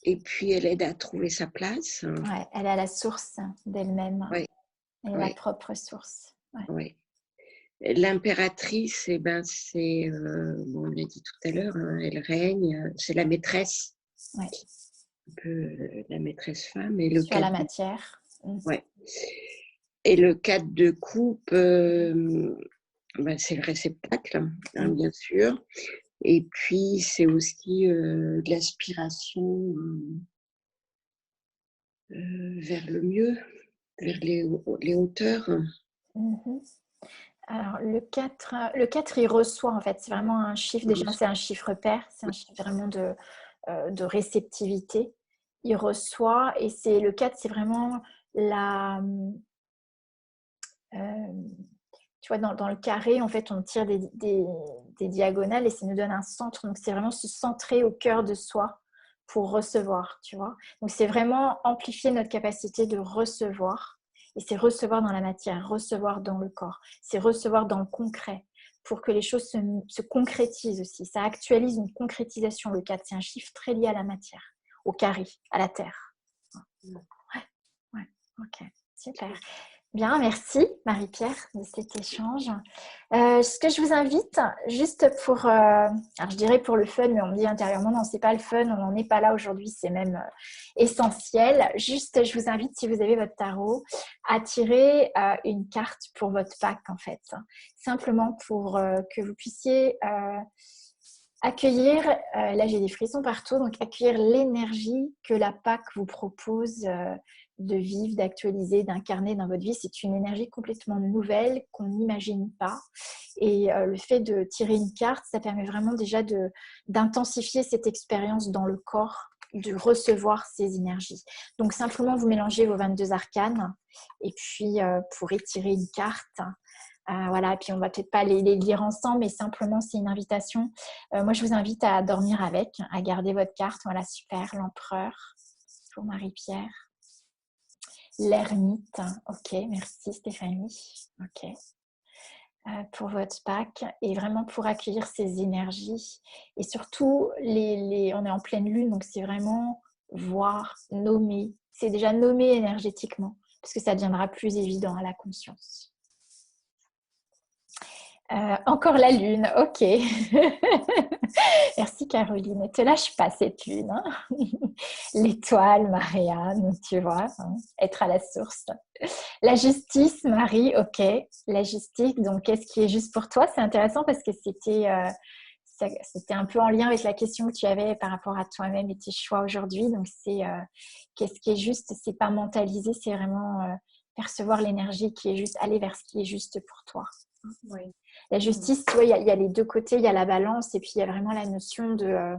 et puis elle aide à trouver sa place. Ouais, elle est à la source d'elle-même. Ouais. Elle est la propre source. Ouais. Ouais. L'impératrice, eh ben, c'est, bon, on l'a dit tout à l'heure, hein, elle règne, c'est la maîtresse. Ouais. Un peu la maîtresse femme. Et le sur la matière. Ouais. Et le 4 de coupe, ben, c'est le réceptacle, hein, bien sûr. Et puis, c'est aussi de l'aspiration vers le mieux, vers les hauteurs. Alors, le 4, il reçoit, en fait. C'est vraiment un chiffre, déjà, c'est un chiffre pair. C'est un chiffre vraiment de réceptivité. Il reçoit, et le 4, c'est vraiment la... tu vois, dans le carré, en fait, on tire des diagonales et ça nous donne un centre. Donc, c'est vraiment se centrer au cœur de soi pour recevoir, tu vois. Donc, c'est vraiment amplifier notre capacité de recevoir. Et c'est recevoir dans la matière, recevoir dans le corps. C'est recevoir dans le concret pour que les choses se concrétisent aussi. Ça actualise une concrétisation, le 4. C'est un chiffre très lié à la matière, au carré, à la terre. Ouais, ok, super. Bien, merci Marie-Pierre de cet échange. Ce que je vous invite, juste pour, alors je dirais pour le fun, mais on me dit intérieurement, non, c'est pas le fun, on n'en est pas là aujourd'hui, c'est même essentiel. Juste, je vous invite, si vous avez votre tarot, à tirer une carte pour votre pack en fait. Simplement pour que vous puissiez accueillir, là j'ai des frissons partout, donc accueillir l'énergie que la PAC vous propose de vivre, d'actualiser, d'incarner dans votre vie. C'est une énergie complètement nouvelle qu'on n'imagine pas. Et le fait de tirer une carte, ça permet vraiment déjà d'intensifier cette expérience dans le corps, de recevoir ces énergies. Donc simplement, vous mélangez vos 22 arcanes et puis vous pourrez tirer une carte. Voilà, et puis on va peut-être pas les lire ensemble, mais simplement c'est une invitation. Moi, je vous invite à dormir avec, à garder votre carte. Voilà, super, l'empereur pour Marie-Pierre. L'ermite, ok, merci Stéphanie. Ok. Pour votre pack et vraiment pour accueillir ces énergies. Et surtout, on est en pleine lune, donc c'est vraiment voir, nommer. C'est déjà nommé énergétiquement, parce que ça deviendra plus évident à la conscience. Encore la lune, ok. Merci Caroline. Ne te lâche pas cette lune. Hein. L'étoile, Marianne, tu vois, hein, être à la source. La justice, Marie, ok. La justice, donc qu'est-ce qui est juste pour toi? C'est intéressant parce que c'était un peu en lien avec la question que tu avais par rapport à toi-même et tes choix aujourd'hui. Donc c'est qu'est-ce qui est juste? C'est pas mentaliser, c'est vraiment percevoir l'énergie qui est juste, aller vers ce qui est juste pour toi. Oui. La justice, tu vois, il y a les deux côtés, il y a la balance et puis il y a vraiment la notion de...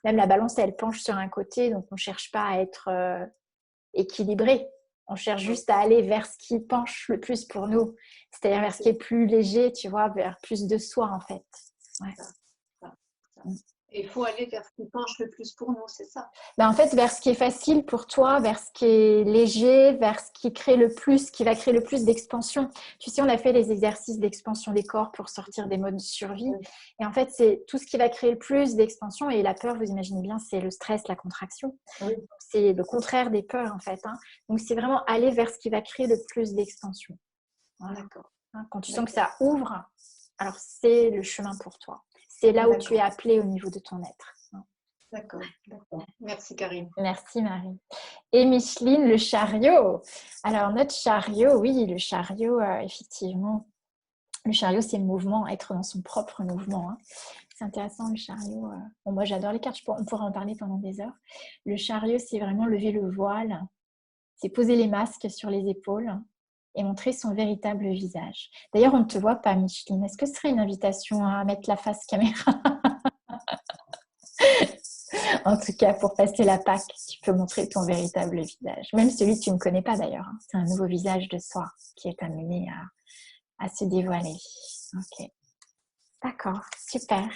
même la balance, elle penche sur un côté, donc on ne cherche pas à être équilibré. On cherche juste à aller vers ce qui penche le plus pour nous, c'est-à-dire vers ce qui est plus léger, tu vois, vers plus de soi en fait. Ouais. il faut aller vers ce qui penche le plus pour nous, c'est ça? Ben, en fait, vers ce qui est facile pour toi, vers ce qui est léger, vers ce qui crée le plus, qui va créer le plus d'expansion. Tu sais, on a fait les exercices d'expansion des corps pour sortir des modes de survie. Et en fait, c'est tout ce qui va créer le plus d'expansion. Et la peur, vous imaginez bien, c'est le stress, la contraction. Oui. C'est le contraire des peurs, en fait. Hein. Donc, c'est vraiment aller vers ce qui va créer le plus d'expansion. Voilà. D'accord. Hein, quand tu sens que ça ouvre, alors c'est le chemin pour toi. C'est là où tu es appelé au niveau de ton être. D'accord, d'accord. Merci Karine. Merci Marie. Et Micheline, le chariot. Alors notre chariot, oui, le chariot, effectivement. Le chariot, c'est le mouvement, être dans son propre mouvement. Hein. C'est intéressant le chariot. Bon, moi j'adore les cartes, on pourra en parler pendant des heures. Le chariot, c'est vraiment lever le voile, c'est poser les masques sur les épaules et montrer son véritable visage. D'ailleurs, on ne te voit pas, Micheline. Est-ce que ce serait une invitation à mettre la face caméra? En tout cas, pour passer la Pâque, tu peux montrer ton véritable visage. Même celui que tu ne connais pas d'ailleurs. Hein. C'est un nouveau visage de soi qui est amené à se dévoiler. Ok. D'accord, super.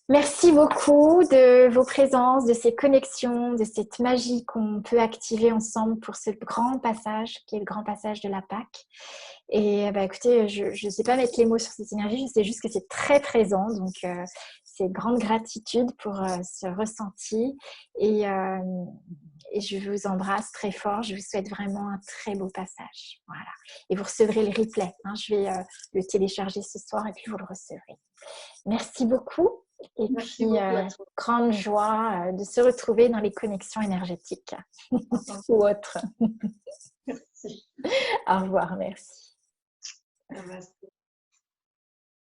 Merci beaucoup de vos présences, de ces connexions, de cette magie qu'on peut activer ensemble pour ce grand passage qui est le grand passage de la Pâque. Et bah, écoutez, je ne sais pas mettre les mots sur cette énergie, je sais juste que c'est très présent. Donc, c'est grande gratitude pour ce ressenti. Et je vous embrasse très fort. Je vous souhaite vraiment un très beau passage. Voilà. Et vous recevrez le replay. Hein. Je vais le télécharger ce soir et puis vous le recevrez. Merci beaucoup. Et Merci puis, grande joie de se retrouver dans les connexions énergétiques ou autres. Merci. Au revoir, merci. Namaste.